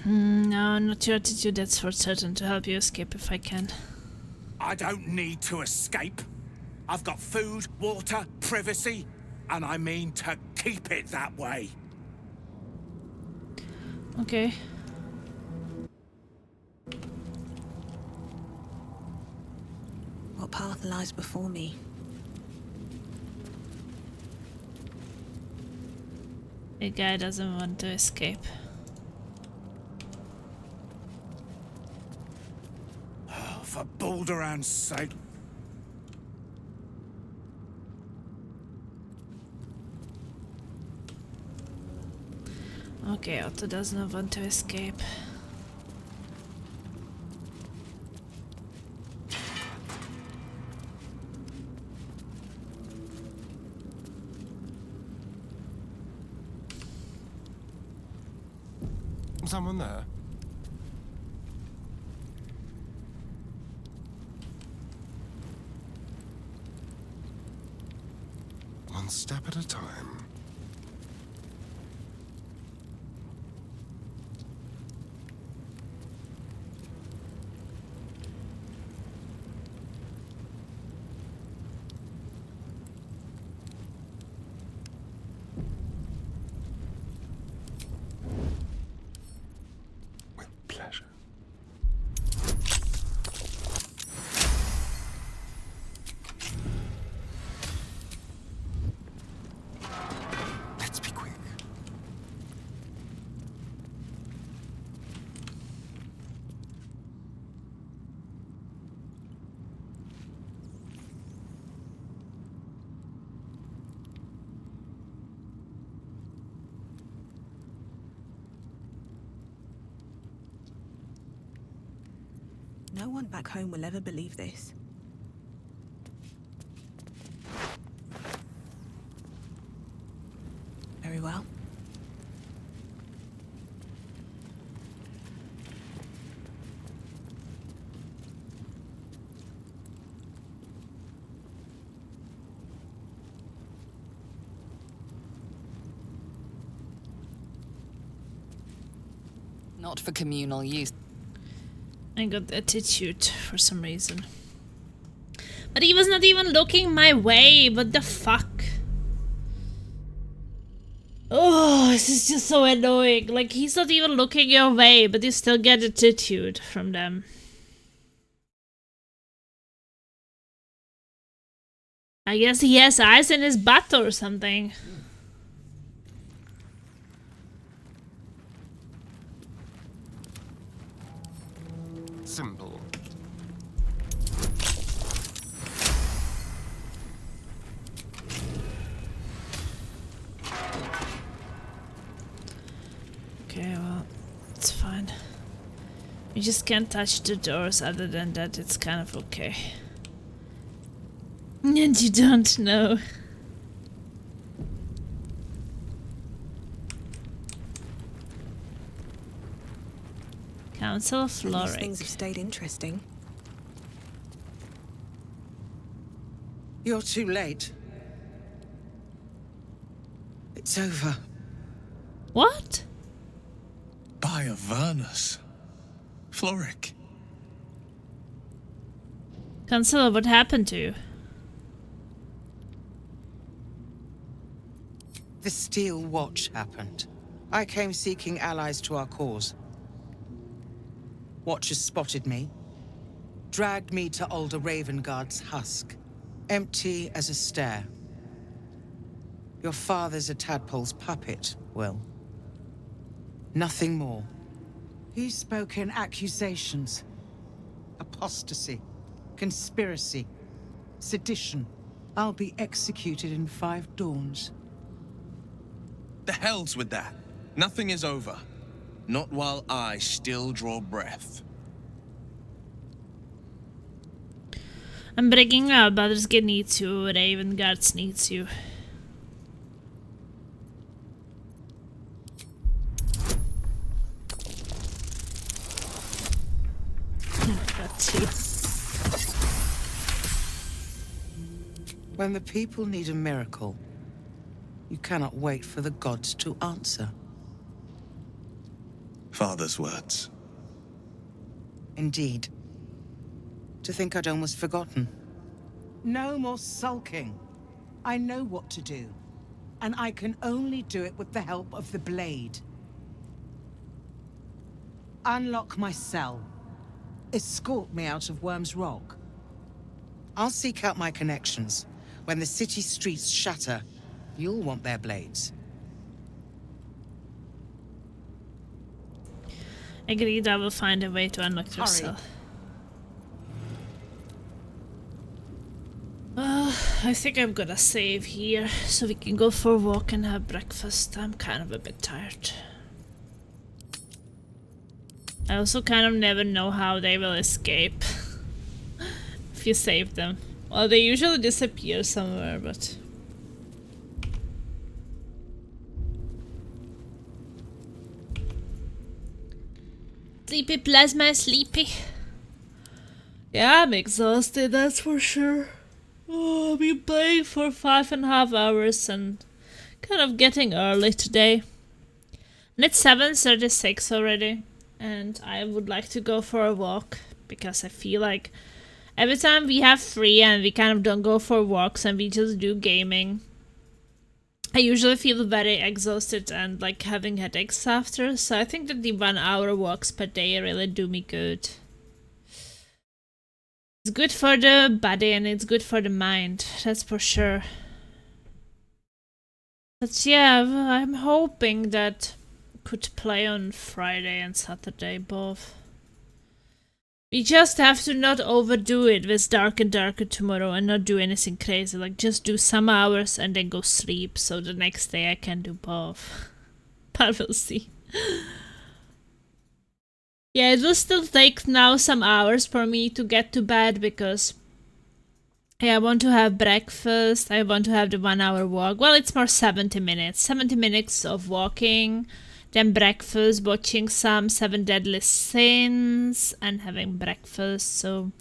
No, not your attitude, that's for certain, to help you escape if I can. I don't need to escape. I've got food, water, privacy, and I mean to keep it that way. Okay. What path lies before me? A guy doesn't want to escape. Oh, for Balduran's sake. Okay, Otto does not want to escape. Someone there? One step at a time. Pleasure. Let's be quick. No one back home will ever believe this. Very well. Not for communal use. I got attitude for some reason. But he was not even looking my way. What the fuck? Oh, this is just so annoying. Like, he's not even looking your way, but you still get attitude from them. I guess he has eyes in his butt or something. Simple. Okay, well, it's fine. We just can't touch the doors. Other than that, it's kind of okay. And you don't know. Council of These Floric. things have stayed interesting. You're too late. It's over. What? By Avernus. Floric. Councilor, what happened to you? The Steel Watch happened. I came seeking allies to our cause. Watchers spotted me, dragged me to Alder Ravengard's husk, empty as a stare. Your father's a tadpole's puppet, Will. Nothing more. He spoke in accusations. Apostasy, conspiracy, sedition. I'll be executed in 5 dawns. The hell's with that. Nothing is over. Not while I still draw breath. I'm breaking out. Baldur's Gate needs you. Ravengard's needs you. Got you. When the people need a miracle, you cannot wait for the gods to answer. Father's words. Indeed. To think I'd almost forgotten. No more sulking. I know what to do. And I can only do it with the help of the blade. Unlock my cell. Escort me out of Worm's Rock. I'll seek out my connections. When the city streets shatter, you'll want their blades. Agreed, I will find a way to unlock your cell. I think I'm gonna save here so we can go for a walk and have breakfast. I'm kind of a bit tired. I also kind of never know how they will escape if you save them. Well, they usually disappear somewhere, but... Sleepy Plasma, sleepy. Yeah, I'm exhausted, that's for sure. Oh, I've been playing for 5.5 hours and kind of getting early today. And it's 7:36 already, and I would like to go for a walk because I feel like every time we have free and we kind of don't go for walks and we just do gaming, I usually feel very exhausted and like having headaches after, so I think that the 1 hour walks per day really do me good. It's good for the body and it's good for the mind, that's for sure. But yeah, I'm hoping that I could play on Friday and Saturday both. We just have to not overdo it with Dark and Darker tomorrow and not do anything crazy. Like, just do some hours and then go sleep, so the next day I can do both. But we'll see. Yeah, it will still take now some hours for me to get to bed because... yeah, I want to have breakfast, I want to have the 1 hour walk. Well, it's more 70 minutes. 70 minutes of walking... then breakfast, watching some 7 Deadly Sins, and having breakfast, so...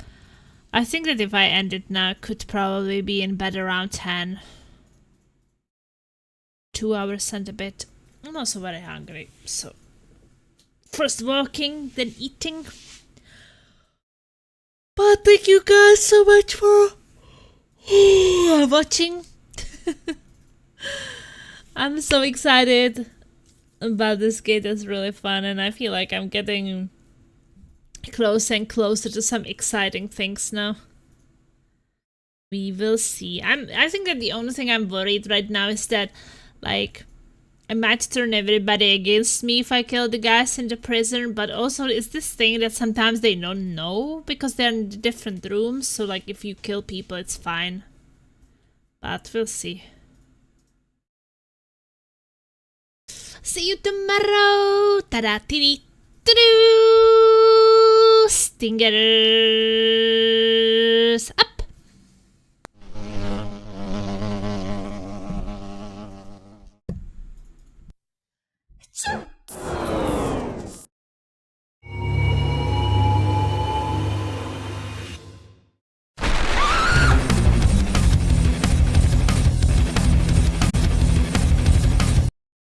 I think that if I end it now, I could probably be in bed around 10. 2 hours and a bit. I'm also very hungry, so... first walking, then eating. But thank you guys so much for... watching. I'm so excited. Baldur's Gate is really fun, and I feel like I'm getting closer and closer to some exciting things now. We will see. I think that the only thing I'm worried right now is that, like, I might turn everybody against me if I kill the guys in the prison, but also it's this thing that sometimes they don't know because they're in different rooms, so like if you kill people it's fine. But we'll see. See you tomorrow! Ta-da-ti-di-ta-doo! Stingers up!